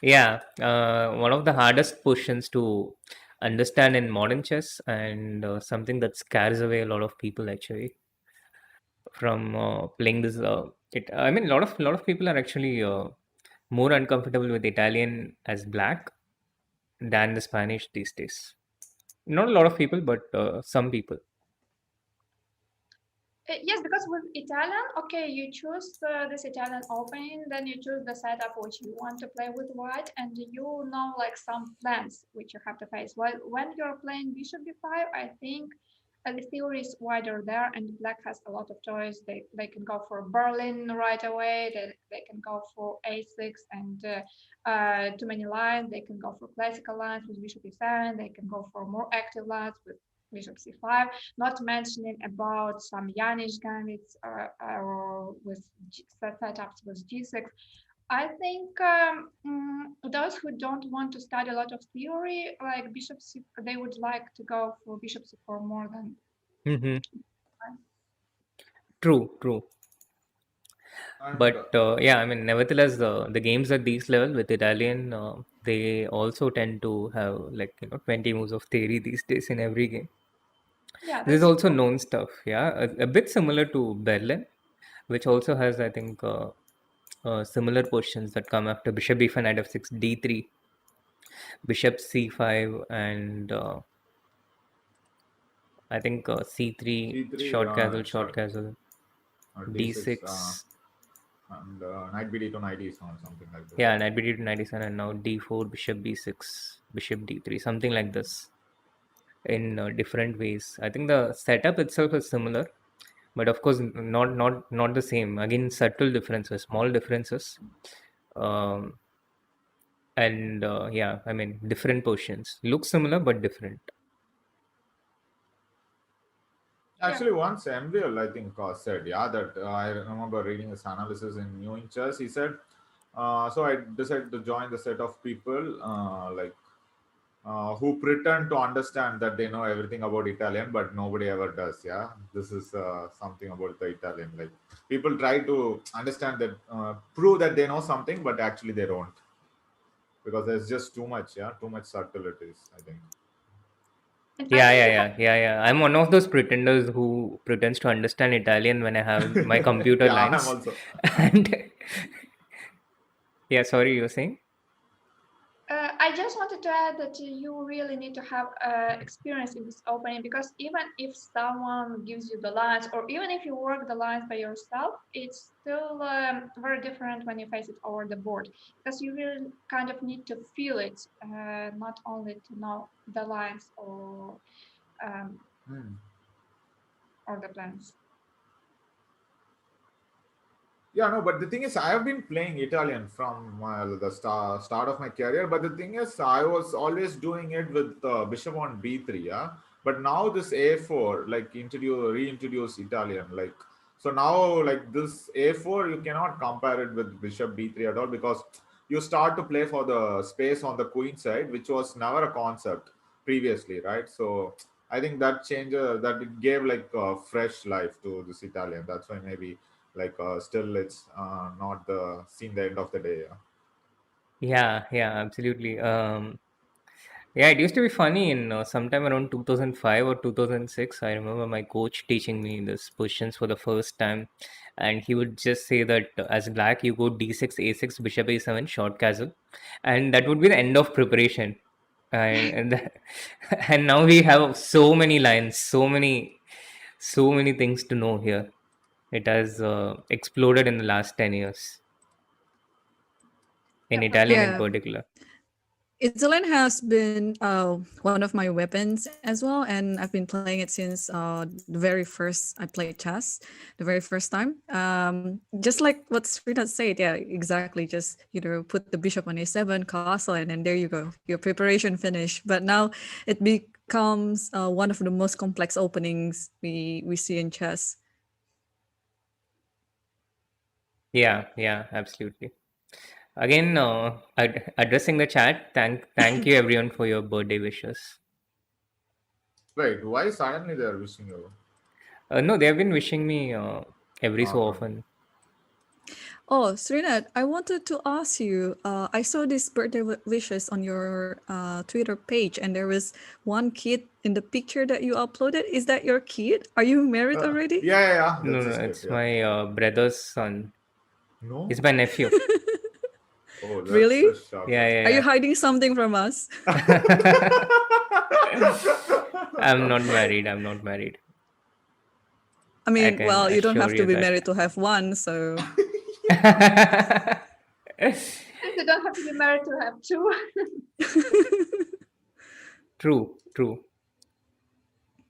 Yeah, one of the hardest positions to understand in modern chess, and something that scares away a lot of people actually from playing this. I mean, a lot of people are actually more uncomfortable with Italian as black than the Spanish these days. Not a lot of people, but some people. Yes, because with Italian, okay, you choose this Italian opening, then you choose the setup which you want to play with white, and you know like some plans which you have to face. While when you're playing bishop b5, I think the theory is wider there, and black has a lot of choice. They can go for Berlin right away. They can go for a6 and too many lines. They can go for classical lines with bishop e7. They can go for more active lines with bishop c5, not mentioning about some Yanish gambits or with setups with g6. I think those who don't want to study a lot of theory, like bishop c, they would like to go for bishop c4 more than. Hmm. True, true. And But yeah, I mean, nevertheless, the games at these level with Italian, they also tend to have like 20 moves of theory these days in every game. Yeah, This is that's also true. known stuff, yeah, a bit similar to Berlin, which also has, I think, similar positions that come after bishop b5, knight f6, d3, bishop c5, and I think c3, C3 short castle, D6 d6, and knight BD to knight E7, something like this. yeah, knight b2 to knight e7, and now d4, bishop b6, bishop d3, something like this in different ways. I think the setup itself is similar, but of course not the same. Again, subtle differences, small differences, um, and yeah, I mean different positions look similar but different. Yeah. Actually, once MVL, I think, said, yeah, that I remember reading his analysis in New in Chess. He said, so I decided to join the set of people who pretend to understand that they know everything about Italian, but nobody ever does. Yeah, this is something about the Italian. Like people try to understand that, prove that they know something, but actually they don't, because there's just too much. Yeah, too much subtleties, I think. And I Yeah, think yeah, you have. yeah, yeah, yeah. I'm one of those pretenders who pretends to understand Italian when I have my computer Yeah, I'm lines. also. And yeah, sorry, you were saying? I just wanted to add that you really need to have experience in this opening, because even if someone gives you the lines, or even if you work the lines by yourself, it's still very different when you face it over the board, because you really kind of need to feel it, not only to know the lines um, Hmm. or the plans. Yeah, no, but the thing is, I have been playing Italian from the start of my career. But the thing is, I was always doing it with bishop on b3. Yeah, but now this a4 like reintroduce Italian. Like, so now like this a4, you cannot compare it with bishop b3 at all, because you start to play for the space on the queen side, which was never a concept previously, right? So I think that change, that it gave like fresh life to this Italian. That's why maybe like still it's not the seen the end of the day. Yeah. Yeah, yeah, absolutely. Yeah, it used to be funny in sometime around 2005 or 2006. I remember my coach teaching me this positions for the first time, and he would just say that as black, you go d6, a6, bishop a7, short castle, and that would be the end of preparation. And now we have so many lines, so many things to know here. It has exploded in the last 10 years, in Yeah, but Italian in Yeah, particular. Italian has been one of my weapons as well, and I've been playing it since the very first I played chess, the very first time. Just like what Srinath said, yeah, exactly. Just put the bishop on a7, castle, and then there you go, your preparation finished. But now it becomes one of the most complex openings we see in chess. Yeah, absolutely. Again, addressing the chat, thank you everyone for your birthday wishes. Wait, why suddenly they're wishing you? No, they have been wishing me every so Okay. often. Oh, Srinath, I wanted to ask you. I saw these birthday wishes on your Twitter page, and there was one kid in the picture that you uploaded. Is that your kid? Are you married already? Yeah. No, That's his kid. it's Yeah. my brother's son. No. He's my nephew. Oh, that's Really? a shock. Yeah. Are you hiding something from us? I'm not married. I'm not married. I I mean, can well, you don't assure have to you be that. married to have one, so. And you don't have to be married to have two. True.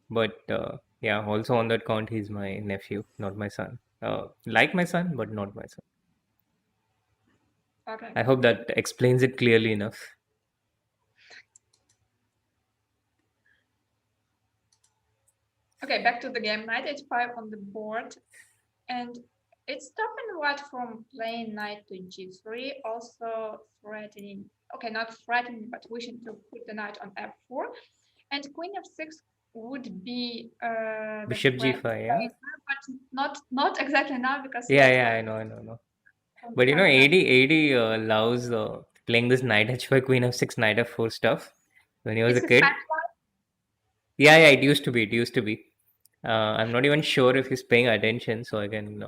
But yeah, also on that count, he's my nephew, not my son. Like my son, but not my son. Okay. I hope that explains it clearly enough. Okay, back to the game. Knight h5 on the board, and it's stopping white from playing knight to g3, also threatening. Okay, not threatening, but wishing to put the knight on f4, and queen f6 would be the Bishop plan g5, yeah? but not exactly now because Yeah, I know. But you know, AD loves playing this knight h5, queen f6, knight f4 stuff when he was It's a his kid. back Yeah, it used to be. I'm not even sure if he's paying attention, so I can.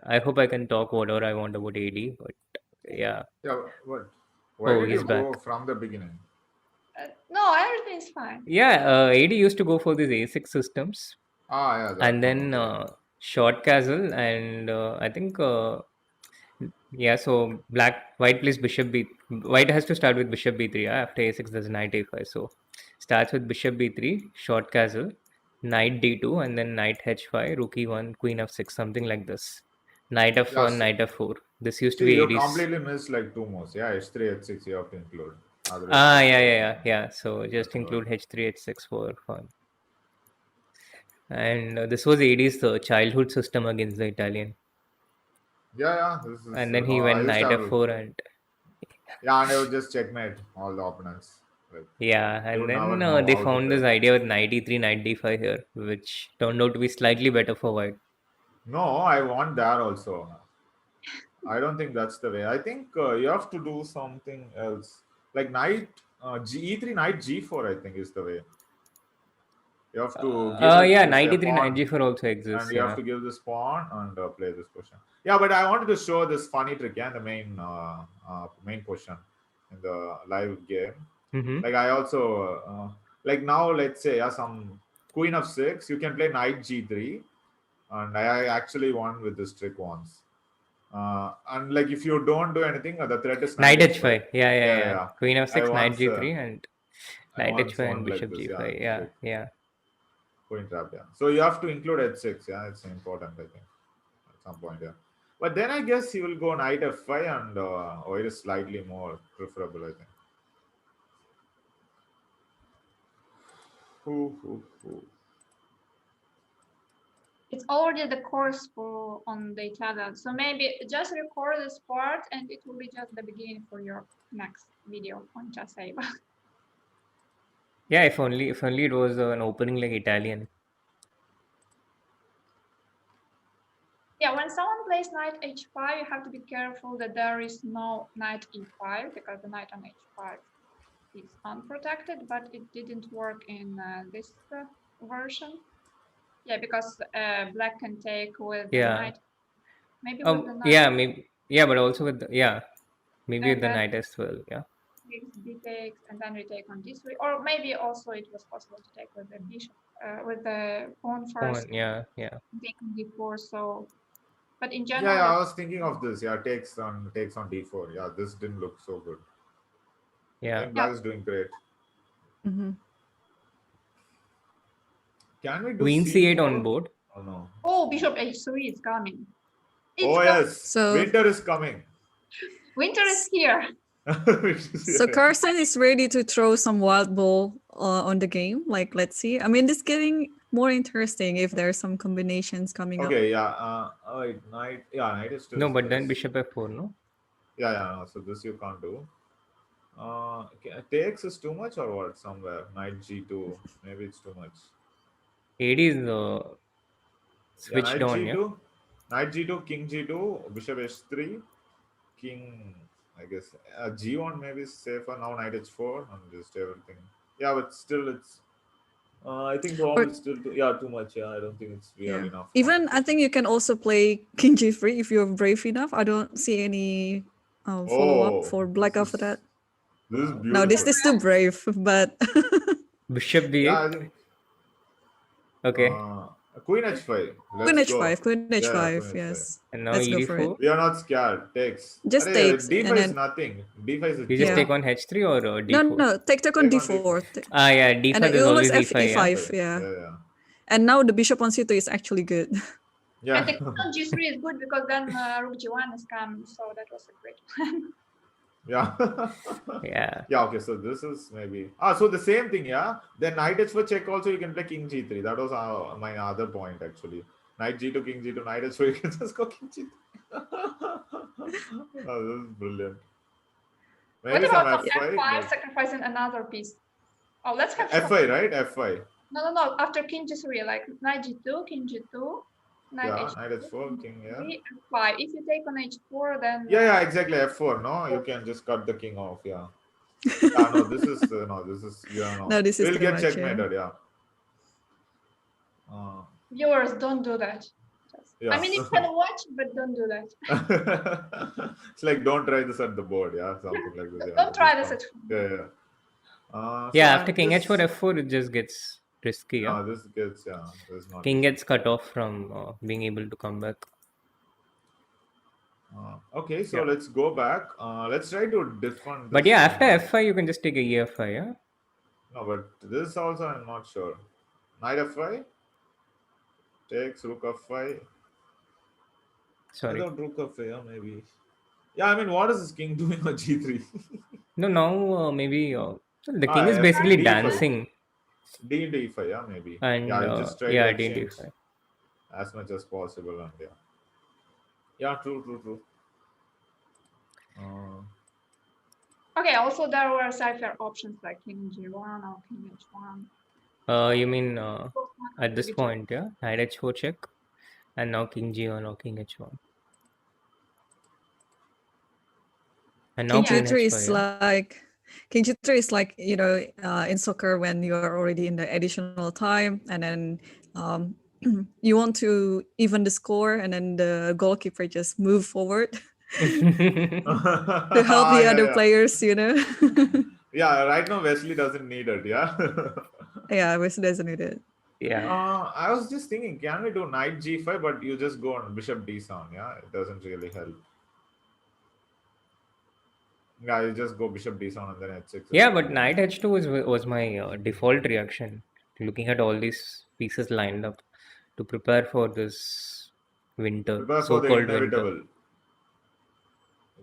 I hope I can talk whatever I want about AD, but yeah. Yeah, what? Why Oh, did you he's go back. from the beginning? No, everything is fine. Yeah, AD used to go for these A6 systems, Yeah, that and one. then Okay. short castle, and I think yeah. So white plays bishop b. White has to start with bishop b3. After a6, there's knight a5. So starts with bishop b3, short castle, knight d2, and then knight h5, rook e1, queen f6, something like this. Knight Yeah, f1, knight f4. This used to see, be you AD's. completely missed like two moves. Yeah, h3, h6 you have to include. Otherwise, Ah, it's yeah. So just that's all. include h3, h6 for fun. And this was AD's childhood system against the Italian. Yeah. This is. And then he I went used to knight have. f4 and Yeah, and I would just checkmate all the opponents. Like yeah, they and would never then know they how to found play. this idea with knight e3, knight d5 here, which turned out to be slightly better for white. No, I want that also. I don't think that's the way. I think you have to do something else. Like knight e3, knight g4, I think is the way. You have to give it Yeah, this knight e3, knight pawn, g4 also and exists. you have Yeah. to give this pawn and play this position. Yeah, but I wanted to show this funny trick, yeah, the main position in the live game. Mm-hmm. Like I also like now, let's say some queen of 6, you can play knight g3, and I actually won with this trick once. And like if you don't do anything, the threat is knight Knight h5. h5. Yeah. Yeah. Queen of I 6, knight once g3, and I knight once h5 won and like bishop this. Yeah, g5. trick Yeah. queen trap. Yeah. So you have to include h6. Yeah, it's important. I think at some point. Yeah. But then I guess he will go knight f5 and white is slightly more preferable. I think. Ooh. It's already the course for on the Italian. So maybe just record this part and it will be just the beginning for your next video on Chess Ava. Yeah, if only it was an opening like Italian. Yeah, when someone plays knight h5, you have to be careful that there is no knight e5 because the knight on h5 is unprotected, but it didn't work in this version. Yeah, because black can take with the Yeah. knight, maybe with the knight, Yeah, maybe. Yeah, but also with maybe with and the then knight as well. Yeah. takes, d takes, and then retake on d3, or maybe also it was possible to take with the bishop, with the pawn first, Yeah. take on d4. So, but in Yeah, general, I it's was thinking of this. Yeah, takes on d4. Yeah, this didn't look so good. I Yeah. think black is doing great. Hmm. Can we do Queen C8 on C4? board. Oh no. Oh, bishop h3 is coming. It's Oh coming. yes. So- Winter is coming. Winter is here. So Carlsen is ready to throw some wild ball on the game. Like, let's see. I mean, it's getting more interesting if there are some combinations coming up. Okay, yeah. Wait, knight. Yeah, knight is still. No, but then yes. bishop f4, no? Yeah. No, so this you can't do. Takes is too much or what? Somewhere knight g2. Maybe it's too much. AD is Yeah, switched knight on, g2. yeah? Knight g2, king g2, bishop h3, king. I guess g1 maybe is safer now. Knight h4 and just everything. Yeah, but still it's. I think probably still too much. Yeah, I don't think it's real Yeah. enough. Even I think you can also play King G3 if you're brave enough. I don't see any follow up for black after that. This is beautiful. No, this is too brave, but Bishop b8. Yeah, I think. Okay. Queen h5. Queen Let's go. H5, Queen Yeah, H5, Queen yes. And now Let's go for it. ED4. We are not scared. Takes. Just Arey, takes, D5 and is then- nothing. D5 is a You just Yeah. take on h3 or d4? No, take on Take on D4. Ah, yeah, d5 And is it always always e5, yeah? F5, yeah. Yeah. And now the bishop on C2 is actually good. Yeah. And the king on g3 is good because then rook g1 is coming. So that was a great plan. Yeah. Yeah. Yeah, okay, so this is maybe. So the same thing, yeah. Then knight h4 check also, you can play king g3. That was my other point actually. Knight g2, king g2, knight h4, you can just go king g3. Oh, this is brilliant. What Maybe some about f5. f5 sacrificing another piece? Oh, let's have F5, right? F5. No. After king g3, like knight g2, king g2, knight Yeah, h2, knight h4, king, yeah. f5. If you take on h4, then Yeah, exactly. F4, no? You can just cut the king off, yeah. No, this is, yeah, no. No, this is We'll too get much, yeah. checkmated, yeah. viewers don't do that. Yeah. I mean, you can watch, but don't do that. It's like, don't try this at the board, yeah, something like this. Yeah. Don't try this at home. Yeah. Yeah, So after king h4, f4, it just gets risky, yeah? No, this gets, this is not. King gets cut off from being able to come back. Okay, so Yeah. let's go back. Let's try to defend. But this yeah, one. after f5, you can just take a e5, yeah? No, but this also I'm not sure. Knight f5 takes rook f5. Sorry. Without rook f5, yeah, maybe. Yeah, I mean, what is this king doing on g3? No, now maybe the king is F5, basically D5. dancing. D into e5, yeah, maybe. And yeah, I'll just try yeah, to d exchange d5. as much as possible, and yeah. Yeah, true. Okay, also there were cipher options like king g1 or king h1. You mean at this point, yeah? Knight h4 check. And now king g1 or king h1. And now King queen G3 h5, is yeah? like King G3 is like, you know, in soccer when you are already in the additional time and then you want to even the score and then the goalkeeper just move forward to help the other players, you know. Yeah, right now Wesley doesn't need it, yeah. Yeah, Wesley doesn't need it. Yeah. I was just thinking, can we do knight g5, but you just go on bishop d7, yeah? It doesn't really help. Yeah, you just go bishop d7 and then h6. Yeah, but knight h2 was my default reaction. Looking at all these pieces lined up to prepare for this winter, Prepare for the so-called winter. inevitable.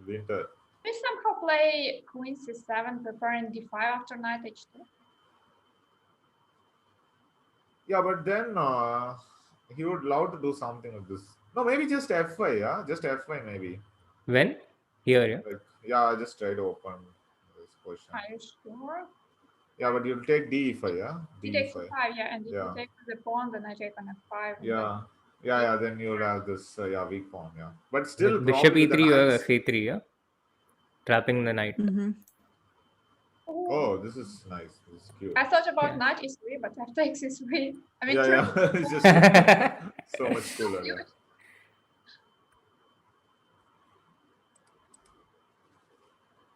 Winter. We somehow play queen c7, preparing d5 after knight h2. Yeah, but then he would love to do something with this. No, maybe just f5, yeah? Just f5 maybe. When? Here, yeah? Like, yeah, I just try to open this position. Are you sure? Yeah, but you'll take d5, yeah? You take d5. c5, yeah, and if Yeah. you take the pawn, then I take on f5. and Yeah, then you'll have this, weak pawn, yeah. But still, With bishop probably the e3, you have knights- f3, yeah? Trapping the knight. Mhm. Oh, this is nice. This is cute. I thought about Yeah. knight e3, but f takes e3. I mean, Yeah, true. it's just so much cooler. Yeah.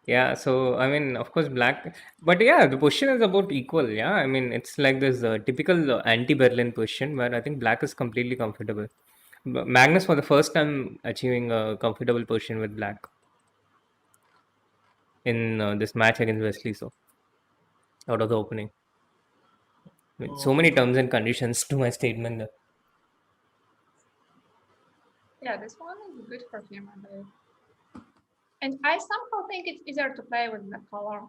Yeah, so I mean, of course, black, but yeah, the position is about equal. Yeah, I mean, it's like this typical anti-Berlin position where I think black is completely comfortable. Magnus for the first time achieving a comfortable position with black. in this match against Wesley. So out of the opening, so many terms and conditions to my statement there. Yeah, this one is good for him, I believe. And I somehow think it's easier to play with the color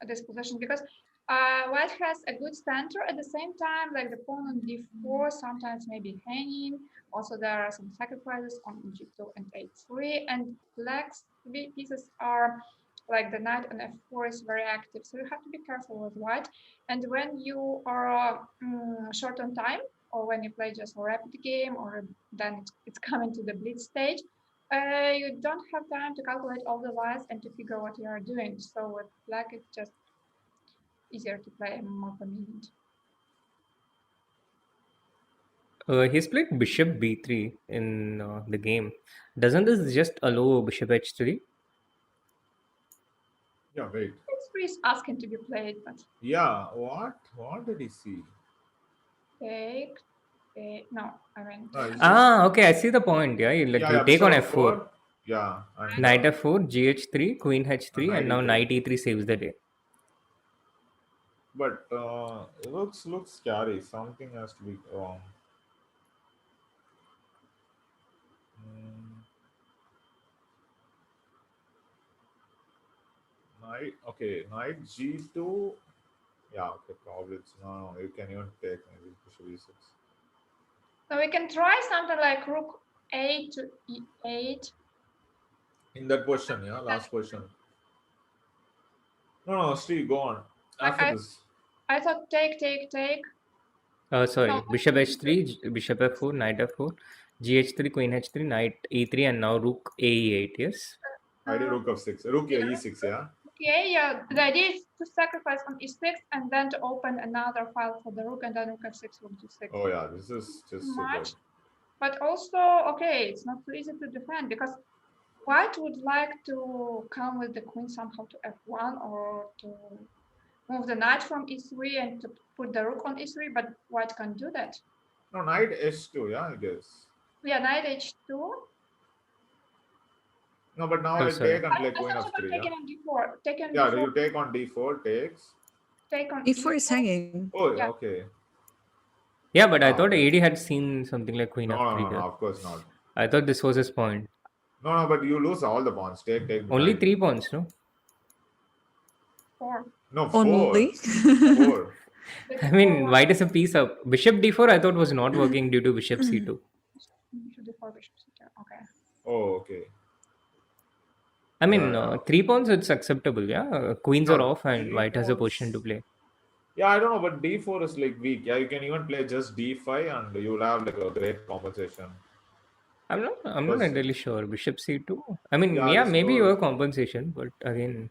at this position because white has a good center. At the same time, like the pawn on d4 sometimes maybe hanging. Also, there are some sacrifices on g2 and a3, and black's pieces are like the knight on f4 is very active. So you have to be careful with white. And when you are short on time, or when you play just a rapid game, or then it's coming to the blitz stage, you don't have time to calculate all the lines and to figure what you are doing. So with black, it's just easier to play and more convenient. He's played bishop b3 in the game. Doesn't this just allow bishop h3? Yeah, wait. H3 is asking to be played, but Yeah, what? What did he see? take, no, I mean. No, it's just, Okay, I see the point. Yeah, you take bishop on f4. f4, Yeah, and knight f4, gh3, queen h3, knight and now e3. knight e3 saves the day. But it looks scary. Something has to be wrong. Knight g2. Yeah, okay, probably it's no. You can even take maybe bishop e6. So we can try something like rook a to e8. In that position, yeah, last position. No, Sri, go on. After this. I thought take. Sorry, No, bishop h3, bishop f4, knight f4, gh3, queen h3, knight e3, and now rook a8. Yes. Idea rook of 6. Rook e6, yeah? Okay, yeah. The idea is to sacrifice on e6 and then to open another file for the rook and then rook f6, rook g6. Oh, yeah, this is just so good. But also, okay, it's not so easy to defend because white would like to come with the queen somehow to f1 or to move the knight from e3 and to put the rook on e3, but white can't do that. No, knight h2, yeah, I guess. Yeah, knight h2. No, but now I take and play queen of 3. Taken on d4. Taken Yeah, d4. you take on d4, takes. Take on e4 is hanging. Oh, yeah. Okay. Yeah, but I thought AD had seen something like queen f3 No, of course not. I thought this was his point. No, but you lose all the pawns. Take. Only knight. 3 pawns, no? 4. No, 4. Only? 4. I mean, white is a piece up. Bishop d4 I thought was not working due to bishop c2. Bishop d4, bishop c2. Okay. Oh, okay. I mean, 3 pawns it's acceptable, yeah? Queens are off and white has a position to play. Yeah, I don't know, but d4 is like weak. Yeah, you can even play just d5 and you'll have like a great compensation. I'm not entirely sure. Bishop c2. I mean, Yeah, maybe you have compensation, but again,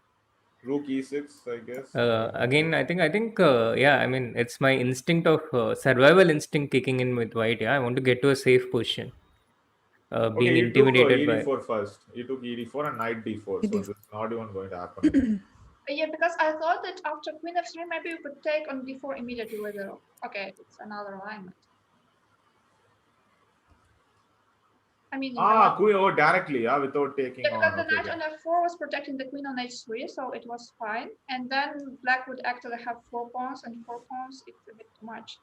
rook e6, I guess. again, I think, yeah. I mean, it's my instinct of survival instinct kicking in with white. Yeah, I want to get to a safe position. Being Okay, you took intimidated by. ed4 first. You took ed4 and knight d4, so this is not even going to happen. Yeah, because I thought that after queen f3, maybe you could take on d4 immediately with the. Okay, it's another alignment. I mean, queen directly, yeah, without taking yeah, because on. the knight on f4 was protecting the queen on h3, so it was fine. And then black would actually have 4 pawns, and 4 pawns, it's a bit too much.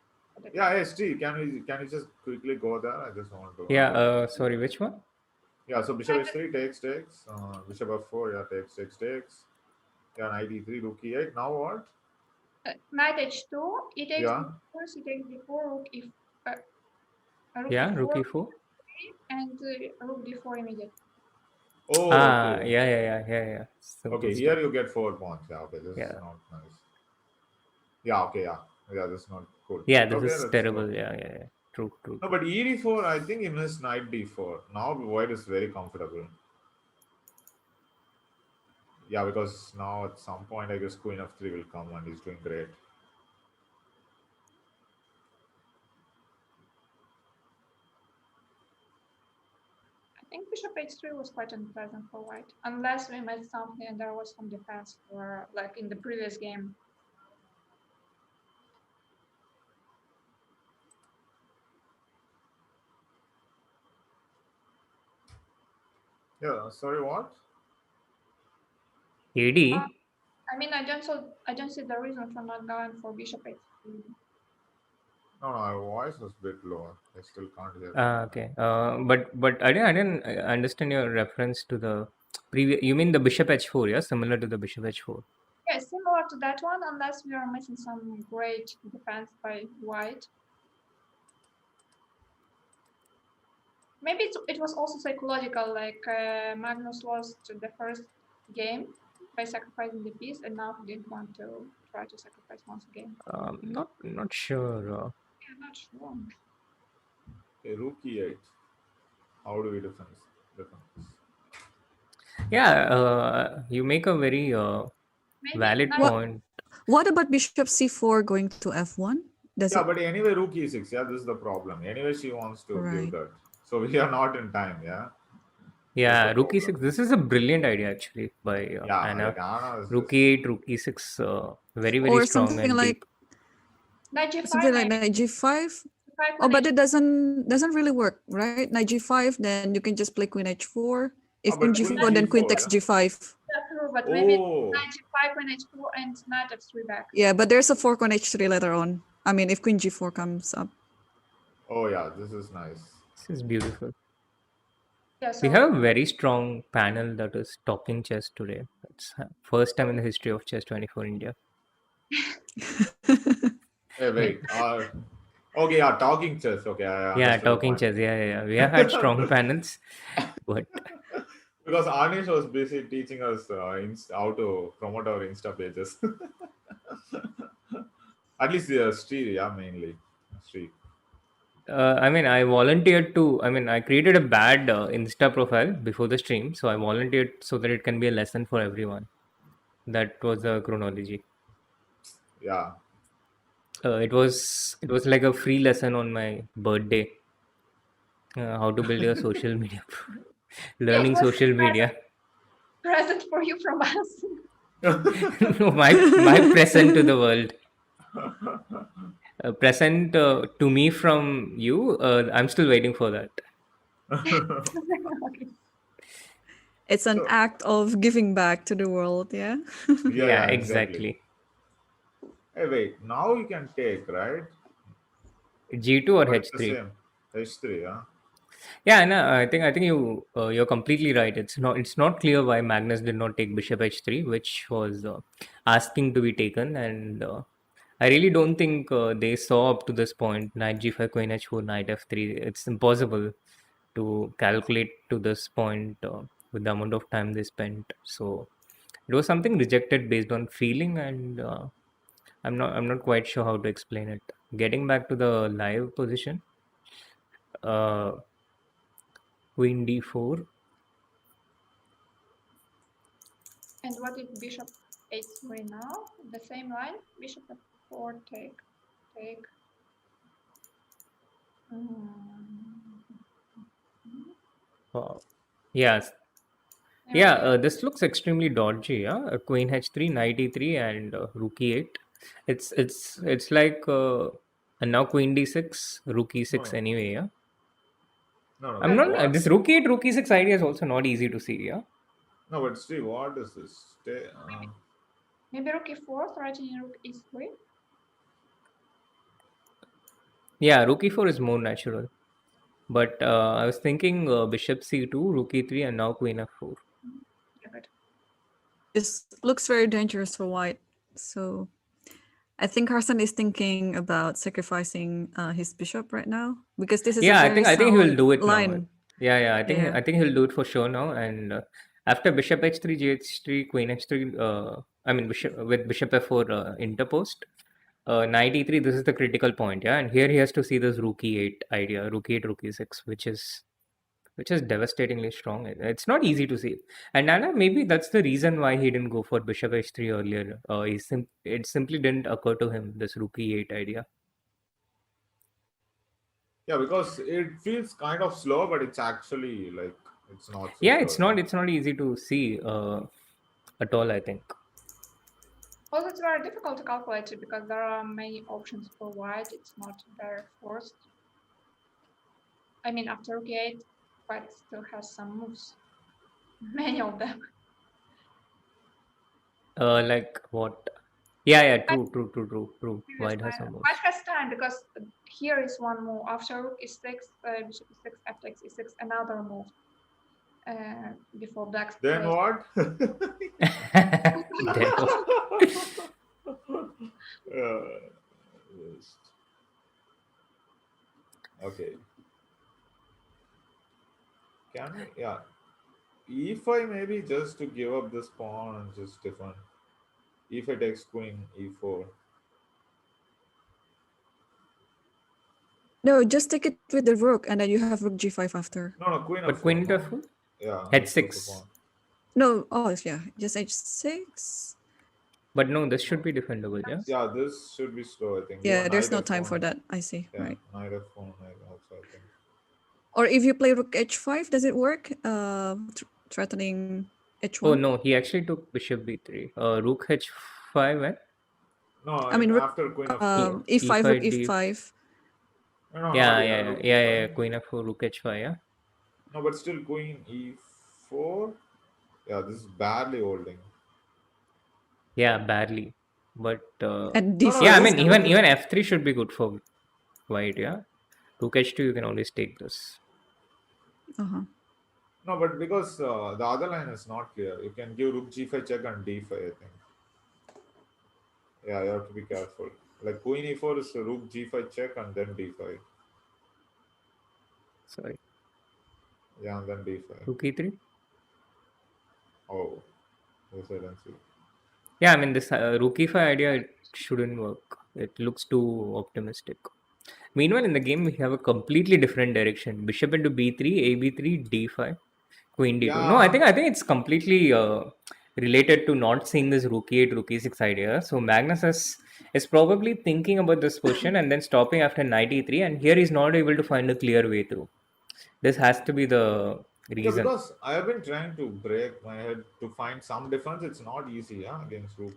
Yeah, SG, can you just quickly go there? I just want to. Yeah, sorry, which one? Yeah, so bishop h3 takes. Bishop f4, yeah, takes. Yeah, knight e3, rook e8. Now what? Knight h2, he takes d4, he takes d4, rook e. Rook e4. And rook d4 immediately. Oh, okay. Yeah. Okay, here you get 4 pawns. Yeah, okay, this is not nice. Yeah, okay, yeah, this is not good. Yeah, this is terrible. Yeah. True. No, but e4, I think he missed knight d4. Now white is very comfortable. Yeah, because now at some point, I guess queen f3 will come and he's doing great. I think bishop h3 was quite unpleasant for white, unless we made something and there was some defense for like in the previous game. Yeah, sorry, what? AD. I mean, I don't see the reason for not going for bishop h3. No, our voice was a bit lower. I still can't hear. Okay. But I didn't understand your reference to the previous. You mean the bishop h4? Yeah, similar to the bishop h4. Yeah, similar to that one, unless we are missing some great defense by white. Maybe it was also psychological, like Magnus lost the first game by sacrificing the piece, and now he didn't want to try to sacrifice once again. Not sure. Yeah, I'm not sure. Okay, rook e8. How do we defend this? Yeah, you make a very Maybe valid knight. point. What about bishop c4 going to f1? Does Yeah, it? but anyway, rook e6. Yeah, this is the problem. Anyway, she wants to give Right. that. So we are not in time. Yeah. Yeah, That's the rook e6. problem. This is a brilliant idea actually by Yeah, Anna. like Anna is Rook just. e8, rook e6, very Or strong something and like deep. Knight g5, something like maybe. knight g5. G5 Oh, but h4. it doesn't really work, right? Knight g5, then you can just play queen h4. If queen But queen g4, then queen g4, takes yeah. g5. That's true, but maybe Oh, knight g5, queen h4, and knight f3 back. Yeah, but there's a fork on h3 later on. I mean, if queen g4 comes up. oh yeah, this is nice. This is beautiful. Yeah, We so have a very strong panel that is talking chess today. It's first time in the history of Chess 24 India. Hey, wait. Okay, yeah, talking chess. Okay, I Yeah, understood the talking point. chess. Yeah. We have had strong panels, but Because Anish was busy teaching us how to promote our Insta pages. At least Sri, yeah, mainly. Sri. I mean, I created a bad Insta profile before the stream, so I volunteered so that it can be a lesson for everyone. That was the chronology. Yeah. It was like a free lesson on my birthday. How to build your social media, yeah, it learning was social media. present for you from us. No, my present to the world. Present to me from you. I'm still waiting for that. Okay. It's an So, act of giving back to the world, yeah? yeah, Yeah, yeah, exactly. exactly. Hey, wait. Now you can take, right? G2 or Or it's the H3? same. H3, yeah. Yeah, no, I think you're completely right. It's not clear why Magnus did not take Bishop H3, which was asking to be taken, and I really don't think they saw up to this point Knight G5, Queen H4, Knight F3. It's impossible to calculate to this point with the amount of time they spent. So it was something rejected based on feeling, and I'm not quite sure how to explain it. Getting back to the live position, uh, Queen D4. And what if bishop h3 now? The same line? Bishop f4, take. Mm. Yes. Yeah, This looks extremely dodgy. Yeah, Queen H3, Knight E3, and Rook E8. It's like and now Queen D6, Rook No, E6 no, anyway. Yeah, no, no. I'm But that's not. what? This Rook E8, Rook E6 idea is also not easy to see. Yeah, No, but Steve, what is this? Stay, maybe rook e4, threatening rook e3. yeah. Rook E4 is more natural. But I was thinking Bishop C2, Rook E3, and now Queen F4. Yeah, good. This looks very dangerous for white. So I think Carson is thinking about sacrificing his bishop right now because this is a Yeah, I very think he will sound do it now. line. Yeah. I think Yeah. I think he'll do it for sure now. And after Bishop H3, GH3, Queen H3. I mean Bishop F4 interposed. Knight E3. This is the critical point. Yeah, and here he has to see this Rook E8 idea, Rook E8, Rook E6, which is devastatingly strong. It's not easy to see. And Nana, maybe that's the reason why he didn't go for Bishop H3 earlier. It simply didn't occur to him this Rook E8 idea. yeah, because it feels kind of slow, but it's actually like it's not so Yeah, slow. it's not easy to see at all, I think. Also, it's very difficult to calculate it because there are many options for white. It's not very forced. I mean, after rook e8, white still has some moves. Many of them. Like what? Yeah, true. White has some White moves. has time because here is one move. After rook e6, bishop e6, f takes e6, another move before black's Then plays. what? Then what? Just- okay. Can we? Yeah. E5 maybe just to give up this pawn and just defend. E5 takes queen, E4. No, just take it with the rook, and then you have rook g5 after. No, queen But of queen 4. into f4? Yeah. H6. No, oh yeah, just h6. But no, this should be defendable, yeah? Yeah, this should be slow, I think. Yeah, Even there's knight no time for F1. that. I see. Yeah, Right. knight F1 also, I think. Or if you play rook h5, does it work? Threatening h1. Oh no, he actually took bishop b3. Rook h5, eh? No, I mean, rook, after queen of 4. e5, rook E5, e5. No, Yeah, rook E5. queen f4, rook h5, yeah? No, but still queen E4. Yeah, this is badly holding. Yeah, badly. But And No, d4. yeah, I rook- mean even f3 should be good for white, yeah? Rook h2, you can always take this. Uh-huh. No, but because the other line is not clear, you can give rook g5 check and d5, I think. Yeah, you have to be careful. Like queen e4 is rook g5 check and then d5. Sorry. Yeah, and then d5. Rook e3? Oh, yes, I don't see. Yeah, I mean this rook e5 idea, it shouldn't work. It looks too optimistic. Meanwhile, in the game, we have a completely different direction. Bishop into b3, ab3, d5, queen d2. No, I think it's completely related to not seeing this rook e8, rook e6 idea. So Magnus is probably thinking about this position and then stopping after knight e3, and here he's not able to find a clear way through. This has to be the Yeah, reason. because I have been trying to break my head to find some defense. It's not easy, yeah, against rook.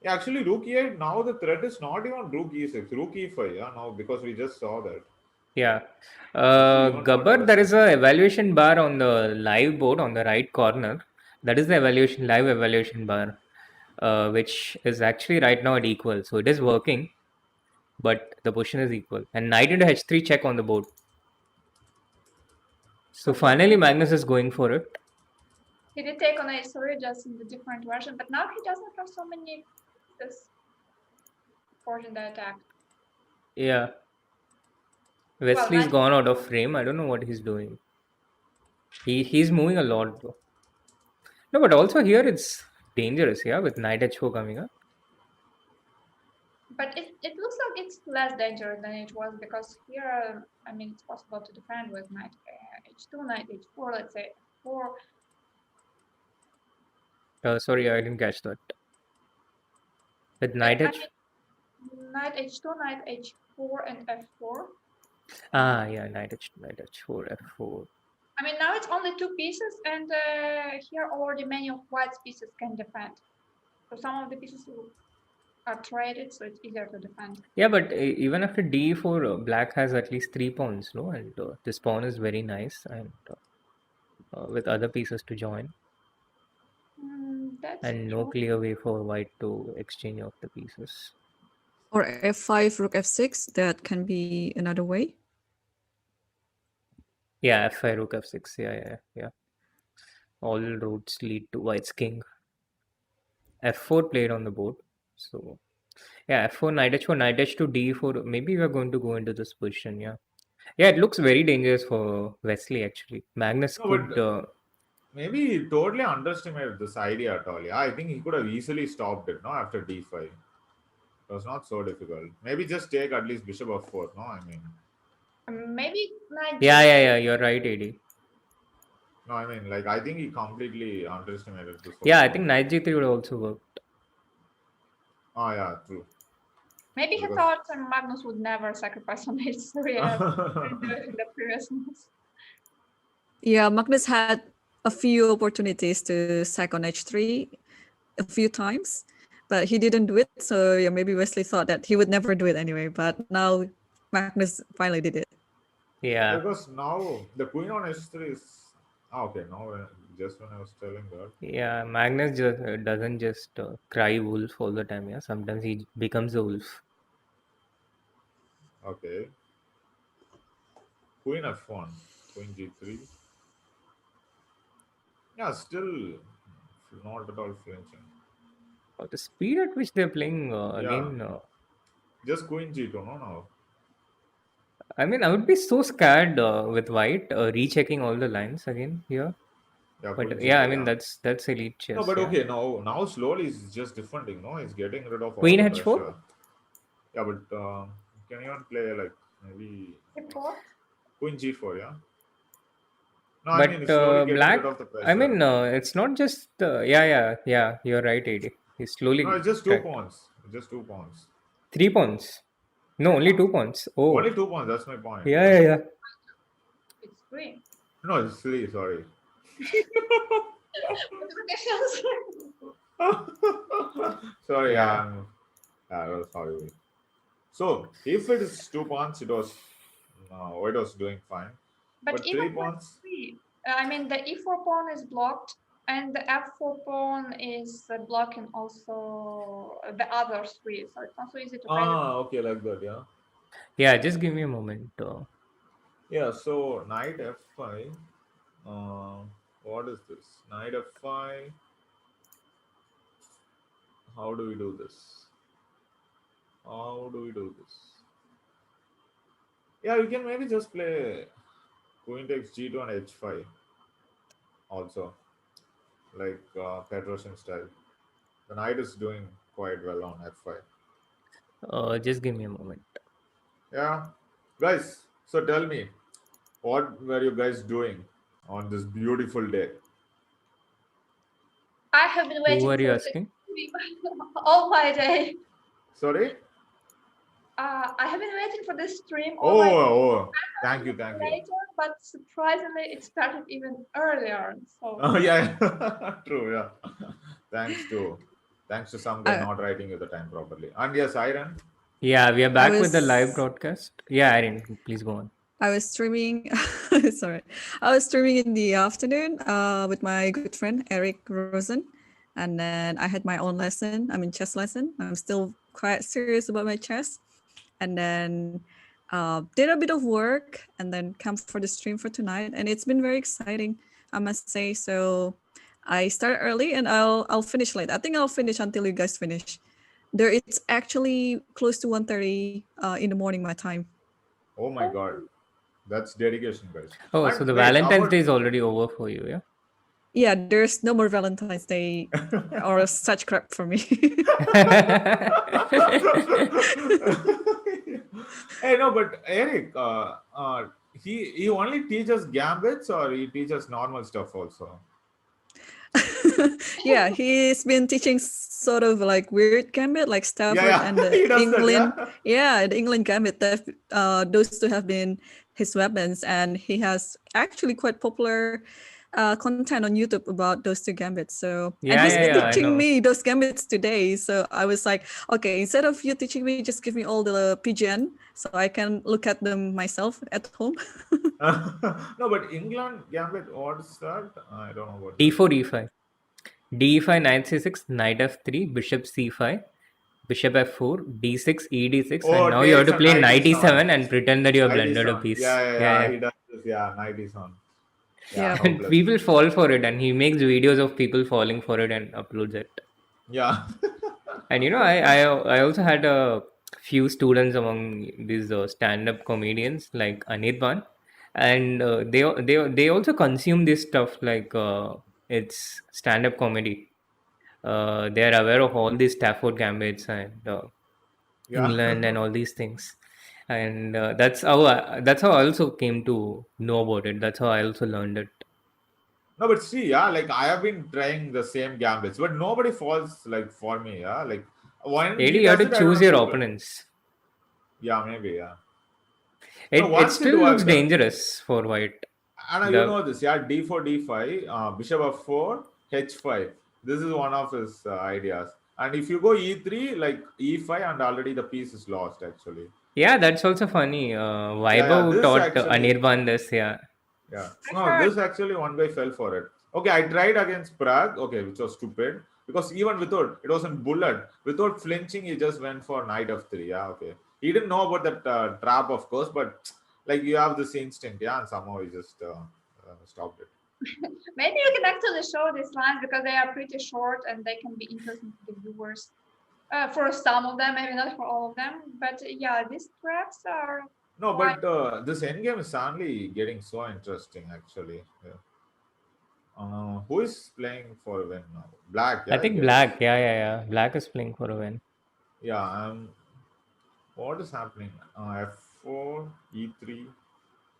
Yeah, actually, rook e8, now the threat is not even rook e6, rook e5, yeah, now because we just saw that. Yeah. Even more Gabbar, there is devastating. a evaluation bar on the live board on the right corner. That is the live evaluation bar, which is actually right now at equal. So it is working, but the position is equal. And knight into h3 check on the board. So finally Magnus is going for it. He did take on h3 just in the different version, but now he doesn't have so many pieces for the attack. Yeah. Wesley's gone out of frame. I don't know what he's doing. He's moving a lot though. No, but also here it's dangerous, yeah, with knight h4 coming up. But it looks like it's less dangerous than it was because here, I mean, it's possible to defend with knight h2, knight h4, let's say 4. Sorry, I didn't catch that. With knight h. Knight h2, knight h4, and f4. Yeah, knight h4, f4. I mean, now it's only 2 pieces, and here already many of white's pieces can defend. So some of the pieces are traded, so it's easier to defend. Yeah, but even after d4, black has at least 3 pawns, no? And this pawn is very nice, and with other pieces to join. That's and no clear way for white to exchange of the pieces. Or f5, rook f6, that can be another way. Yeah, f5, rook f6, yeah. All roads lead to white's king. f4 played on the board. So, yeah, f4, knight h4, knight h2, d4. Maybe we are going to go into this position, yeah. Yeah, it looks very dangerous for Wesley, actually. Magnus could... maybe he totally underestimated this idea at all. Yeah, I think he could have easily stopped it, no, after d5. It was not so difficult. Maybe just take at least bishop f4, no? I mean... Maybe knight... Yeah, you're right, AD. No, I mean, like, I think he completely underestimated this. Yeah, I think knight g3 would also work. Oh, yeah, true. Maybe he thought Magnus would never sacrifice on h3 in the previous moves. Yeah, Magnus had a few opportunities to sack on h3 a few times, but he didn't do it. So yeah, maybe Wesley thought that he would never do it anyway, but now Magnus finally did it. Yeah. Because now the queen on h3 is... okay, now just when I was telling that. Yeah, Magnus just doesn't just cry wolf all the time. Yeah, sometimes he becomes a wolf. Okay. Queen F1. Queen G3. Yeah, still not at all flinching. The speed at which they're playing Yeah. again. Just Queen G2, no, no. I mean, I would be so scared with white rechecking all the lines again here. Yeah, Queen But yeah, I G2, mean yeah. that's elite No, chess. but Yeah, okay, now slowly he's just defending, no? He's getting rid of all Queen the H4. pressure. Yeah, but can you even play like maybe Report. Queen G4, yeah? No, I mean But he's slowly getting rid black. of the I pressure. mean, it's not just. Yeah. You're right, AD. He's No, slowly it's just two correct. pawns. It's just 2 pawns. 3 points. No, only 2 points. Only Oh, 2 pawns, that's my point. yeah. It's green. No, it's 3, sorry. Notifications. Sorry, Yeah. sorry. So if it is 2 pawns, it was doing fine. But But even 3 pawns, three, I mean, the e4 pawn is blocked, and the f4 pawn is blocking also the other three. So it's not so easy to play. okay, like that, yeah. Yeah, just give me a moment. Yeah, so knight f5. What is this? Knight f5. How do we do this? How do we do this? Yeah, we can maybe just play queen takes g2 and h5 also, like Petrosian style. The knight is doing quite well on f5. Just give me a moment. Yeah, guys. So tell me, what were you guys doing on this beautiful day? I have been Who waiting are you for asking? this all my day. Sorry. I have been waiting for this stream all my day Oh, thank you. later, but surprisingly, it started even earlier. So Oh yeah, true. Yeah, thanks to some guy I, not writing you the time properly. And yes, Iron. Yeah, we are I back with the live was broadcast. Yeah, Irene, please go on. I was streaming. Sorry, I was streaming in the afternoon with my good friend Eric Rosen, and then I had my own lesson. I mean, chess lesson. I'm still quite serious about my chess, and then did a bit of work, and then come for the stream for tonight. And it's been very exciting, I must say. So I started early, and I'll finish late. I think I'll finish until you guys finish. There, it's actually close to 1:30 in the morning my time. Oh my God, that's dedication, guys. Oh, so And the wait, Valentine's about Day is already over for you, yeah? Yeah, there's no more Valentine's Day or such crap for me. hey, no, but Eric, he only teaches gambits or he teaches normal stuff also. Yeah, he's been teaching sort of like weird gambit, like Stafford Yeah, and the he does England. that. Yeah, the England gambit. Those two have been his weapons, and he has actually quite popular content on YouTube about those two gambits. So, and he's been I teaching know. me those gambits today. So I was like, okay, instead of you teaching me, just give me all the PGN so I can look at them myself at home. No, but England gambit, what's that? I don't know what. D4, D5. D5, knight C6, knight F3, bishop C5, bishop F4, D6, ED6, and Oh, now you have takes to a play 97. 97 and pretend that you have 90 blended a son. piece. Yeah. He does this. Yeah, 90 son. Yeah, Yeah. And hopeless. people fall for it, and he makes videos of people falling for it and uploads it. Yeah. And I also had a few students among these stand-up comedians like Adhiban, and they also consume this stuff like it's stand-up comedy. They are aware of all these Stafford gambits and Yeah. England and all these things, and that's how I also came to know about it. That's how I also learned it. No, but see, yeah, like I have been trying the same gambits, but nobody falls like for me. Yeah, like when AD, he you have does to it, I don't choose have your to. opponents. Yeah, maybe. Yeah. No, It once it still looks worked, dangerous for white. and you The know this, yeah, d4, d5, bishop f4, h5. This is one of his ideas. And if you go e3, like e5, and already the piece is lost actually. Yeah, that's also funny. Yeah, Vaibhav this taught actually. Anirban this. Yeah, Yeah. I No, heard this actually one guy fell for it. Okay, I tried against Prague, okay, which was stupid. Because even without, it wasn't bullet. Without flinching, he just went for knight f3. Yeah, okay. He didn't know about that trap, of course, but like you have this instinct, yeah, and somehow he just stopped it. Maybe you can actually show these lines because they are pretty short and they can be interesting to the viewers. For some of them, maybe not for all of them, but yeah, these traps are No, quite. but this endgame is suddenly getting so interesting, actually. Yeah. Who is playing for a win now? Black, I yeah, I think guess. black. Yeah. Black is playing for a win. Yeah, what is happening? F4, E3.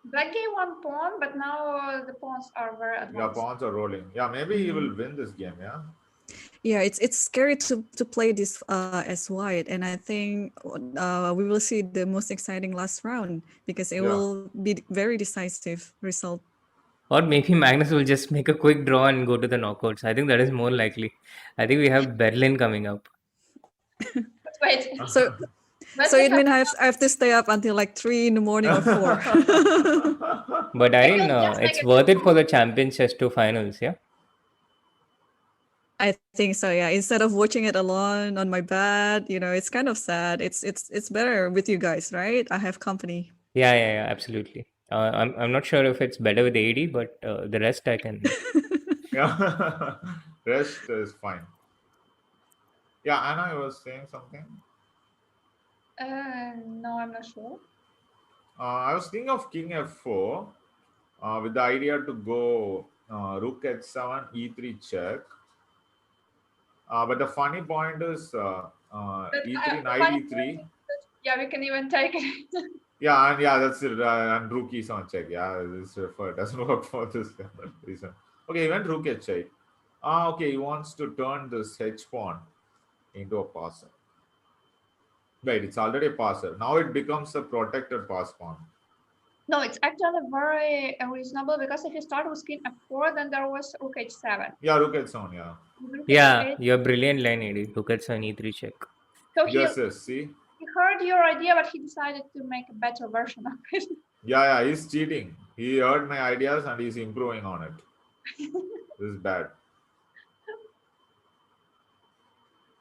Black gained one pawn, but now the pawns are very Yeah, advanced. pawns are rolling. Yeah, maybe he will win this game, yeah? Yeah, it's scary to play this as white, and I think we will see the most exciting last round because it Yeah. will be very decisive result. Or maybe Magnus will just make a quick draw and go to the knockouts. I think that is more likely. I think we have Berlin coming up. But wait, So but so we it have, means I have to stay up until like 3 in the morning or 4. But I maybe think we'll just make it's it. worth it for the Champions Chess Tour finals, yeah? I think so, yeah. Instead of watching it alone on my bed, it's kind of sad. It's better with you guys, right? I have company. Yeah, absolutely. I'm not sure if it's better with AD, but the rest I can. Yeah. Rest is fine. Yeah, Anna was saying something. No, I'm not sure. I was thinking of King F4 with the idea to go Rook H7, E3 check. But the funny point is But E3, the Knight funny E3. thing is that, yeah, we can even take it. Yeah, and yeah, that's it. And Rook is on check. Yeah, this doesn't work for this reason. Okay, he went Rook H8. Okay, he wants to turn this H pawn into a passer. Wait, it's already a passer. Now it becomes a protected pass pawn. No, it's actually very reasonable because if you start with king f4, then there was rook h7. Yeah, Rook H7, yeah. With rook Yeah, h8. you're brilliant line AD. Look at an E3 check. So Yes, see? he heard your idea, but he decided to make a better version of it. Yeah, he's cheating. He heard my ideas and he's improving on it. This is bad.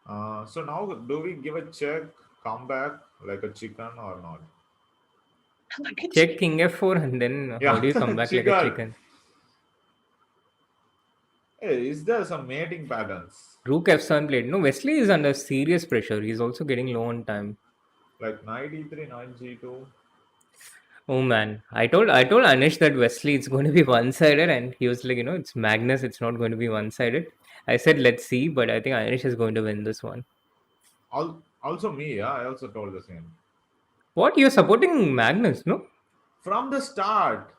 So now, do we give a check, come back like a chicken or not? Like a Check King F4 and then how do you come back like a chicken? Hey, is there some mating patterns? Rook F7 played. No, Wesley is under serious pressure. He's also getting low on time. Like knight e3, knight g2. Oh man, I told Anish that Wesley it's going to be one-sided, and he was like, it's Magnus, it's not going to be one-sided. I said, let's see, but I think Anish is going to win this one. Also me, yeah, I also told the same. What, you're supporting Magnus, no? From the start,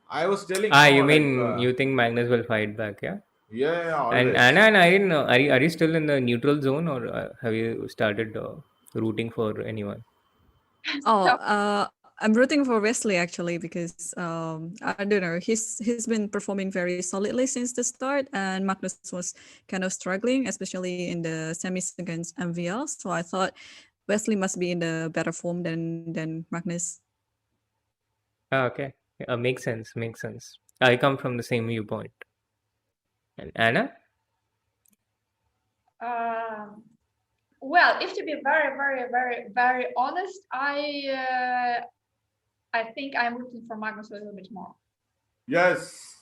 I was telling. You mean you think Magnus will fight back, yeah? Yeah, always. And Anna and Irene, are you still in the neutral zone, or have you started rooting for anyone? I'm rooting for Wesley actually because I don't know, he's been performing very solidly since the start, and Magnus was kind of struggling, especially in the semis against MVL. So I thought Wesley must be in the better form than Magnus. Okay, makes sense. I come from the same viewpoint. And Anna? Well, if to be very, very, very, very honest, I think I'm rooting for Magnus a little bit more. Yes.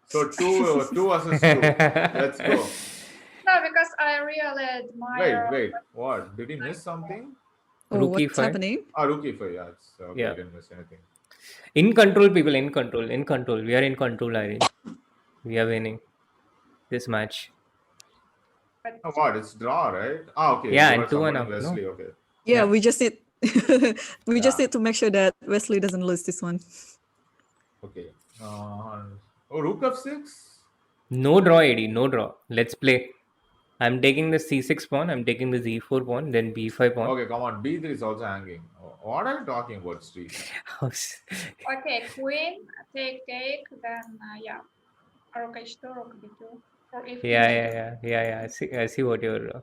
So two versus two. Let's go. No, because I really admire. Wait. What? Did he miss something? Oh, what's happening? Rook e5. Yeah, okay, I didn't miss anything. In control, people. In control. We are in control, Irene. We are winning this match. But what? It's draw, right? Okay. Yeah, and 2-1 Wesley. No? Okay. Yeah, we just need just need to make sure that Wesley doesn't lose this one. Okay. Rook f6. No draw, AD. No draw. Let's play. I'm taking the c6 pawn. I'm taking the z4 pawn. Then b5 pawn. Okay, come on. b3 is also hanging. What are you talking about, Steve? Okay, queen, take, then rook h2, rook b2. Or if Yeah. I see what you're.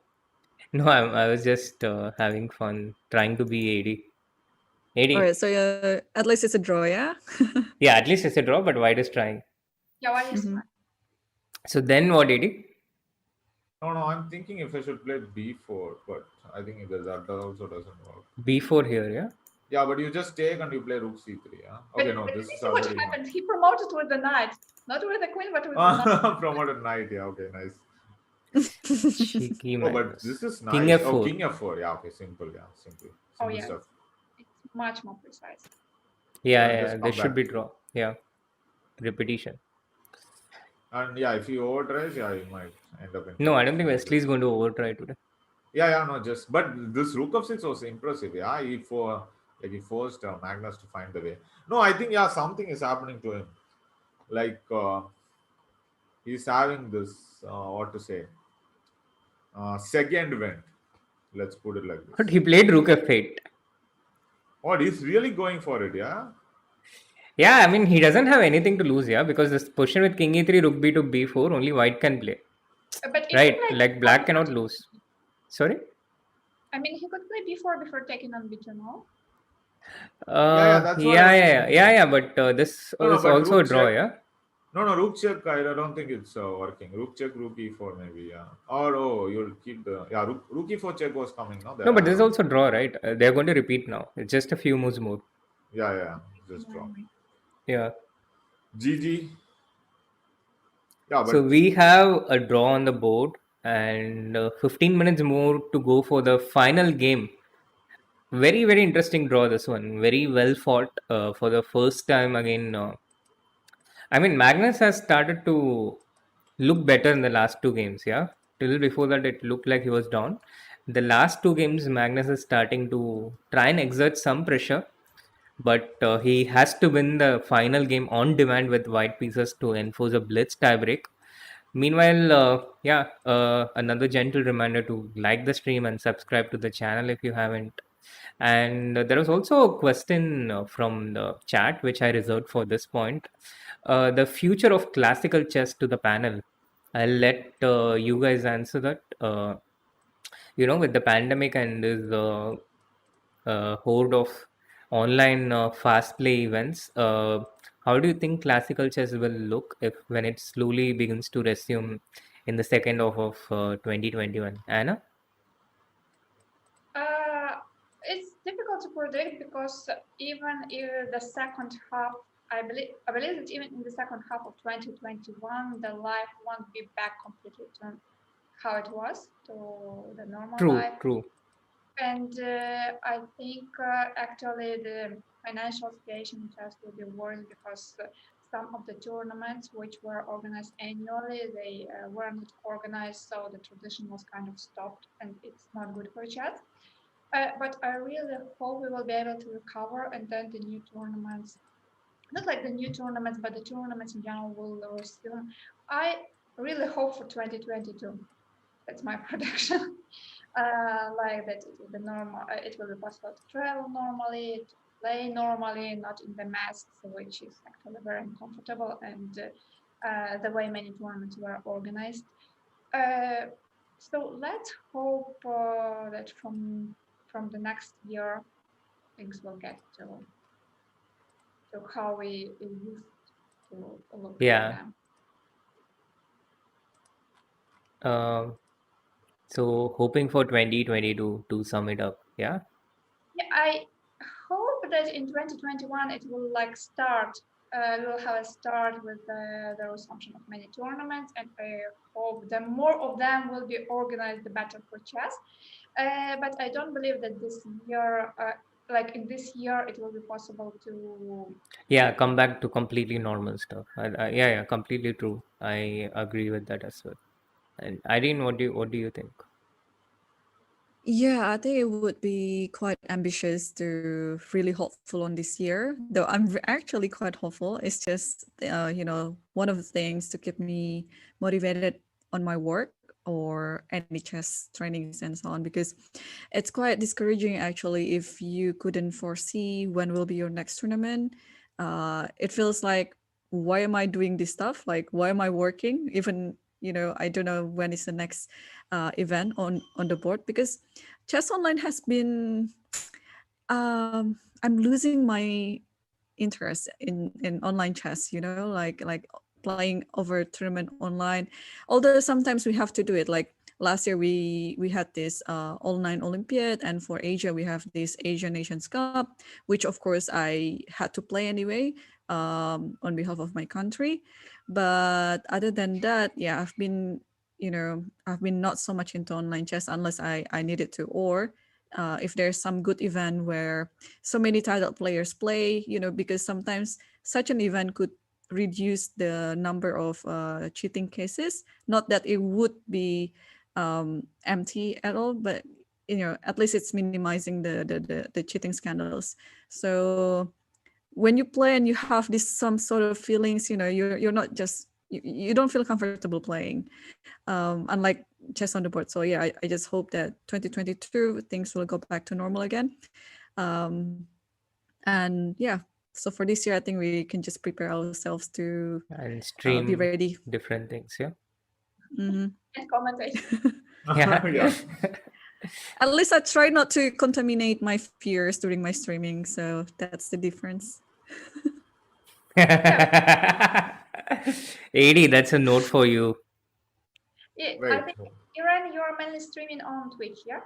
No, I was just having fun trying to be AD. All right, so at least it's a draw, yeah? Yeah, at least it's a draw, but White is trying. Yeah, White is trying. So then what did he? No, I'm thinking if I should play b4, but I think that also doesn't work. B4 here, yeah? Yeah, but you just take and you play rook c3. Yeah. Okay, no, But this you is see what already happened. He promoted with the knight, not with the queen, but with the knight. promoted knight. Yeah, okay, nice. Cheeky Oh, but Magnus. this is King nice. Oh, F4. king f4. Yeah, okay, simple. Yeah, simple, Oh simple yeah, stuff. it's much more precise. Yeah, Yeah, yeah, just this come should back. be draw. Yeah, repetition. And yeah, if you overdrive, yeah, you might end up in No, I trouble. don't think So Wesley is just going to overtry today. yeah, no, just but this rook of six was impressive. Yeah, he forced Magnus to find the way. No, I think yeah, something is happening to him. Like he's having this what to say second wind. Let's put it like But this. he played Rook F8. Oh, he's really going for it. Yeah. Yeah, I mean, he doesn't have anything to lose, yeah, because this position with King E3, Rook B to B4, only white can play. But if he Right, played like before, black cannot lose. Sorry? I mean, he could play before taking on b2, no? Yeah, that's what I Yeah, was yeah, thinking. yeah, yeah, but this No, is but also a rook draw, check. yeah? No, rook check. I don't think it's working. Rook check, rook e4 maybe. Yeah. Or oh, you'll keep the yeah. Rook e4 check was coming. No, No, there. but this is also draw, right? They're going to repeat now. It's just a few moves more. Yeah. Just draw. Yeah. GG. Yeah, So but we have a draw on the board and 15 minutes more to go for the final game. Very, very interesting draw, this one. Very well fought for the first time again. I mean, Magnus has started to look better in the last two games, yeah. Till before that, it looked like he was down. The last two games, Magnus is starting to try and exert some pressure, but he has to win the final game on demand with white pieces to enforce a blitz tiebreak. Meanwhile, another gentle reminder to like the stream and subscribe to the channel if you haven't. And there was also a question from the chat, which I reserved for this point. The future of classical chess to the panel. I'll let you guys answer that. With the pandemic and this horde of online fast play events, how do you think classical chess will look if when it slowly begins to resume in the second half of 2021? Anna? Uh, it's difficult to predict because even in the second half, I believe that even in the second half of 2021, the life won't be back completely to how it was, to the normal True, life. true. And I think actually the financial situation in chess will be worse because some of the tournaments which were organized annually, they were not organized, so the tradition was kind of stopped, and it's not good for chess. But I really hope we will be able to recover, and then the new tournaments, not like the new tournaments, but the tournaments in general will resume. I really hope for 2022. That's my prediction. Like that it will be normal. It will be possible to travel normally, to play normally, not in the masks, which is actually very uncomfortable, and the way many tournaments were organized. So let's hope that from the next year things will get to how we used to look at Yeah. them. So hoping for 2022 to sum it up. Yeah. Yeah, I hope that in 2021 it will like start. We'll have a start with the resumption of many tournaments, and I hope the more of them will be organized, the better for chess. But I don't believe that this year, like in this year, it will be possible to. Yeah, come back to completely normal stuff. Yeah, completely true. I agree with that as well. And Irene, what do you think? Yeah, I think it would be quite ambitious to really hopeful on this year. Though I'm actually quite hopeful. It's just one of the things to keep me motivated on my work or any chess trainings and so on, because it's quite discouraging actually if you couldn't foresee when will be your next tournament. It feels like, why am I doing this stuff? Like, why am I working? Even I don't know when is the next event on the board, because chess online has been I'm losing my interest in online chess, like playing over tournament online. Although sometimes we have to do it. Like last year, we had this all-nine Olympiad, and for Asia we have this Asian Nations Cup, which of course I had to play anyway on behalf of my country. But other than that, yeah, I've been not so much into online chess unless I needed to, or if there's some good event where so many title players play, because sometimes such an event could reduce the number of cheating cases. Not that it would be empty at all, but at least it's minimizing the cheating scandals. So when you play and you have this some sort of feelings, you're not just you don't feel comfortable playing, unlike chess on the board. So yeah, I just hope that 2022 things will go back to normal again. And yeah, so for this year, I think we can just prepare ourselves to And be stream ready. different things. Yeah. And commentate. Yeah. Yeah. At least I try not to contaminate my fears during my streaming, so that's the difference. 80, that's a note for you. Yeah, I Right. think, Irene, you're mainly streaming on Twitch, yeah?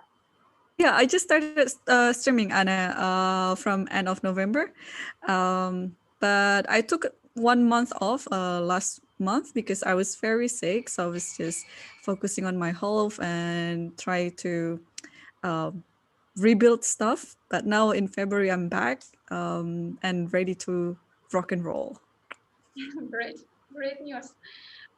Yeah, I just started streaming, Anna, from end of November. But I took 1 month off last month because I was very sick. So I was just focusing on my health and try to rebuild stuff. But now in February, I'm back and ready to rock and roll. Great, great news.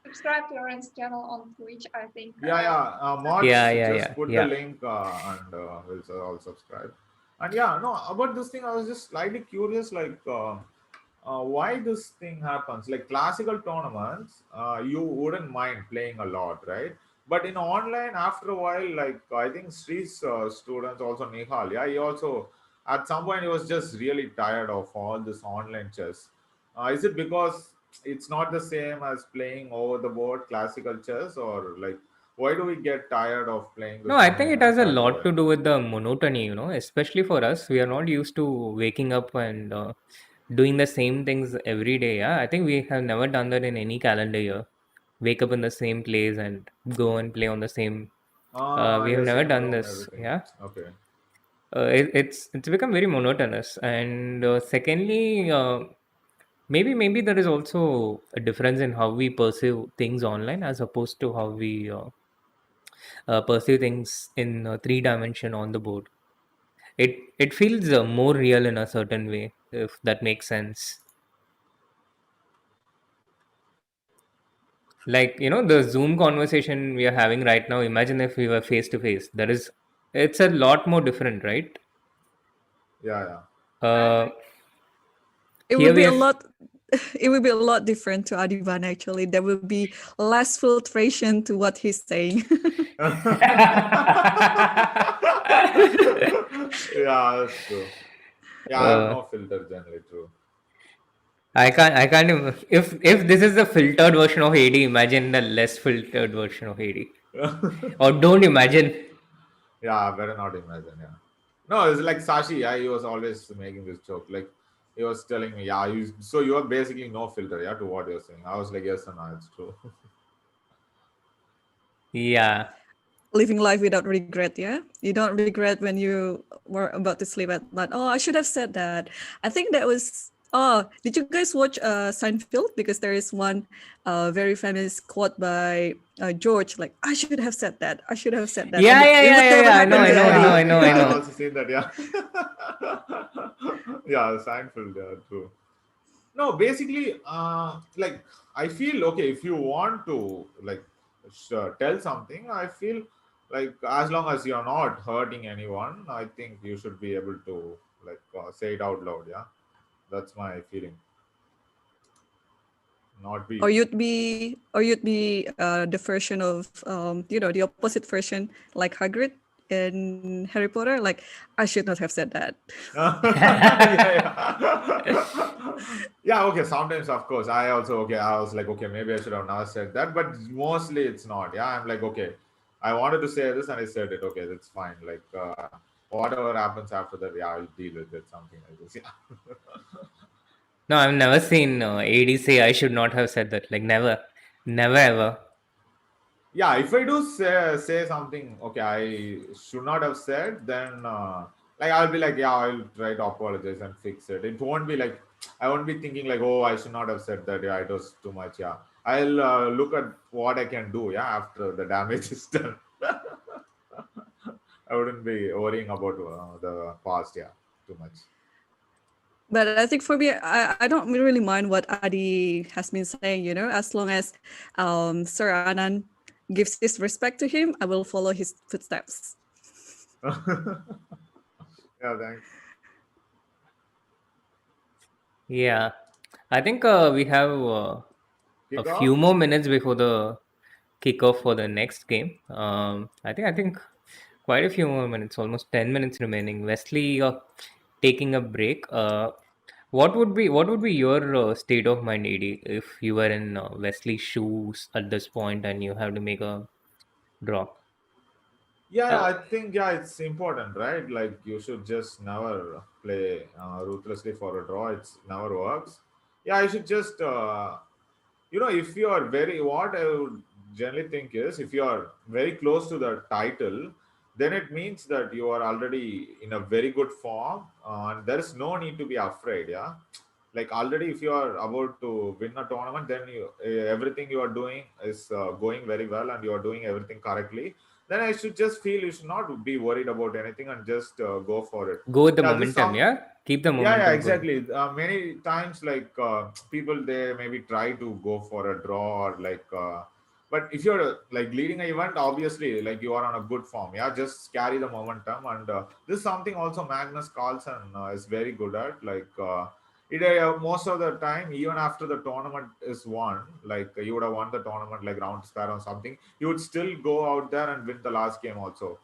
Subscribe to Irene's channel on Twitch, I think. Mods, Yeah. just put the link and we'll all subscribe. And yeah, no, about this thing, I was just slightly curious, like why this thing happens. Like classical tournaments, you wouldn't mind playing a lot, right? But in online, after a while, like I think Sri's students, also Nihal, yeah, he also at some point he was just really tired of all this online chess. Is it because it's not the same as playing over the board classical chess, or like why do we get tired of playing No, this I think online it has a after a lot while? to do with the monotony, especially for us. We are not used to waking up and doing the same things every day. Yeah, I think we have never done that in any calendar year. Wake up in the same place and go and play on the same. We have You're never same done room, this. everything. Yeah, Okay. it's become very monotonous. And secondly, maybe there is also a difference in how we perceive things online as opposed to how we perceive things in three dimension on the board. It feels more real in a certain way, if that makes sense. Like the Zoom conversation we are having right now. Imagine if we were face to face. It's a lot more different, right? Yeah. Uh, It here would we be a are. lot. It would be a lot different to Adhiban. Actually, there will be less filtration to what he's saying. Yeah, that's true. Yeah, I have uh, no filter generally, true. If this is the filtered version of AD, imagine the less filtered version of AD. Or don't imagine. Yeah, better not imagine. Yeah. No, it's like Sashi. Yeah, he was always making this joke. Like he was telling me, yeah, so you are basically no filter, yeah, to what you're saying. I was like, yes, and no, it's true. Yeah. Living life without regret. Yeah, you don't regret when you were about to sleep at night. Oh, I should have said that. I think that was. Oh, did you guys watch Seinfeld? Because there is one very famous quote by George, like, I should have said that. I should have said that. Yeah, And yeah, it yeah, would yeah, never yeah. I know, happen I to know, I know, Eddie. I know, I Yeah, I've know. also seen that. Yeah. Yeah, Seinfeld. Yeah, true. No, basically, like I feel okay if you want to like tell something. I feel like as long as you're not hurting anyone, I think you should be able to like say it out loud. Yeah, that's my feeling. Not be. Or you'd be the version of the opposite version, like Hagrid in Harry Potter. Like, I should not have said that. Yeah. Okay. Sometimes, of course, I also okay. I was like, okay, maybe I should have not said that, but mostly it's not. Yeah, I'm like, okay, I wanted to say this and I said it. Okay, that's fine. Like, whatever happens after that, yeah, I'll deal with it. Something like this. Yeah. No, I've never seen AD say I should not have said that. Like never, never ever. Yeah, if I do say something, okay, I should not have said, then like I'll be like, yeah, I'll try to apologize and fix it. It won't be like I won't be thinking like, oh, I should not have said that. Yeah, it was too much. Yeah, I'll look at what I can do. Yeah, after the damage is done. I wouldn't be worrying about the past. Yeah, too much. But I think for me, I don't really mind what Adi has been saying, as long as Sir Anand gives his respect to him, I will follow his footsteps. Yeah, thanks. Yeah, I think we have a Kick few off. more minutes before the kickoff for the next game. I think quite a few more minutes, almost 10 minutes remaining. Wesley taking a break. What would be your state of mind, AD, if you were in Wesley's shoes at this point and you have to make a draw? Yeah, Uh, I think yeah, it's important, right? Like you should just never play ruthlessly for a draw. It's never works. Yeah, I should just if you are very what I would generally think is if you are very close to the title, then it means that you are already in a very good form, and there is no need to be afraid. Yeah, like already if you are about to win a tournament, then everything you are doing is going very well and you are doing everything correctly, then I should just feel you should not be worried about anything and just go for it. go with the Yeah, this momentum, some yeah? Keep the yeah, momentum going. exactly. Many times, like people, they maybe try to go for a draw or like. But if you're like leading an event, obviously, like you are on a good form. Yeah, just carry the momentum, and this is something also Magnus Carlsen is very good at. Like most of the time, even after the tournament is won, like you would have won the tournament, like round spare or something, you would still go out there and win the last game also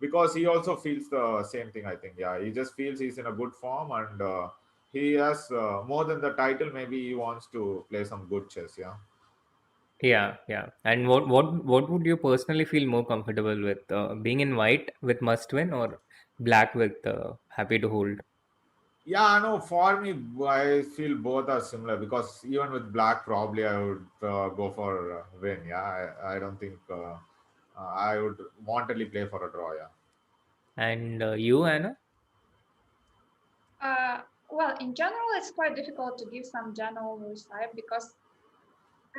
because he also feels the same thing. I think, yeah, he just feels he's in a good form and he has more than the title. Maybe he wants to play some good chess. Yeah, Yeah, yeah. And what would you personally feel more comfortable with? Being in white with must win or black with happy to hold? yeah. I know. For me, I feel both are similar because even with black, probably I would go for win. Yeah, I don't think I would wantonly play for a draw. Yeah. And you, Anna? Well, in general, it's quite difficult to give some general recipe because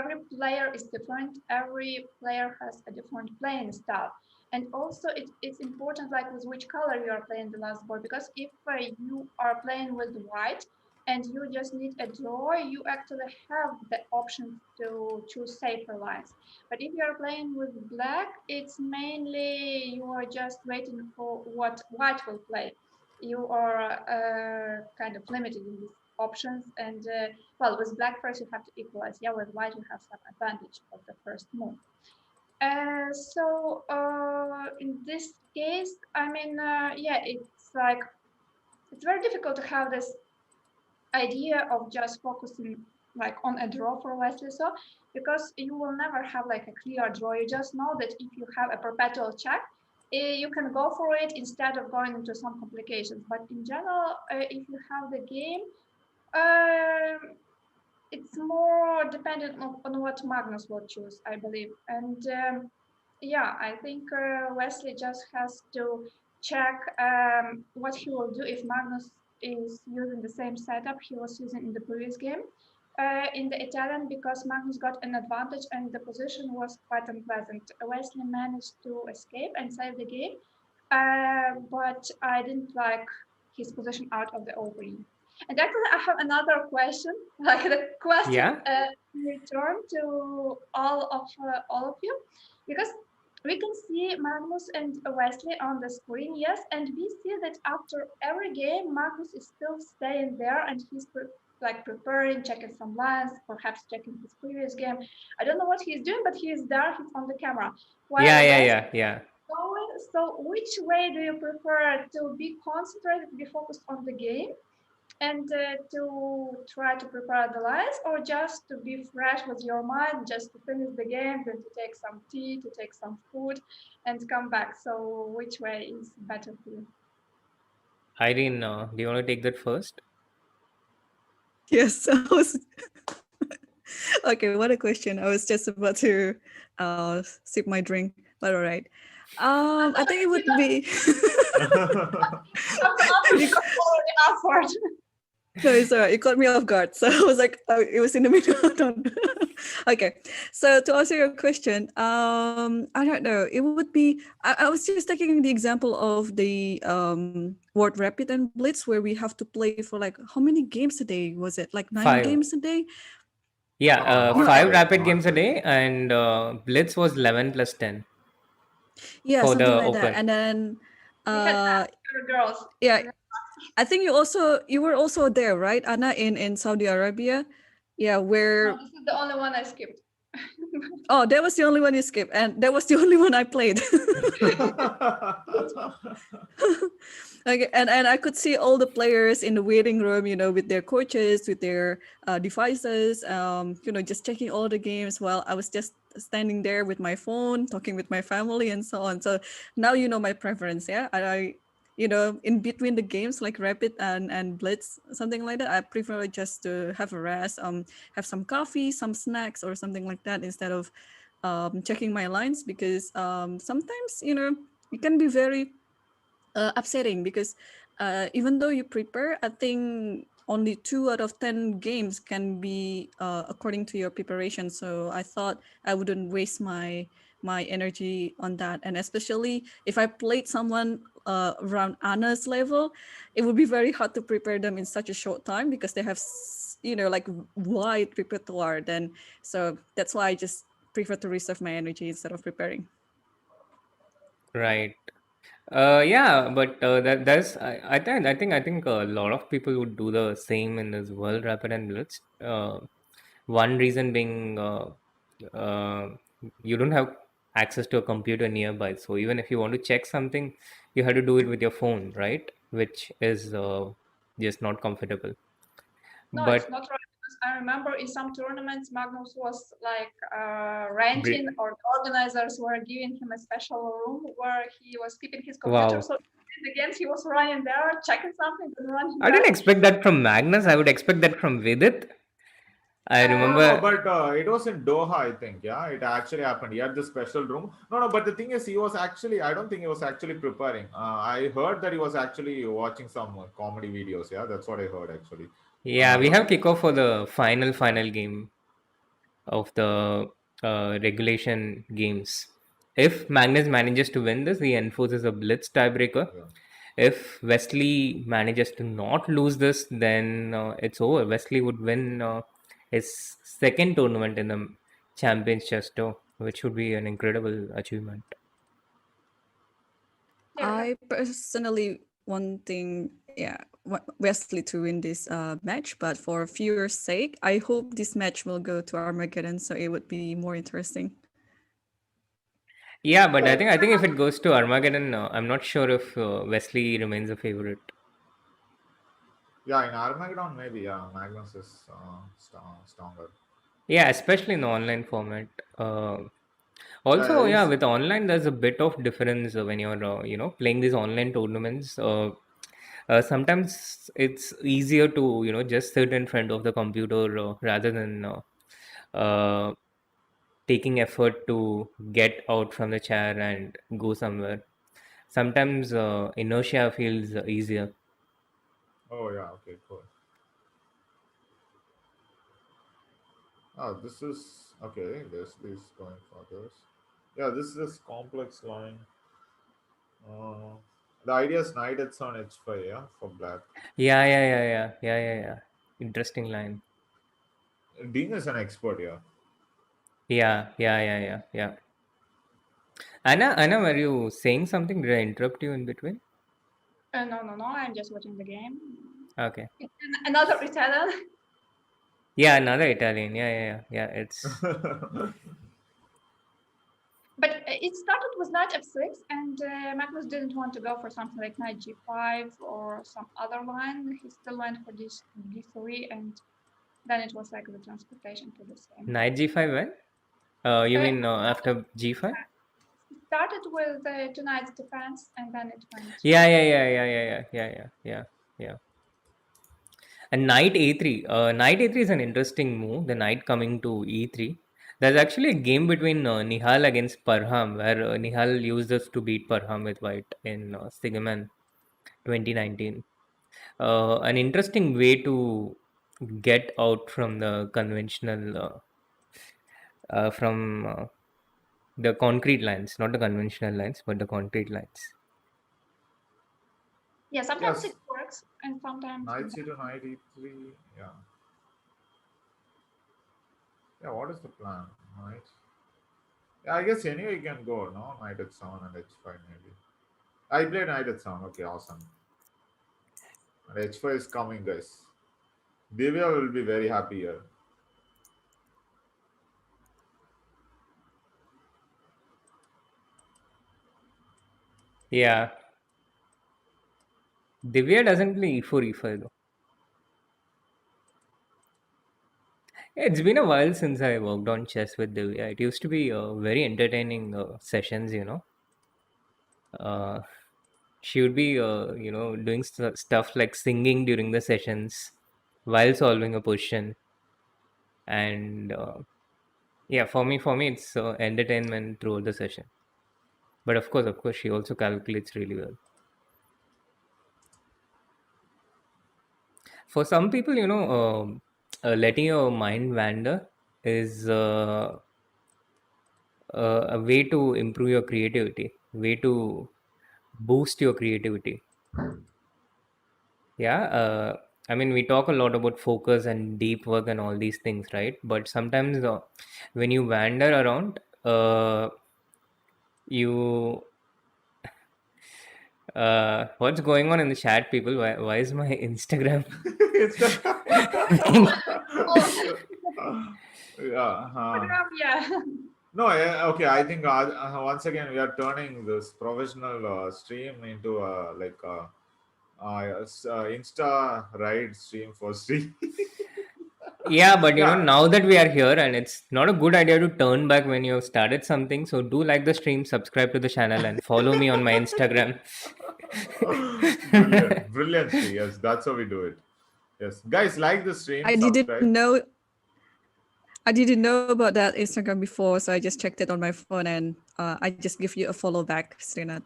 every player is different. Every player has a different playing style. And also it's important like with which color you are playing the last board, because if you are playing with white and you just need a draw, you actually have the option to choose safer lines. But if you are playing with black, it's mainly you are just waiting for what white will play. You are kind of limited in these options, and well, with black first you have to equalize. Yeah, with white you have some advantage of the first move. In this case, I mean, yeah, it's like it's very difficult to have this idea of just focusing like on a draw for Wesley, so because you will never have like a clear draw. You just know that if you have a perpetual check, you can go for it instead of going into some complications. But in general, if you have the game, um, it's more dependent on what Magnus will choose, I believe. And yeah, I think Wesley just has to check what he will do if Magnus is using the same setup he was using in the previous game in the Italian, because Magnus got an advantage and the position was quite unpleasant. Wesley managed to escape and save the game, but I didn't like his position out of the opening. And actually, I have another question, like the question Yeah? return to all of you, because we can see Magnus and Wesley on the screen, yes, and we see that after every game, Magnus is still staying there and he's like preparing, checking some lines, perhaps checking his previous game. I don't know what he's doing, but he is there. He's on the camera. Yeah, While yeah, Wesley yeah, yeah. going, so which way do you prefer, to be concentrated, be focused on the game, and to try to prepare the lines, or just to be fresh with your mind, just to finish the game, then to take some tea, to take some food, and come back? So which way is better for you? Irene, do you want to take that first? Yes, I was. Okay, what a question. I was just about to sip my drink, but all right. I think it would be. After You- already awkward. no, it's all right. You caught me off guard. So I was like, it was in the middle. Okay. So to answer your question, I don't know. It would be, I was just taking the example of the World Rapid and Blitz where we have to play for like, how many games a day was it? Like 9 games 5. a day? Yeah, No, not 5 five. rapid Not games a five. day, and Blitz was 11 plus 10 Yeah, for something the like that. open. And then, We had uh, girls. yeah, I think you were also there, right, Anna, in Saudi Arabia? Yeah, No, where this is the only one I skipped. oh, that was the only one you skipped, and that was the only one I played. Okay, and I could see all the players in the waiting room, with their coaches, with their devices, just checking all the games while I was just standing there with my phone, talking with my family, and so on. So now you know my preference, yeah. In between the games like Rapid and Blitz, something like that, I prefer just to have a rest, have some coffee, some snacks, or something like that instead of checking my lines because sometimes it can be very upsetting because even though you prepare, I think only 2 out of 10 games can be according to your preparation. So I thought I wouldn't waste my energy on that, and especially if I played someone around Anna's level, it would be very hard to prepare them in such a short time because they have like wide repertoire. Then so that's why I just prefer to reserve my energy instead of preparing. Right. Yeah, but that's I think a lot of people would do the same in this World Rapid and Blitz. One reason being uh, you don't have access to a computer nearby, so even if you want to check something, you have to do it with your phone, right? Which is just not comfortable. No, it's But not right. Because I remember in some tournaments, Magnus was like renting, or the organizers were giving him a special room where he was keeping his computer. wow, So in the games, he was running there, checking something, and running I back. didn't expect that from Magnus. I would expect that from Vidit. I No, remember. but it was in Doha, I think. Yeah, it actually happened. He had the special room. No, but the thing is, he was actually, I don't think he was actually preparing. I heard that he was actually watching some comedy videos. Yeah, that's what I heard actually. Yeah, I we don't have think. kickoff for the final game of the regulation games. If Magnus manages to win this, he enforces a blitz tiebreaker. Yeah. If Wesley manages to not lose this, then it's over. Wesley would win his second tournament in the Champions Chess Tour, which would be an incredible achievement. I personally wanting, yeah, Wesley to win this match, but for viewers' sake, I hope this match will go to Armageddon, so it would be more interesting. Yeah, but I think if it goes to Armageddon, I'm not sure if Wesley remains a favorite. Yeah, in Armageddon, maybe. Yeah, Magnus is stronger. Yeah, especially in the online format. Uh, Yeah, Also, yeah, he's. with online, there's a bit of difference when you're, playing these online tournaments. Sometimes it's easier to, just sit in front of the computer rather than uh, taking effort to get out from the chair and go somewhere. Sometimes inertia feels easier. Oh, yeah, okay, cool. Oh, this is. Okay, this going for this. Yeah, this is complex line. Uh, the idea is knight it's on h5, yeah, for black. Yeah. Interesting line. Dean is an expert, yeah. Yeah. Anna, were you saying something? Did I interrupt you in between? No. I'm just watching the game. Okay. It's another Italian. Yeah, another Italian. Yeah. It's But it started with knight f6, and Magnus didn't want to go for something like knight g5 or some other line. He still went for this d3, and then it was like the transportation to the same. knight g5 when? You Uh, mean after g5? it started with two knights defense, and then it went. Yeah. And knight a3. Knight a3 is an interesting move. The knight coming to e3. There's actually a game between Nihal against Parham, where Nihal used this to beat Parham with white in Stigaman 2019. An interesting way to get out from the conventional, from the concrete lines, not the conventional lines, but the concrete lines. Yeah, sometimes Yes. it works and sometimes Knight it c2, knight e3. Yeah. Yeah, what is the plan? Knight. Yeah, I guess anyway you can go, no? Knight h7 and h5 maybe. I played knight h7. Okay, awesome. And h5 is coming, guys. Divya will be very happy here. Yeah. Divya doesn't play e4, e5 though. It's been a while since I worked on chess with Divya. It used to be very entertaining sessions, you know. Uh, she would be, doing stuff like singing during the sessions while solving a position. And yeah, for me, it's entertainment throughout the session. But of course, she also calculates really well. For some people, letting your mind wander is a way to improve your creativity, way to boost your creativity. Yeah, I mean, we talk a lot about focus and deep work and all these things, right? But sometimes when you wander around, you what's going on in the chat, people? Why is my Instagram? yeah. No, okay. I think once again we are turning this professional stream into Insta ride stream for stream. Yeah, but Yeah. now that we are here, and it's not a good idea to turn back when you've started something. So do like the stream, subscribe to the channel, and follow me on my Instagram. Brilliant, brilliant, Sri. Yes, that's how we do it. Yes, guys, like the stream. I subscribe. didn't know. I didn't know about that Instagram before, so I just checked it on my phone, and I just give you a follow back, Srinath.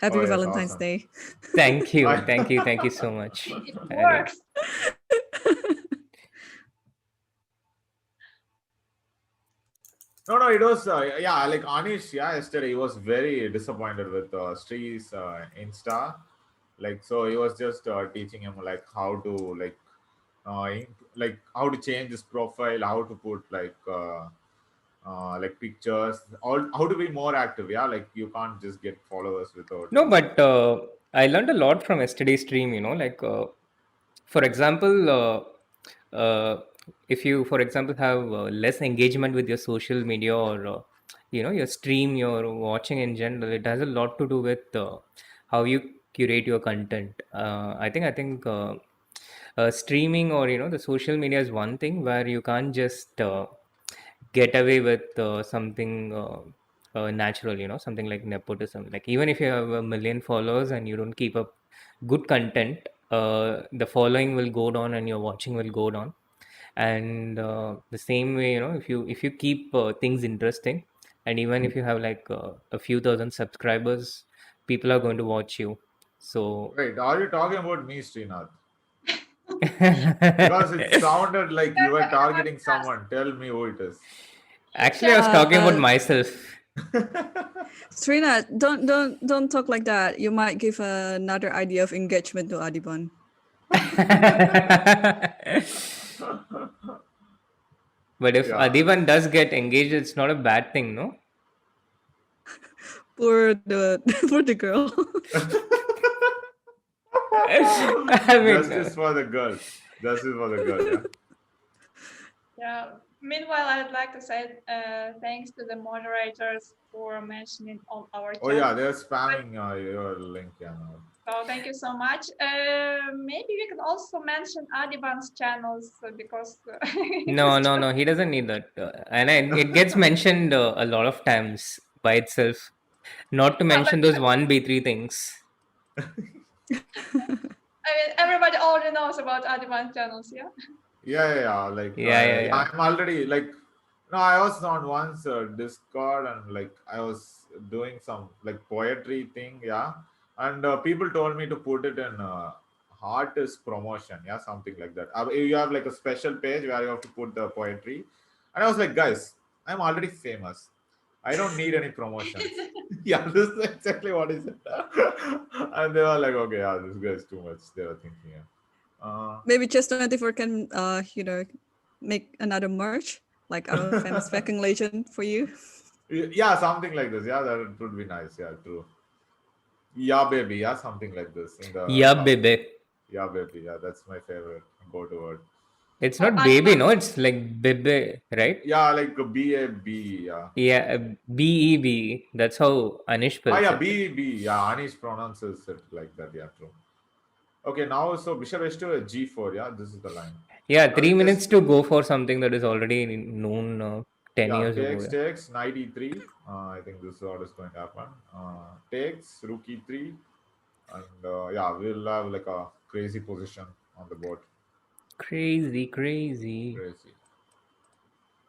Happy Oh, yes, Valentine's awesome. Day. Thank you, I- thank you, thank you so much. It I really- works. No, it was yeah, like Anish. Yeah, yesterday he was very disappointed with Sri's Insta. Like, so he was just teaching him like how to like how to change his profile, how to put like pictures, how to be more active. Yeah, like you can't just get followers without. No, but I learned a lot from yesterday's stream. For example, if you, for example, have less engagement with your social media or your stream, your watching in general, it has a lot to do with how you curate your content. I think streaming or the social media is one thing where you can't just get away with something natural, something like nepotism. Like, even if you have a million followers and you don't keep up good content, the following will go down and your watching will go down. And the same way, if you keep things interesting, and even if you have like a few thousand subscribers, people are going to watch you. So Wait, are you talking about me, Srinath? Because it sounded like you were targeting someone. Tell me who it is. actually, I was talking about Uh, myself. Srinath, don't talk like that. You might give another idea of engagement to Adhiban. But if Yeah. Adhiban does get engaged, it's not a bad thing, no? Poor the girl. I mean, Justice for the girl. Justice for the girl. Yeah. Yeah. Meanwhile, I'd like to say thanks to the moderators for mentioning on our Oh channel. yeah, they're spamming your link. Yeah. No. So thank you so much. Maybe we can also mention Adhiban's channels because no, he doesn't need that. It gets mentioned a lot of times by itself. Not to mention those 1B3 things. I mean, everybody already knows about Adhiban channels, yeah? Yeah. Like, Yeah. I'm already like, no, I was on once Discord and like I was doing some like poetry thing, yeah. And people told me to put it in artist promotion, yeah, something like that. You have like a special page where you have to put the poetry. And I was like, guys, I'm already famous. I don't need any promotions. Yeah, this is exactly what is it. And they were like, okay, yeah, this guy is too much. They were thinking, yeah. Maybe Chess 24 can, make another merch, like I'm a famous Viking legend for you. Yeah, something like this. Yeah, that would be nice. Yeah, true. Yeah, baby. Yeah, something like this in the Yeah, top. baby. Yeah, baby. Yeah, that's my favorite go-to word. It's Oh, not baby, Adhiban. no. It's like bebe, right? Yeah, like B-A-B. Yeah. Yeah, BEB. That's how Anish Ah, spells yeah, it. B-B. Yeah, Anish pronounces it like that. Yeah, true. Okay, now so Bishop H2 G4. Yeah, this is the line. Yeah, Now 3 minutes just to go for something that is already known 10 yeah, years ago. takes Yeah. takes knight e3. I think this is what is going to happen. Takes rook e3, and yeah, we'll have like a crazy position on the board. Crazy, crazy. Crazy.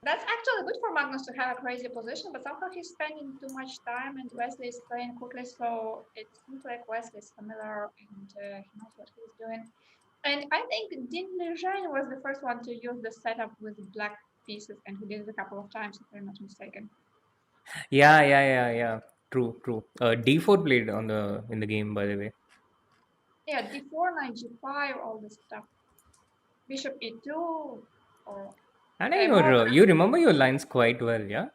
That's actually good for Magnus to have a crazy position, but somehow he's spending too much time and Wesley is playing quickly, so it seems like Wesley is familiar and he knows what he's doing. And I think Dean Lejeune was the first one to use the setup with black pieces, and he did it a couple of times, if I'm not mistaken. Yeah. True. D4 played on the in the game, by the way. Yeah, d4, knight g5, all this stuff. Bishop e2, or And more. you remember your lines quite well, yeah.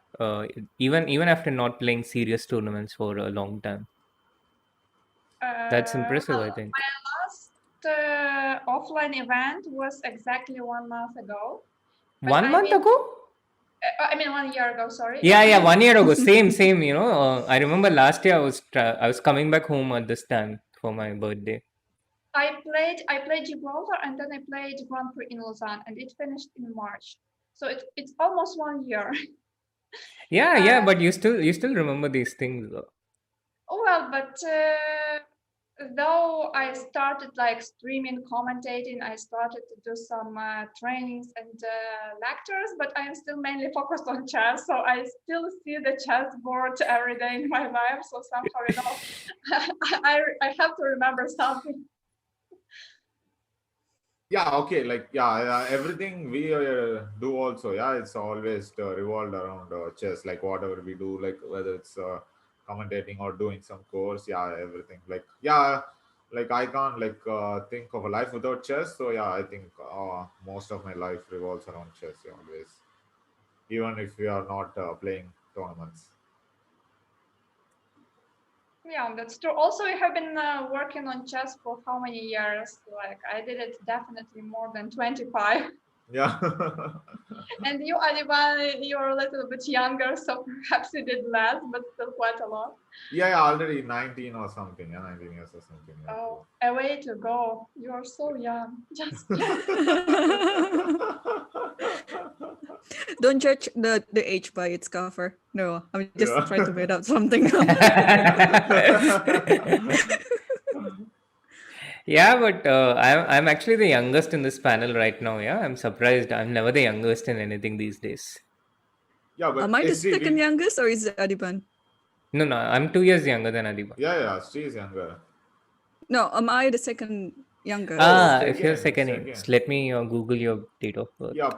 Even after not playing serious tournaments for a long time. That's impressive, I Well, think. my last offline event was exactly 1 month ago. But 1 month ago? I mean 1 year ago. Sorry. Yeah. 1 year ago. Same. I remember last year I was coming back home at this time for my birthday. I played Gibraltar and then I played Grand Prix in Lausanne, and it finished in March. So it's almost 1 year. Yeah. But you still remember these things, though. Well, but though I started like streaming, commentating, I started to do some trainings and lectures, but I am still mainly focused on chess. So I still see the chessboard every day in my life. So somehow, I have to remember something. Yeah, okay, like everything we do also, yeah, it's always revolved around chess. Like whatever we do, like whether it's commentating or doing some course, yeah, everything. Like yeah, like I can't like think of a life without chess. So yeah, I think most of my life revolves around chess, yeah, always, even if we are not playing tournaments. Yeah, that's true. Also, we have been working on chess for how many years? Like I did it definitely more than 25. Yeah. And you, Adhiban, you're a little bit younger, so perhaps you did less, but still quite a lot. Yeah, already 19 or something. Yeah, 19 years or something. Yeah. Oh, a way to go. You're so young. Just Don't judge the age by its cover. No, I'm just Yeah. trying to made up something. Yeah, but I'm actually the youngest in this panel right now. Yeah, I'm surprised. I'm never the youngest in anything these days. Yeah, but Am I the SD, second youngest or is it Adhiban? No, I'm 2 years younger than Adhiban. yeah, she is younger. No, am I the second younger? If you're Second. second, let me Google your date of birth. Yeah,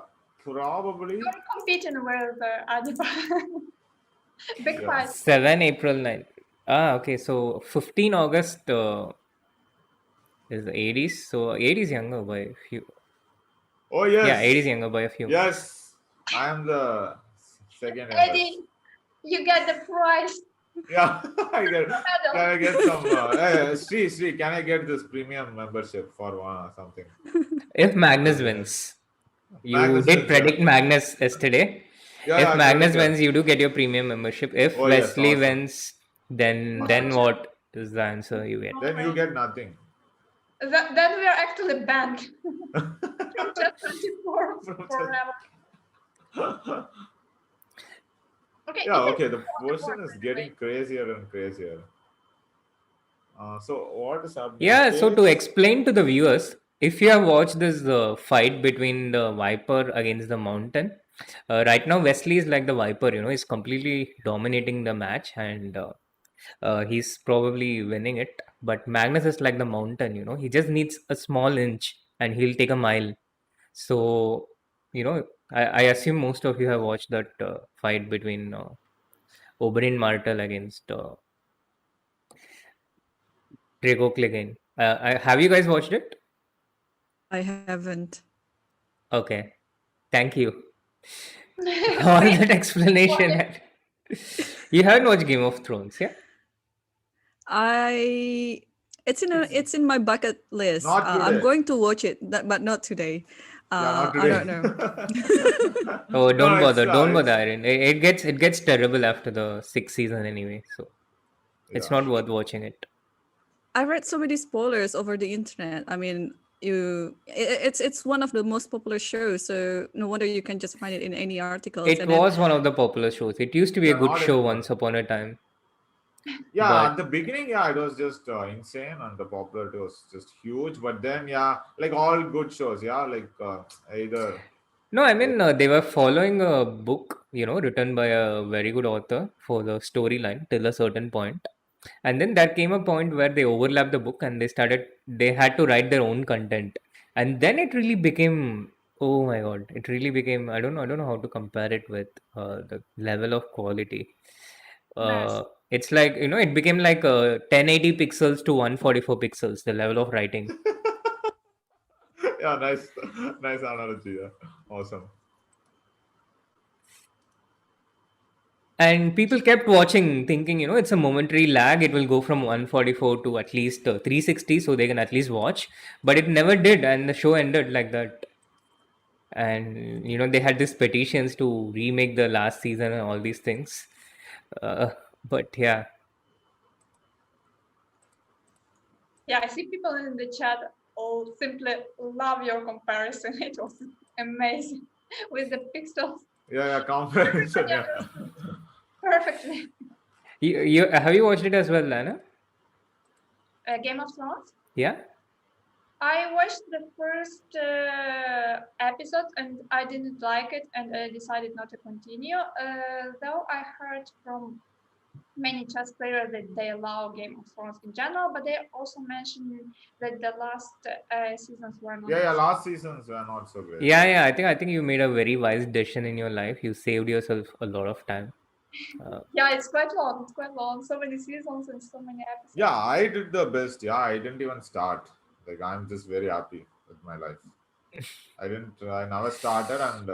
probably. you're competing with Adhiban. Big Yeah. fight. 7 April 9. Okay. So 15 August is the 80s. So 80s younger by a few. Oh yes. Yeah, 80s younger by a few. Yes, I am the second youngest. Eddie, you get the prize. Yeah, I get. Medal. Can I get some? Sri, can I get this premium membership for one or something? If Magnus wins, you Magnus did wins, predict Magnus yesterday. Yeah, If yeah, Magnus correct, wins, you do get your premium membership. If Oh, yes, Wesley awesome. wins, then what is the answer you get? Then you get nothing. Then we are actually banned from Chess 24 forever. Okay. Yeah, you can okay. The go on the question board, is by the getting way. crazier and crazier. So what is happening? Yeah, so to Case? explain to the viewers, if you have watched this fight between the Viper against the Mountain, right now Wesley is like the Viper, he's completely dominating the match and he's probably winning it. But Magnus is like the Mountain, he just needs a small inch and he'll take a mile. So, I assume most of you have watched that fight between Oberyn Martel against Draco Clegane. Have you guys watched it? I haven't. Okay. Thank you. All Wait, that explanation. what? You haven't watched Game of Thrones, yeah? I it's in my bucket list. Not I'm today. going to watch it, but not today. Yeah, not I today. don't know. Oh, don't No, bother. Don't bother, it's Irene. It gets terrible after the sixth season anyway, so it's yeah. not worth watching it. I read so many spoilers over the internet. I mean, it's one of the most popular shows, so no wonder you can just find it in any articles. It And then was one of the popular shows. It used to be a Yeah, good not show anymore. once upon a time, Yeah, at but the beginning, yeah, it was just insane, and the popularity was just huge. But then, yeah, like all good shows, yeah, like either no, I mean they were following a book, written by a very good author for the storyline till a certain point. And then there came a point where they overlapped the book and they had to write their own content. And then it really became, oh my God, it really became, I don't know how to compare it with the level of quality. Nice. It's like, it became like 1080 pixels to 144 pixels, the level of writing. yeah, nice, nice analogy. Yeah, awesome. And people kept watching, thinking, it's a momentary lag. It will go from 144 to at least 360, so they can at least watch. But it never did, and the show ended like that. And they had these petitions to remake the last season and all these things. Uh, but yeah, Yeah, I see people in the chat all simply love your comparison. It was amazing with the pixels. Yeah, comparison. Everybody Yeah, understood perfectly. you have you watched it as well, Lana? Game of Thrones. Yeah. I watched the first episode and I didn't like it and I decided not to continue. Though I heard from many chess players that they love Game of Thrones in general, but they also mentioned that the last seasons were not. yeah. Last seasons were not so great. Yeah. I think you made a very wise decision in your life. You saved yourself a lot of time. Yeah, it's quite long. It's quite long. So many seasons and so many episodes. Yeah, I did the best. Yeah, I didn't even start. Like, I'm just very happy with my life. I never started, and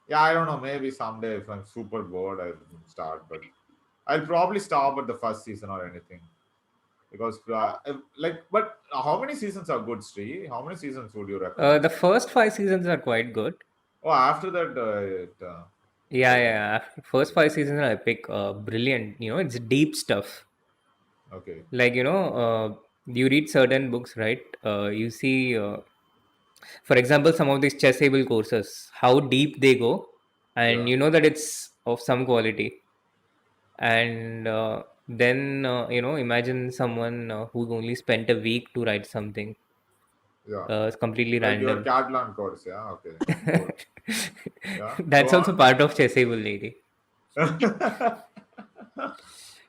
yeah, I don't know. Maybe someday if I'm super bored, I'll start. But I'll probably stop at the first season or anything because, but how many seasons are good, Sri? How many seasons would you recommend? The first 5 seasons are quite good. Oh, after that, Yeah. First 5 seasons are epic, brilliant. It's deep stuff. okay, Like, you read certain books, right? You see, for example, some of these chessable courses, how deep they go, and yeah, you know that it's of some quality. And then, imagine someone who only spent a week to write something. yeah, It's completely like your random. Catalan course. Yeah, okay, cool. Yeah, go That's also on. part of chessable, lady.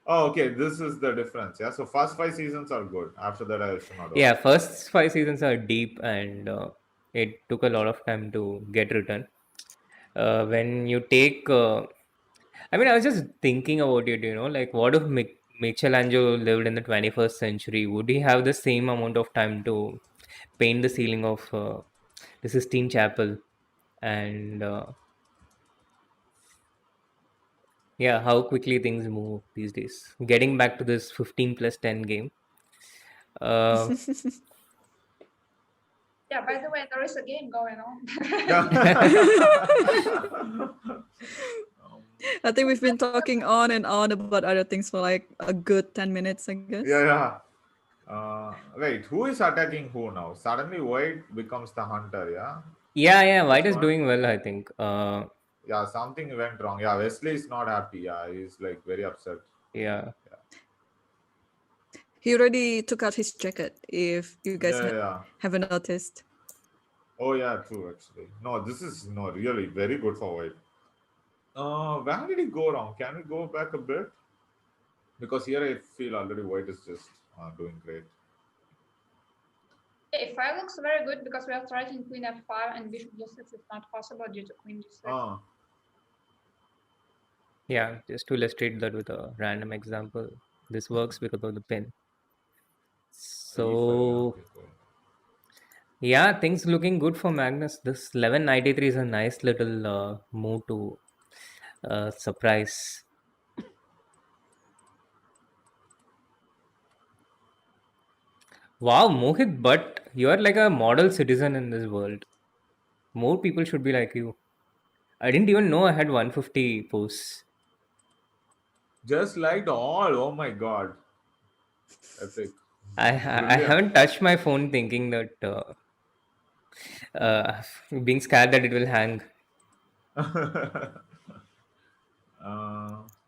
Oh, okay. This is the difference. Yeah. So first 5 seasons are good. After that, I should not Yeah, watch. first 5 seasons are deep, and it took a lot of time to get written. When you take, I mean, I was just thinking about it. Like what if Michelangelo lived in the 21st century? Would he have the same amount of time to paint the ceiling of the Sistine Chapel? And yeah, how quickly things move these days. Getting back to this 15 plus 10 game. Uh, Yeah, by the way, there is a game going on. I think we've been talking on and on about other things for like a good 10 minutes, I guess. Yeah. Wait, who is attacking who now? Suddenly, White becomes the hunter. Yeah. yeah, Which White is one? doing well, I think. Yeah, something went wrong. Yeah, Wesley is not happy. Yeah, he's like very upset. Yeah. He already took out his jacket, if you guys Yeah. haven't noticed. Oh yeah, true actually. No, this is really very good for white. Where did he go wrong? Can we go back a bit? Because here I feel already white is just doing great. A5 looks very good because we are threatening queen f5 and bishop g6 is not possible due to queen g6. Yeah, just to illustrate that with a random example, this works because of the pin. So yeah, things looking good for Magnus. This 1193 is a nice little move to surprise. Wow, Mohit, but you are like a model citizen in this world. More people should be like you. I didn't even know I had 150 posts. Just liked all. Oh my god. Epic. I haven't touched my phone thinking that being scared that it will hang.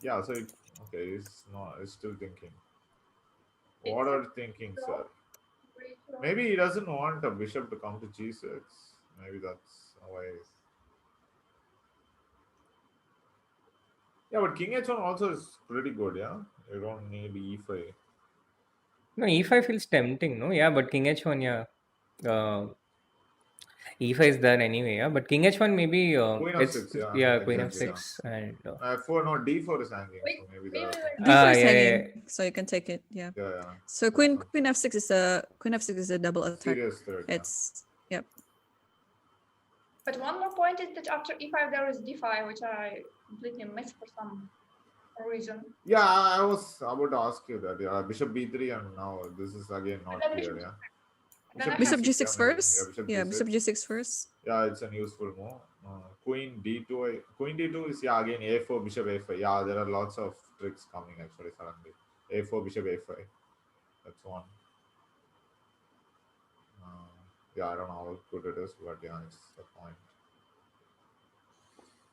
Yeah, so okay, it's still thinking. What are you thinking, sir? Maybe he doesn't want a bishop to come to g6. Maybe that's why. Yeah, but king h1 also is pretty good, yeah? You don't need e5. No, e5 feels tempting, no? Yeah, but king h1, yeah. e5 is there anyway, yeah. But king h1 maybe Queen of 6, yeah. yeah, Exactly, queen yeah. f6 and f4, no, d4 is hanging, so maybe the d4 is yeah, hanging, so you can take it. Yeah. So queen f6 is a double attack. Serious threat. It's yep. But one more point is that after e5 there is d5, which I completely missed for some reason. Yeah, I was about to ask you that. Yeah, bishop b3, and now this is again not clear. Yeah. Bishop g6 first. Yeah, bishop g6 first. Yeah, it's an useful move. Queen d2. Queen d2 is again a4, bishop a5. Yeah, there are lots of tricks coming actually suddenly. A4, bishop a5. That's one. Yeah, I don't know how good it is, but yeah, it's the point.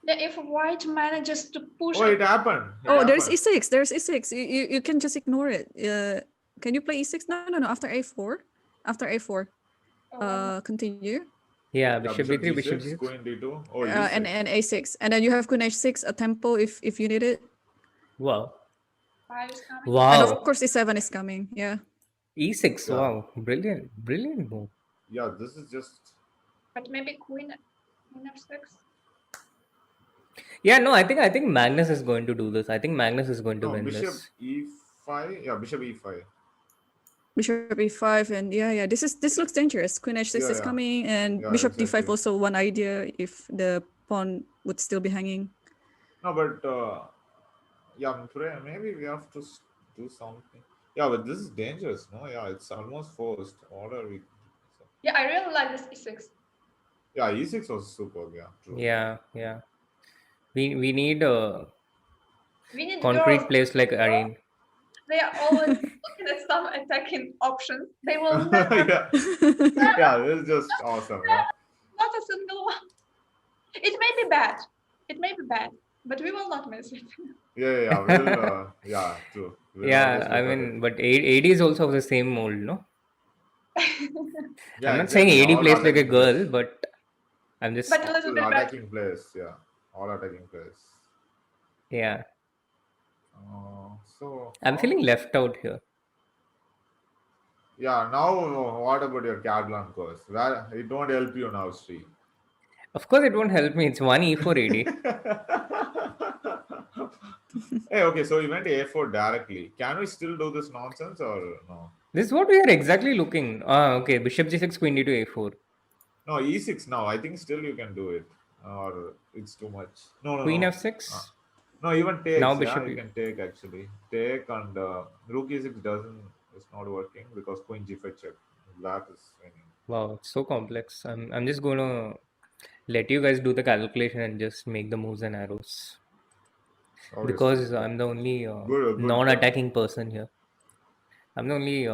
Yeah, if white manages to push. Oh, it happened. There's e6. There's e6. You can just ignore it. Can you play e6? No. After a4. After a4. Continue. Yeah, bishop b3, bishop g6, g6. queen d2. Oh, and a6, and then you have queen h6, a tempo if you need it. Wow. Wow. And of course e7 is coming. Yeah. e6. Yeah. Wow, brilliant move. Yeah, this is just. But maybe queen f6. Yeah, no, I think Magnus is going to do this. I think Magnus is going to win bishop this. e5. Yeah, bishop e5. Bishop e5, and yeah. This looks dangerous. Queen h6 is coming, and bishop d5 also one idea if the pawn would still be hanging. No, but yeah, maybe we have to do something. Yeah, but this is dangerous, no? Yeah, it's almost forced. What are we? Yeah, I really like this e6. Yeah, e6 was superb. Yeah, true. Yeah. We need concrete players like Irine. They are always looking at some attacking options. They will never. Yeah, this is just awesome. Yeah. Not a single one. It may be bad, but we will not miss it. Yeah. Yeah, true. I mean, but AD is also of the same mold, no? Yeah, I'm not saying AD plays like a girl, but I'm just. But a little bit attacking players, yeah. All attacking players. Yeah. So I'm feeling left out here. Yeah, now what about your Catalan course? Well, it won't help you now, Sri. Of course, it won't help me. It's 1 e4 AD. Hey, okay, so you went a4 directly. Can we still do this nonsense or no? This is what we are exactly looking. Okay, bishop g6, queen d2, a4. No, e6 now. I think still you can do it. Or it's too much. No. Queen f6? No, even takes. Now bishop you can take actually. Take and rook e6 it's not working because queen g5 check. Black is winning. Wow, it's so complex. I'm just gonna let you guys do the calculation and just make the moves and arrows. Obviously. Because I'm the only non-attacking person here. I'm the only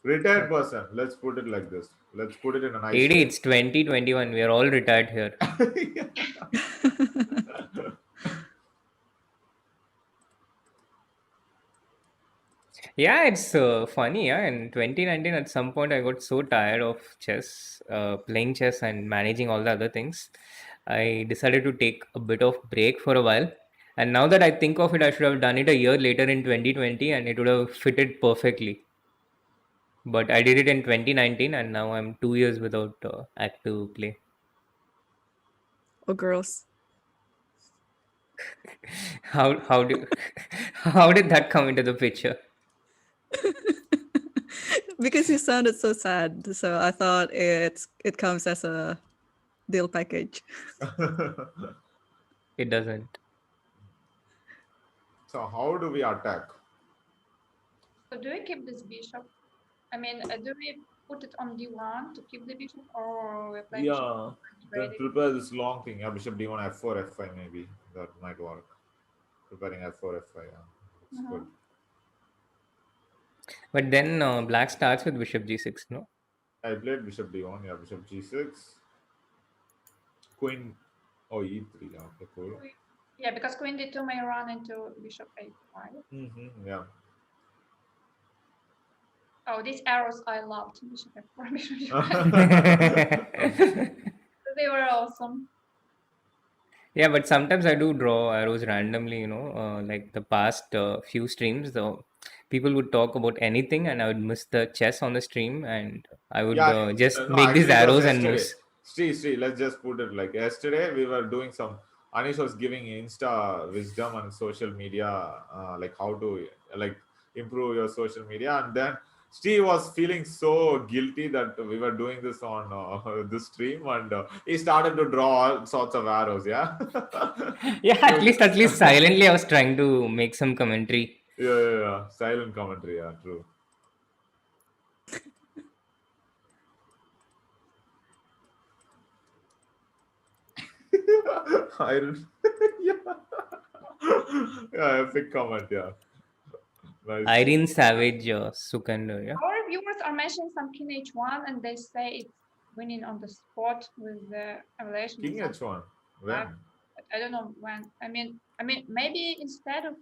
retired person. Let's put it like this. Let's put it in a nice AD, way. It's 2021. We are all retired here. Yeah, it's funny. Yeah, in 2019, at some point, I got so tired of chess, playing chess, and managing all the other things. I decided to take a bit of break for a while. And now that I think of it, I should have done it a year later in 2020, and it would have fitted perfectly. But I did it in 2019, and now I'm 2 years without active play. Or girls. How do how did that come into the picture? Because you sounded so sad, so I thought it comes as a deal package. It doesn't. So how do we attack? So do we keep this bishop? I mean, do we put it on d1 to keep the bishop, or we play bishop Yeah, and then trade it? prepare this long thing. Yeah, bishop d1, f4, f5 maybe. That might work. Preparing f4, f5. Yeah, it's good. But then black starts with bishop g6, no? I played bishop d1. Yeah, bishop g6. Queen. Oh, e3. Yeah, okay, cool. Yeah, because queen d2 may run into bishop a5. Yeah. Oh, these arrows I loved. Bishop f4, bishop f5. They were awesome. Yeah, but sometimes I do draw arrows randomly, like the past few streams, though people would talk about anything and I would miss the chess on the stream and I would Yeah, just no, make these actually, it was arrows and yesterday. moves. Sri, let's just put it like yesterday. We were doing some. Anish was giving Insta wisdom on social media, like how to like improve your social media, and then Steve was feeling so guilty that we were doing this on this stream, and he started to draw all sorts of arrows. Yeah. Yeah, at least silently I was trying to make some commentary. Yeah. Silent commentary. Yeah, true. Iron. Yeah. Yeah, epic comment. Yeah. Nice. Irene Savage, Sukandar, yeah. Our viewers are mentioning some king h1 and they say it's winning on the spot with the evaluation. King h1. When? I don't know when. I mean, maybe instead of.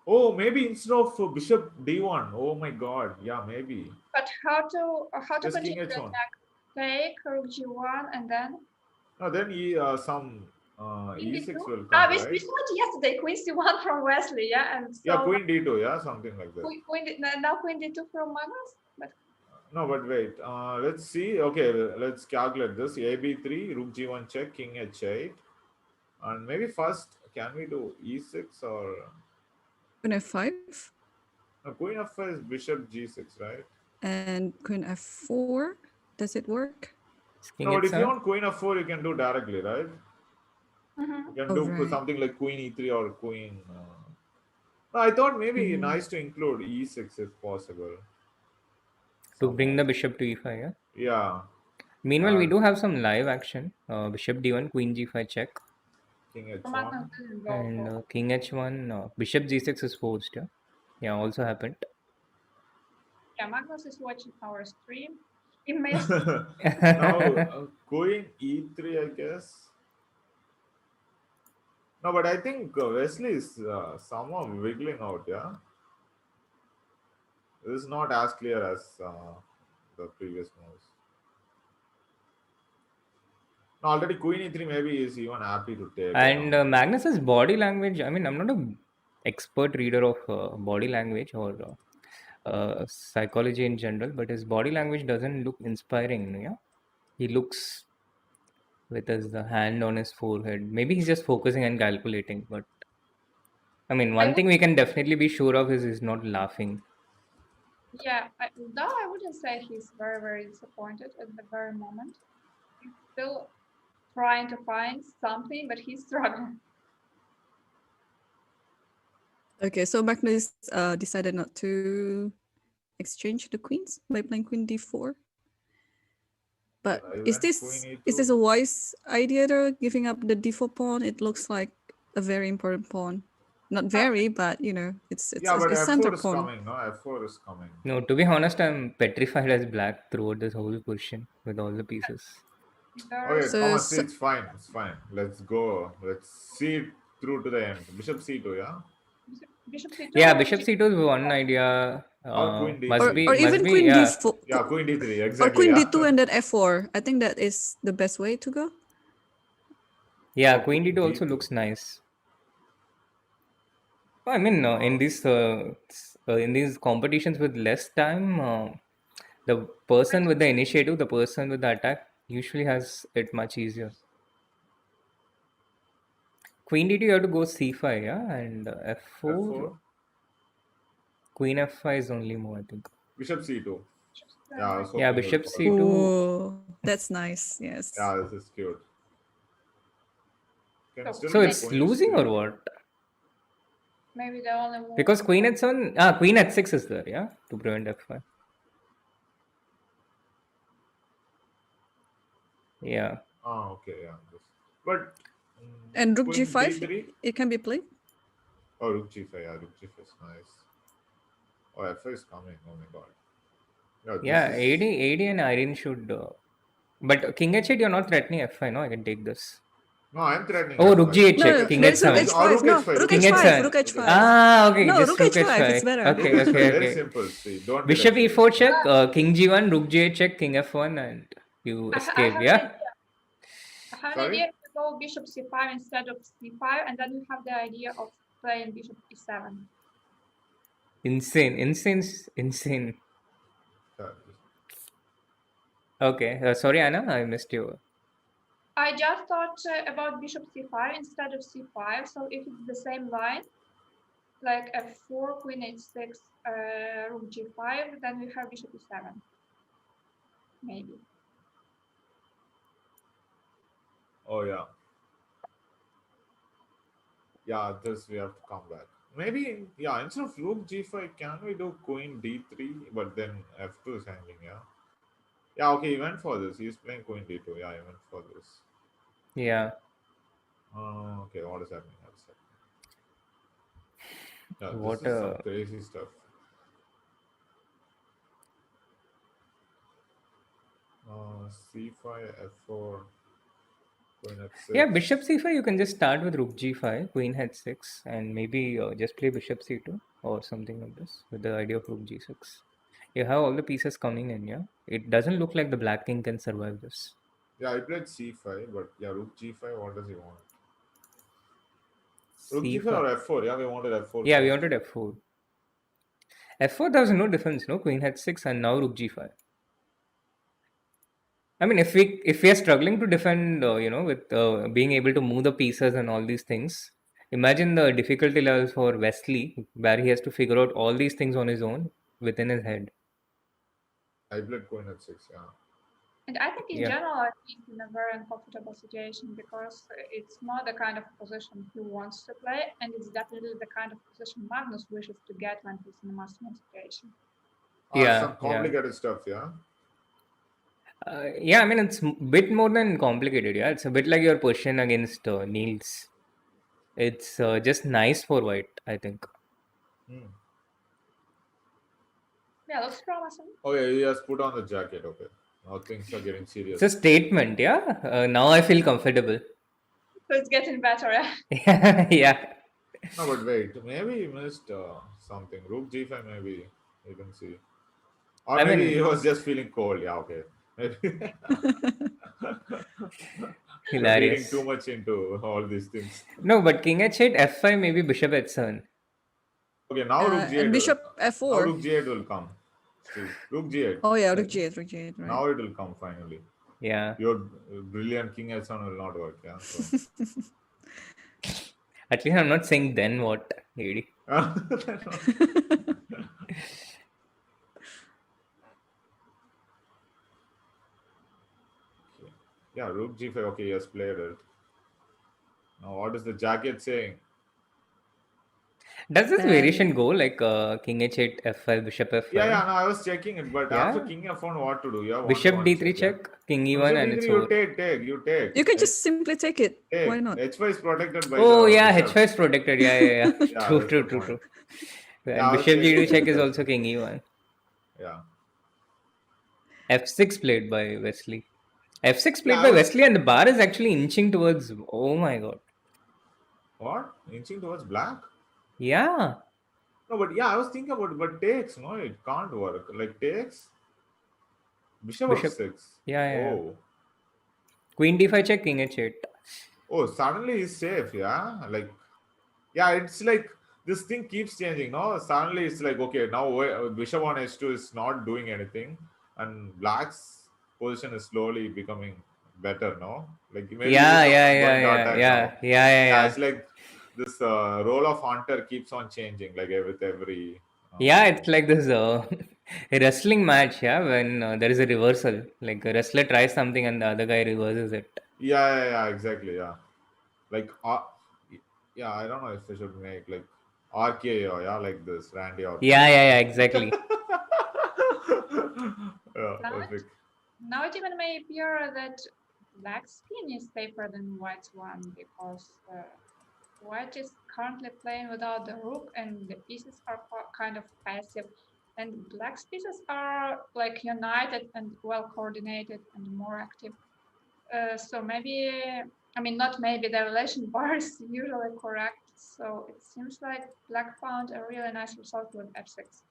Oh, maybe instead of bishop d1. Oh my god. Yeah, maybe. But how to Just king continue the h1. attack? Take rook g1 and then. No, then some e6 will come, Ah, we right? saw it yesterday. Queen c1 from Wesley, yeah, and so Yeah, queen d2. Yeah, something like that. now queen d2 from Magnus, but. No, but wait. Let's see. Okay, let's calculate this. A b3, rook g1 check, king h8, and maybe first can we do e6 or Queen f5 no, queen f5 is bishop g6, right? and queen f4. Does it work? No, but if you want queen f4, you can do directly, right? You can do something like queen e3 or queen. No, I thought maybe nice to include e6 if possible. To bring the bishop to e5, yeah? Yeah. Meanwhile, we do have some live action. Bishop d1, queen g5 check. King h1. And king h1, bishop g6 is forced, yeah? Yeah, also happened. Yeah, Magnus is watching our stream. He missed. Now, queen e3, I guess. No, but I think Wesley is somehow wiggling out, yeah? This is not as clear as the previous moves. No, already queen e3 maybe is even happy to take. And Magnus's body language, I mean, I'm not an expert reader of body language or psychology in general, but his body language doesn't look inspiring, yeah? He looks with the hand on his forehead. Maybe he's just focusing and calculating, but I mean, one thing we can definitely be sure of is he's not laughing. Yeah, I wouldn't say he's very, very disappointed at the very moment. He's still trying to find something, but he's struggling. Okay, so Magnus decided not to exchange the queens by playing queen d4. But is this a wise idea though, giving up the d4 pawn? It looks like a very important pawn. Not very, but you know, it's yeah, but a center f4 is pawn. coming, no? F4 is coming. No, to be honest, I'm petrified as black throughout this whole question with all the pieces. Okay, come on, see, it's fine. It's fine. Let's go. Let's see it through to the end. Bishop c2, yeah? Bishop C2 Yeah, or bishop c2 is one idea. Or queen Must d3. be, Or must even be, queen yeah. d4. Yeah, queen d3. Or Exactly. queen Yeah. d2 and then f4. I think that is the best way to go. Yeah, Oh, queen d2 also d2. looks nice. I mean, in these competitions with less time, the person with the initiative, the person with the attack, usually has it much easier. Queen d2, you have to go c5, yeah, and f4, f4. queen f5 is only more, I think. Bishop c2. Bishop Yeah, I C2? was Yeah, hoping you'll bishop fall. c2. Oh, that's nice. Yes. Yeah, this is cute. Can So still So get it's queen losing or h3. what? maybe the only move. Because queen h7, queen h6 is there, yeah, to prevent f5. Yeah. Ah, okay, yeah. But And rook queen g5, d3. it can be played. Oh, rook g5. Yeah, rook g5 is nice. Oh, f5 is coming. Oh my god. Yeah, This is. AD and Irene should. But king h8, you're not threatening f5, no? I can take this. No, I'm threatening Oh, rook f5. g8 No, check, no, king there's rook h7. Or h5. rook No, h5. rook King h5. h7. Rook h5. Ah, okay, No, just rook rook h5. It's h5. better. Okay, Rook h5. okay, Very okay. simple. See, don't Bishop get e4 f5. check, king g1, rook g8 check, king f1, and you I escape, have an yeah? idea. I have an Sorry? idea to go bishop c5 instead of c5, and then you have the idea of playing bishop e7. Insane, insane. Yeah. Okay, sorry, Anna, I missed you. I just thought about bishop c5 instead of c5. So if it's the same line, like f4, queen h6, rook g5, then we have bishop e7. Maybe. Oh yeah. Yeah, this we have to come back. Maybe, yeah, instead of rook g5, can we do queen d3? But then f2 is hanging, yeah. Yeah, okay, he went for this. He's playing queen d2. Yeah, he went for this. Yeah. Okay, what is happening? Yeah, What this is some crazy stuff. C5, f4, queen f6. Yeah, bishop c5, you can just start with rook g5, queen h6, and maybe just play bishop c2 or something like this with the idea of rook g6. You have all the pieces coming in, yeah? It doesn't look like the black king can survive this. Yeah, I played c5, but yeah, rook g5, what does he want? Rook C5. g5 or f4? Yeah, we wanted f4. Yeah, we first. wanted f4. F4, there was no difference, no? Queen h6 and now rook g5. I mean, if we are struggling to defend, with being able to move the pieces and all these things, imagine the difficulty levels for Wesley, where he has to figure out all these things on his own within his head. I played queen h6, yeah. And I think in Yeah. general, he's in a very uncomfortable situation because it's not the kind of position he wants to play, and it's definitely the kind of position Magnus wishes to get when he's in a mastermind situation. Yeah, Some complicated stuff, yeah. Yeah, I mean, it's a bit more than complicated. Yeah, it's a bit like your position against Niels. It's just nice for white, I think. Yeah, looks promising. Oh yeah, he has put on the jacket. Okay, now things are getting serious. It's a statement, yeah. Now I feel comfortable. So it's getting better, yeah? Yeah. No, but wait, maybe he missed something. Rook g5, maybe you can see, or I maybe mean- he was just feeling cold. Yeah, okay, maybe. Reading Hilarious. too much into all these things. No, but king h8, f5, maybe bishop h7. Okay, now rook g8. And bishop Now f4. rook g8 will come. See, rook g8. Oh yeah, rook g8, rook g8, right? Now it will come finally. Yeah. Your brilliant king h1 will not work. Yeah. So. At least I'm not saying then what, AD. Yeah, rook g5. Okay, yes, played it. Now, what is the jacket saying? Does this Then- variation go like king h8, f5, bishop f5? Yeah, no, I was checking it, but Yeah. after king f1, what to do? Yeah, Bishop d3 check, king e1, and it's you over. take. You can just simply take it. take. Why not? h5 is protected by Oh the yeah, bishop. h5 is protected. Yeah. Yeah, True, that's the true. point. And Yeah, I was bishop g2 checking check is it. also king e1. Yeah. f6 played by Wesley. F6 played Yeah, I by was- Wesley, and the bar is actually inching towards. Oh my god. What? Inching towards black? Yeah, No, but yeah, I was thinking about but takes. No, it can't work. Like takes bishop bishop. f6. Yeah, yeah, yeah. Oh, Queen d5 check, king h8. oh, suddenly he's safe. Yeah, like yeah, it's like this thing keeps changing. No, suddenly it's like okay, now bishop on h2 is not doing anything, and black's position is slowly becoming better. No, like maybe Yeah, he's yeah, going yeah, to yeah, attack yeah, now. yeah, yeah, Yeah, yeah. it's like this role of hunter keeps on changing, like with every. Yeah, it's like this a wrestling match, yeah, when there is a reversal. Like a wrestler tries something and the other guy reverses it. Yeah, exactly. Yeah, like yeah, I don't know if I should make like RKO, yeah, like this Randy Orton. Yeah, yeah, yeah, exactly. Yeah, Now it, perfect. now it even may appear that black's queen is safer than white's one because white is currently playing without the rook and the pieces are kind of passive. And black's pieces are like united and well coordinated and more active. So maybe, I mean, not maybe, the relation bar is usually correct. So it seems like black found a really nice result with f6.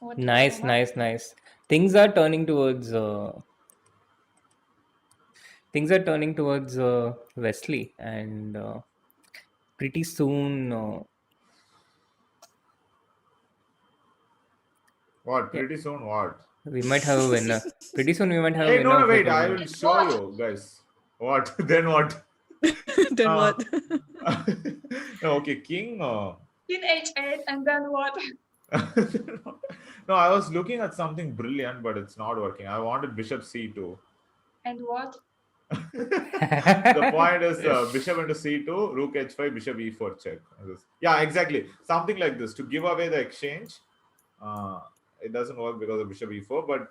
What do you think, Nice, Mark? nice, nice. Things are turning towards Wesley, and pretty soon, What? yeah, Pretty soon, what? we might have a winner. Pretty soon, we might have a Hey, winner no, no, of the wait. I will tournament. And show what? you, guys. What? Then what? Then Uh, what? no, okay, king. Queen h8 and then what? No, I was looking at something brilliant, but it's not working. I wanted bishop c2. And what? The point is bishop into c2, rook h5, bishop e4 check. Yeah, exactly. Something like this to give away the exchange. Uh, it doesn't work because of bishop e4, but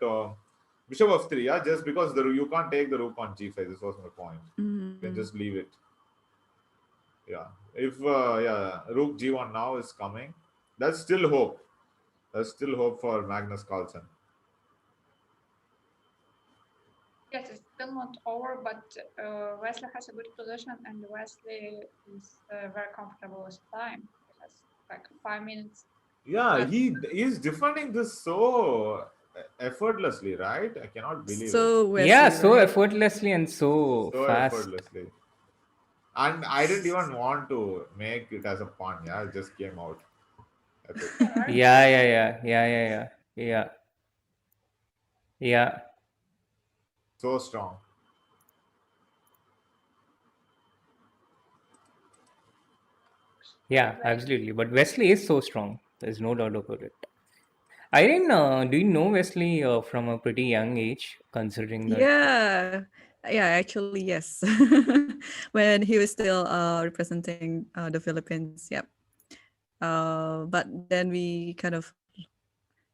bishop f3. Yeah, just because you can't take the rook on g5. This was my point. You can just leave it. Yeah. If yeah, rook g1 now is coming. That's still hope. There's still hope for Magnus Carlsen. Yes, it's still not over, but Wesley has a good position and Wesley is very comfortable with time. He has like 5 minutes. Yeah, he is defending this so effortlessly, right? I cannot believe it. So Yeah, Wesley, so right? effortlessly and so So fast. effortlessly. And I didn't even want to make it as a pun. Yeah, it just came out. Epic. Right? Yeah, yeah, yeah, yeah, yeah, yeah, yeah, yeah, So strong. yeah, absolutely. But Wesley is so strong. There's no doubt about it. Irene, do you know Wesley from a pretty young age, considering that? Yeah. Yeah, actually, yes. When he was still representing the Philippines, yep. But then we kind of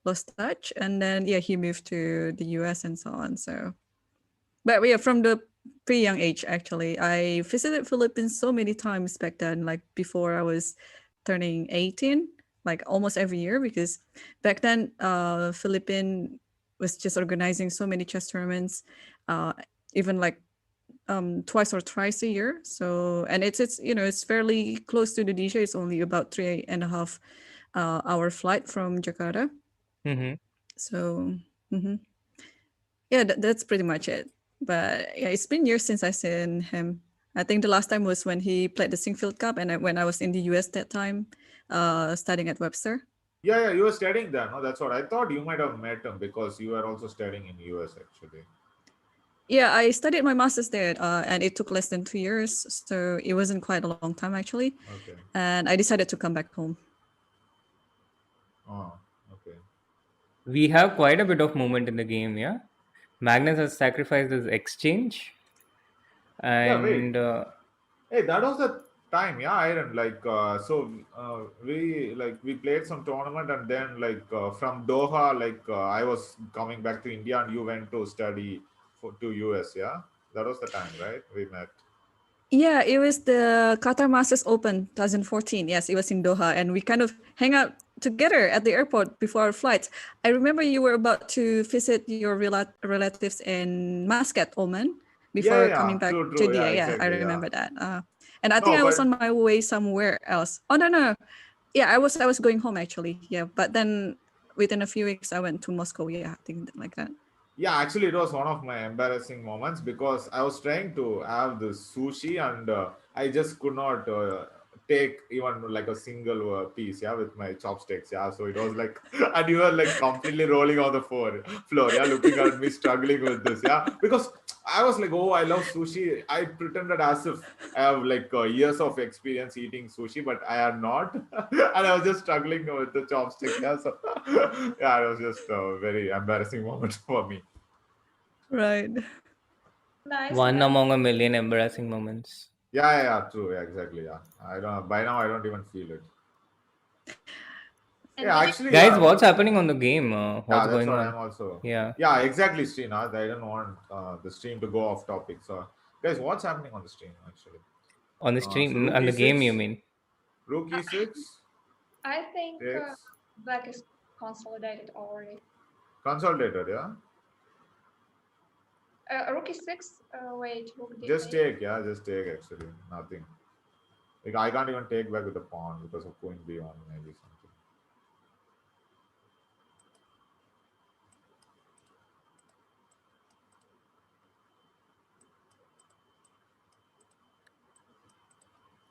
lost touch, and then yeah, he moved to the US and so on. So, but yeah, from the pretty young age, actually, I visited Philippines so many times back then, like before I was turning 18, like almost every year, because back then, Philippine was just organizing so many chess tournaments, even like twice or thrice a year. So, and it's it's fairly close to Indonesia. It's only about 3.5 hour flight from Jakarta. Mm-hmm. So, mhm. Yeah, that's pretty much it. But yeah, it's been years since I seen him. I think the last time was when he played the Singfield Cup, and when I was in the US that time, studying at Webster. Yeah, you were studying there. No, that's what I thought. You might have met him because you were also studying in US actually. Yeah, I studied my master's there, and it took less than 2 years, so it wasn't quite a long time actually. Okay. And I decided to come back home. Oh, okay. We have quite a bit of movement in the game, yeah. Magnus has sacrificed his exchange, Yeah, wait. and Hey, that was the time, yeah, Iron. Like, we played some tournament, and then from Doha, I was coming back to India, and you went to study to US. Yeah, that was the time, right? We met. Yeah, it was the Qatar Masters Open 2014. Yes, it was in Doha, and we kind of hang out together at the airport before our flights. I remember you were about to visit your relatives in Muscat, Oman, before yeah. coming back True, to true. India. Yeah, Yeah, I exactly. Yeah. remember that. And I think No, I was but on my way somewhere else. Oh no. Yeah, I was going home actually. Yeah, but then within a few weeks I went to Moscow. Yeah, I think like that. yeah, actually, it was one of my embarrassing moments because I was trying to have the sushi and I just could not take even like a single piece, yeah, with my chopsticks, yeah. So it was like, and you were like completely rolling on the floor, yeah, looking at me struggling with this, yeah, because I was like, oh, I love sushi. I pretended as if I have like years of experience eating sushi, but I am not, and I was just struggling with the chopsticks, yeah. So yeah, it was just a very embarrassing moment for me. Right. Nice, One nice. among a million embarrassing moments. Yeah, true. Yeah, exactly. Yeah, I don't. By now, I don't even feel it. And Yeah, did you actually, Guys, yeah, what's happening on the game? yeah. What's That's going what on? I'm also. Yeah, Yeah, exactly, Srinath. I don't want the stream to go off topic. So, guys, what's happening on the stream actually? on the So, stream, on Rookie the game, you six, mean? Rookie six I think takes Black is consolidated already. consolidated. Yeah, Rookie 6, wait, Rook just D8. take. Yeah, just take. Actually, nothing. Like I can't even take back with the pawn because of Queen B1 maybe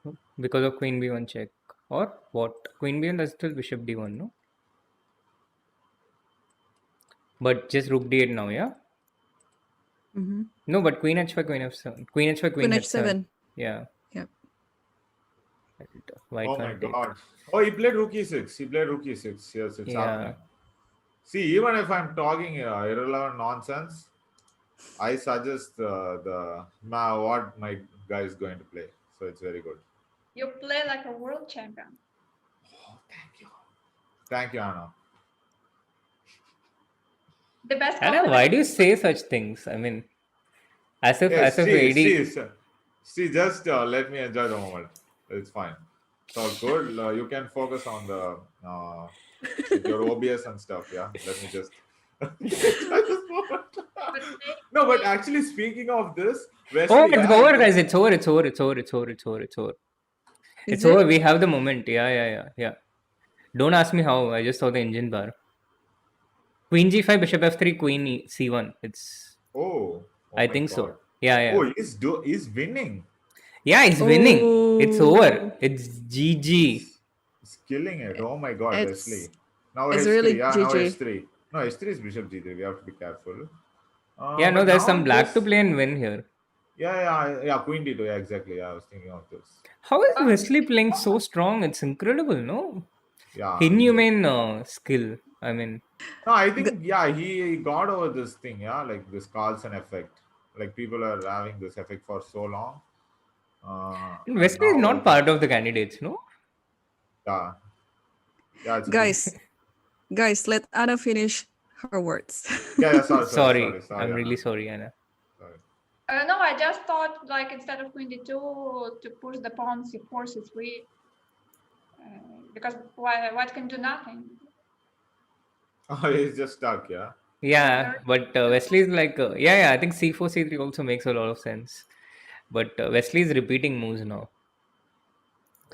something. Because of Queen B1 check. Or what? Queen B1, that's still Bishop D1, no? But just Rook D8 now, yeah? Mm-hmm. No, but Queen H5, Queen F7. Queen H5, Queen Queen H7. H7. Yeah. Yep. Why Oh my can't take? God. Oh, he played Rookie six. He played Rookie six. Yes, it's Yeah. happening. See, even if I'm talking irrelevant nonsense, I suggest what my guy is going to play. So it's very good. You play like a world champion. Oh, thank you, Anna. The best Anna, compliment. why do you say such things? I mean, as Yes, if AD. see, just let me enjoy the moment. It's fine. It's all good. You can focus on the like your OBS and stuff. Yeah, let me just enjoy this moment. But No, but maybe actually, speaking of this, Oh, Wesley, it's yeah, I over, think guys. It's over. It's over. It's over. It's over. It's over. It's over. Is It's over. it? We have the moment. Yeah. Don't ask me how. I just saw the engine bar. Queen G5, Bishop F3, Queen C1. It's. oh I my think God. so. Yeah. Oh, he's winning. Yeah, he's winning. It's over. Oh, It's GG. He's killing it. Oh my God, it's Wesley. Now it's H3. really Yeah, now GG. H3. No, H3 is Bishop G3. We have to be careful. Yeah, no, But there's now some black to this. play and win here. Yeah. Queen D2. Yeah, exactly. Yeah, I was thinking of this. How is uh, Wesley playing so strong? It's incredible, no? Yeah. Inhumane skill. I mean, No, I G- think yeah, he got over this thing. Yeah, like this Carlsen effect. Like people are having this effect for so long, and Wesley is now I not think part of the candidates, no? yeah, yeah, it's good. guys, let Anna finish her words. Yeah. Sorry. Sorry, I'm really Anna. sorry, Anna. Sorry. no, I just thought like instead of Queen D2 to push the pawn C4, C3, because white can do nothing. Oh, he's just stuck. Yeah. Yeah, Very but Wesley is like, yeah, I think C4, C3 also makes a lot of sense. But Wesley is repeating moves now.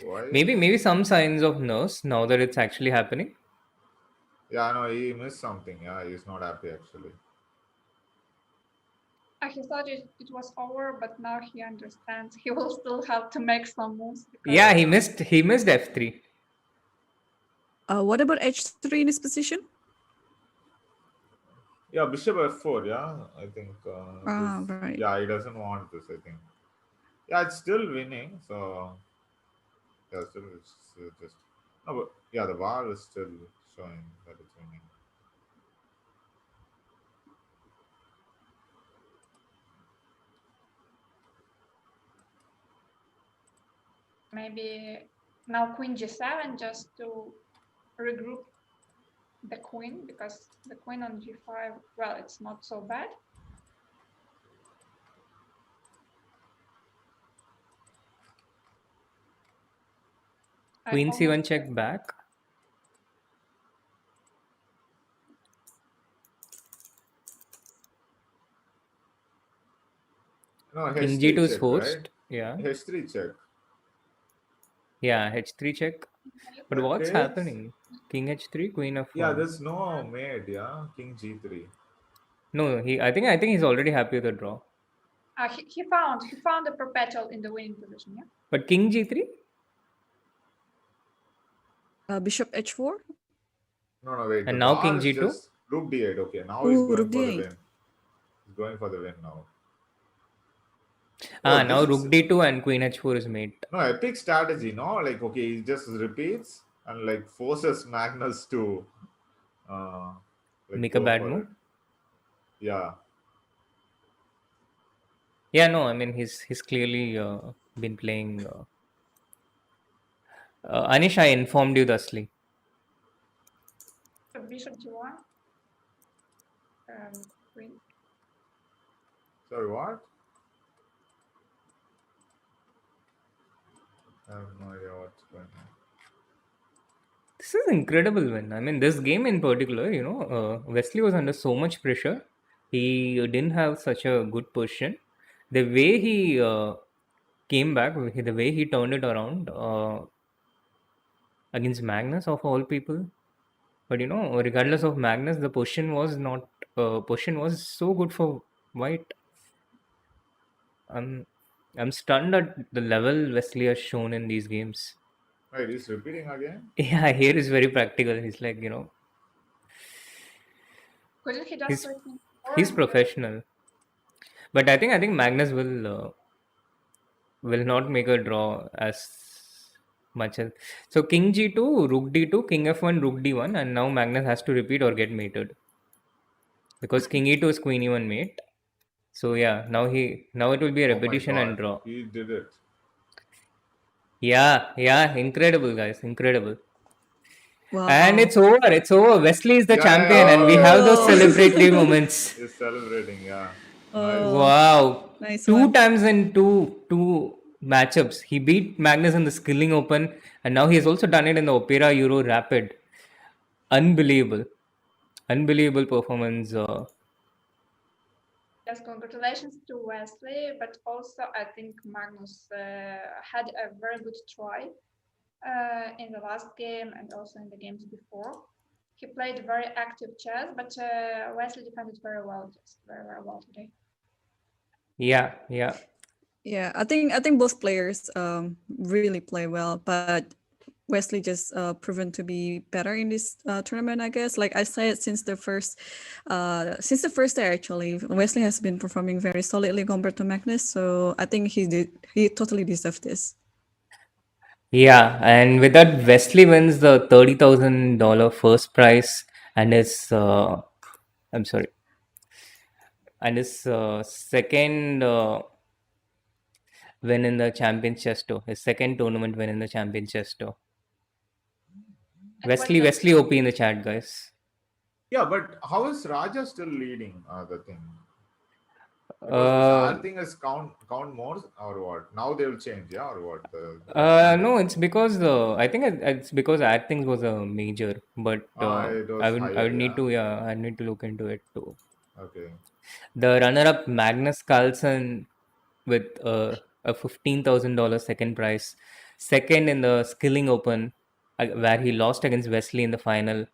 Why? Maybe some signs of nerves now that it's actually happening. Yeah, no, he missed something. Yeah, he's not happy actually. he thought it was over, but now he understands. He will still have to make some moves. Yeah, Yeah. he missed F3. What about H3 in this position? Yeah, Bishop F4. Yeah, I think this. Right. Yeah, he doesn't want this. I think. Yeah, it's still winning. So yeah, still it's just. No, but yeah, the bar is still showing that it's winning. Maybe now Queen G7 just to regroup the queen, because the queen on G5, well, it's not so bad. Queen C1 check back. No, King H3 G2 is check, right? forced. Yeah. H3 check. Yeah, H3 check. But That what's takes. happening? King H3, Queen Yeah, F1. there's no mate. Yeah, King G3. No, I think he's already happy with the draw. He found a perpetual in the winning position. Yeah. But King G3? Bishop H4. No, wait. The And now draw King is G2? just Rook D8. Okay, now he's Ooh, going Rook for the D8. win. He's going for the win now. Ah, Oh, now this Rook is D2 and Queen H4 is mate. no epic strategy. No, like okay, he just repeats and like forces Magnus to uh like Make a go bad for move. it. Yeah. Yeah, no, I mean he's clearly been playing. Anish, I informed you thusly. So Bishop G1. Queen. Sorry, what? I have no idea what's going on. This is incredible win. I mean, this game in particular, Wesley was under so much pressure. He didn't have such a good position. The way he came back, the way he turned it around against Magnus of all people. But regardless of Magnus, the position was not. Position was so good for White. I'm I'm stunned at the level Wesley has shown in these games. Wait, he's repeating again? Yeah, here is very practical. He's like, Couldn't he just he's play Queen F4 he's and professional. But I think Magnus will not make a draw as much as so King G2, Rook D2, King F1, Rook D1, and now Magnus has to repeat or get mated because King E2 is Queen E1 mate. So yeah, now it will be a Oh my repetition and god, draw. he did it. Yeah, incredible guys, incredible. Wow. And it's over. It's over. Wesley is the Yeah, champion, and we have those Oh. celebratory moments. He's celebrating, yeah. Nice. Oh, Wow. nice Two one. times in two matchups. He beat Magnus in the Skilling Open, and now he has also done it in the Opera Euro Rapid. Unbelievable. Unbelievable performance. yes, congratulations to Wesley, but also I think Magnus had a very good try in the last game and also in the games before. He played very active chess, but Wesley defended very well, just very, very well today. Yeah. Yeah, I think both players really play well, but Wesley just proven to be better in this tournament, I guess. Like I said, since the first day actually, Wesley has been performing very solidly compared to Magnus. So I think he totally deserved this. Yeah. And with that, Wesley wins the $30,000 first prize and his, I'm sorry, and his second win in the Champions Chess Tour. His second tournament win in the Champions Chess Tour. And what Wesley just OP in the chat, guys. Yeah, but how is Raja still leading the thing? Because this R thing is count more or what? Now they will change, yeah, or what? No, it's because I think it's because Athens was a major, but It was I higher, would need yeah. to I need to look into it too. Okay. The runner-up Magnus Carlsen with a $15,000 second prize, second in the Skilling Open, where he lost against Wesley in the final,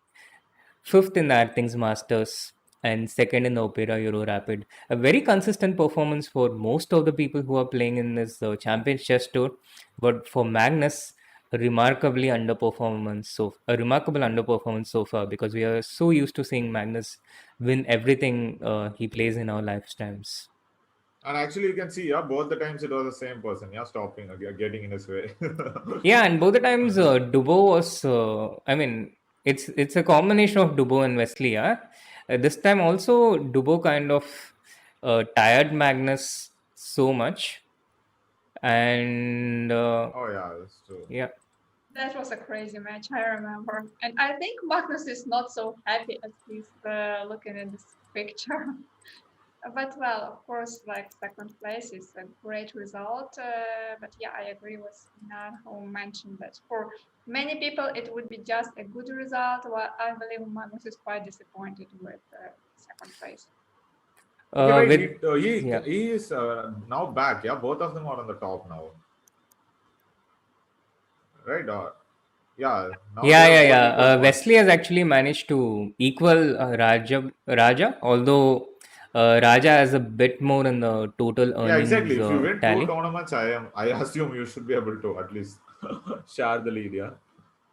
fifth in the Athens Masters, and second in the Opera Euro Rapid. A very consistent performance for most of the people who are playing in this Champions Chess Tour, but for Magnus, a remarkable underperformance so far because we are so used to seeing Magnus win everything he plays in our lifetimes. And actually, you can see, yeah, both the times it was the same person, yeah, stopping, getting in his way. Yeah, and both the times Dubo was. I mean, it's a combination of Dubo and Wesley. Yeah, this time also Dubo kind of tired Magnus so much, and Oh yeah, that's true. yeah, that was a crazy match, I remember. And I think Magnus is not so happy as he's looking at this picture. But well, of course, like second place is a great result. But yeah, I agree with Nan who mentioned that for many people it would be just a good result. Well, I believe Magnus is quite disappointed with second place. Okay, wait. With yeah. He is now back. Yeah, both of them are on the top now, right? Yeah, now they Yeah, are yeah, both yeah. equal Wesley points. has actually managed to equal Raja, although Raja has a bit more in the total Yeah, exactly. earnings If you win two tally. tournaments, I assume you should be able to at least share the lead. Yeah.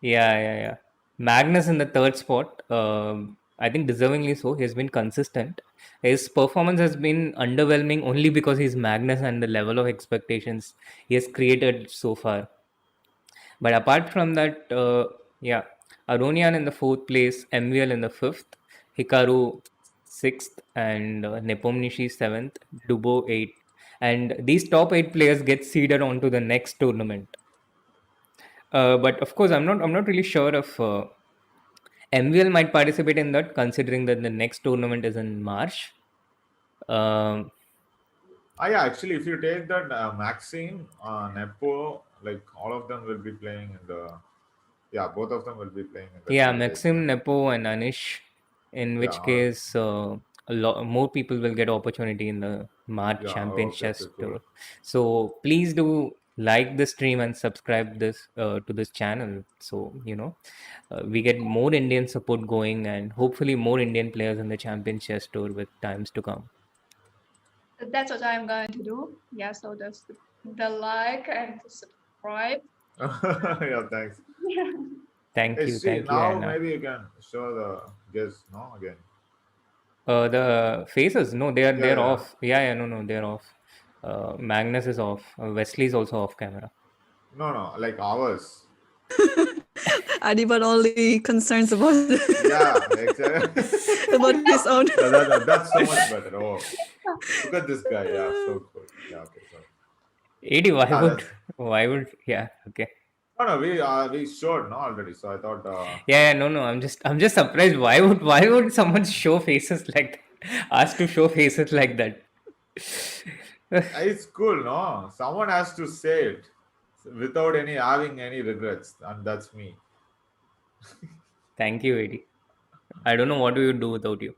Yeah, yeah, yeah. Magnus in the third spot. I think deservingly so. He has been consistent. His performance has been underwhelming only because he's Magnus and the level of expectations he has created so far. But apart from that, yeah, Aronian in the fourth place, MVL in the fifth, Hikaru sixth, and Nepomniachtchi seventh, Dubo eighth. And these top eight players get seeded onto the next tournament. But of course, I'm not really sure if MVL might participate in that, considering that the next tournament is in March. Um, Yeah, actually, if you take that Maxine, Nepo, like all of them will be playing in the. Yeah, both of them will be playing in the yeah, qualification. Maxim, Nepo, and Anish. In Yeah, which case, a lot more people will get opportunity in the March yeah. Champion Okay, Chess okay, cool. Tour. So please do like the stream and subscribe this to this channel. So we get more Indian support going, and hopefully more Indian players in the Champion Chess Tour with times to come. That's what I'm going to do. Yeah, so that's the like and the subscribe. Yeah, thanks. Thank Hey, you, see, thank you, now Anna. maybe you can show the guess, no, again. The faces, no, they're Yeah, yeah. off. Yeah, yeah, no, they're off. Magnus is off. Wesley is also off camera. No, no, like ours. Adhiban only concerns about Yeah, exactly. about his own. Yeah, that's so much better. Oh, look at this guy. Yeah, so cool. Yeah, okay, sorry. 80, Yeah, that's yeah, okay. no, we showed no already. So I thought Yeah, yeah, no, I'm just surprised. Why would someone show faces like that? Ask to show faces like that. it's cool. No, someone has to say it without any having any regrets, and that's me. Thank you, 80. I don't know what we would do without you.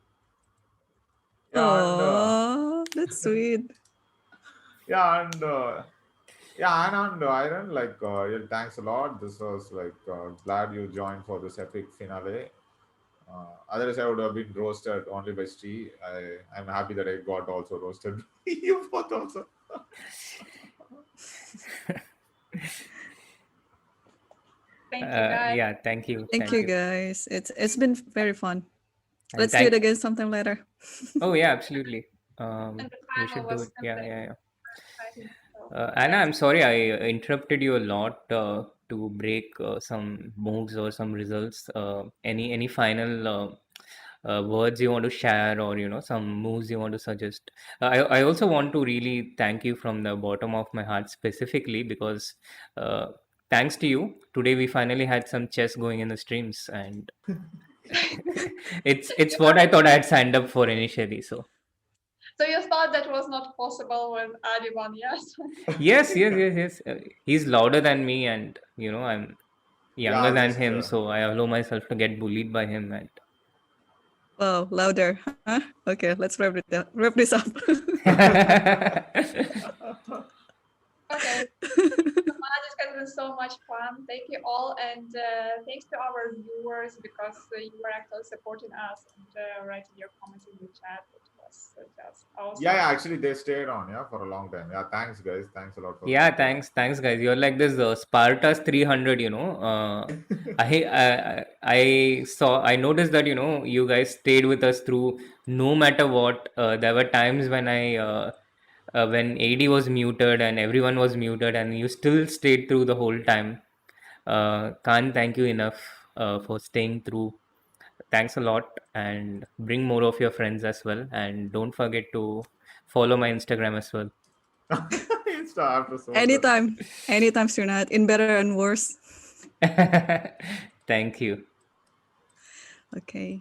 Yeah, Oh, that's sweet. yeah, and yeah, and Iron, like, yeah, thanks a lot. This was like glad you joined for this epic finale. Otherwise, I would have been roasted only by Steve. I'm happy that I got also roasted. You both also. Thank you, guys. Yeah, thank you. Thank you, guys. It's been very fun. And Let's do it again sometime later. Oh yeah, absolutely. And the We final should do was it. Yeah, amazing. yeah, yeah. Exciting. So, Anna, yes. I'm sorry I interrupted you a lot to break some moves or some results. Any final words you want to share, or some moves you want to suggest? I also want to really thank you from the bottom of my heart, specifically because thanks to you, today we finally had some chess going in the streams, and it's what I thought I had signed up for initially. So you thought that was not possible with Adhiban, yes? Yes. He's louder than me, and I'm Yeah, younger I'll than just. him, so I allow myself to get bullied by him. And Wow, louder. Huh? Okay, let's wrap this up. Okay. This has been so much fun. Thank you all, and thanks to our viewers because you were actually supporting us and writing your comments in the chat. It was just awesome. Yeah, actually, they stayed on, yeah, for a long time. Yeah, thanks, guys. Thanks a lot for. yeah, thanks, guys. You're like this Sparta's 300. I noticed that you guys stayed with us through no matter what. There were times when AD was muted and everyone was muted, and you still stayed through the whole time. Can't thank you enough for staying through. Thanks a lot, and bring more of your friends as well. And don't forget to follow my Instagram as well. Insta after so much. anytime, Srinath, in better and worse. Thank you. Okay.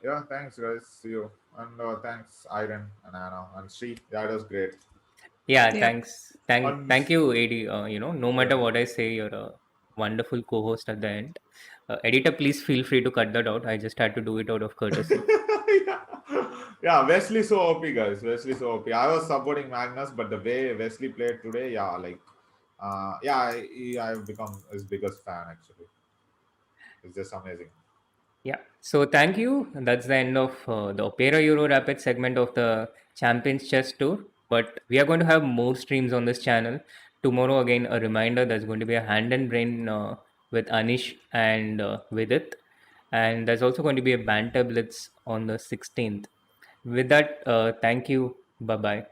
Yeah, thanks, guys. See you. And thanks, Irene and Anna and Sri. Yeah, it was great. Yeah, Yeah. thanks. Thank you, AD. No matter Yeah. what I say, you're a wonderful co-host at the end. Editor, please feel free to cut that out. I just had to do it out of courtesy. Yeah. Yeah, Wesley so OP, guys. Wesley so OP. I was supporting Magnus, but the way Wesley played today, yeah, like, I've become his biggest fan actually. It's just amazing. Yeah. So thank you. That's the end of the Opera Euro Rapid segment of the Champions Chess Tour. But we are going to have more streams on this channel. Tomorrow, again, a reminder there's going to be a hand and brain with Anish and Vidit. And there's also going to be a banter blitz on the 16th. With that, thank you. Bye bye.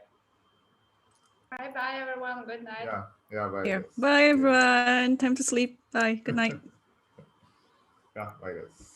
Bye bye, everyone. Good night. Yeah, bye Yeah. guys. Bye, Yeah, everyone. Time to sleep. Bye. Good night. yeah, bye guys.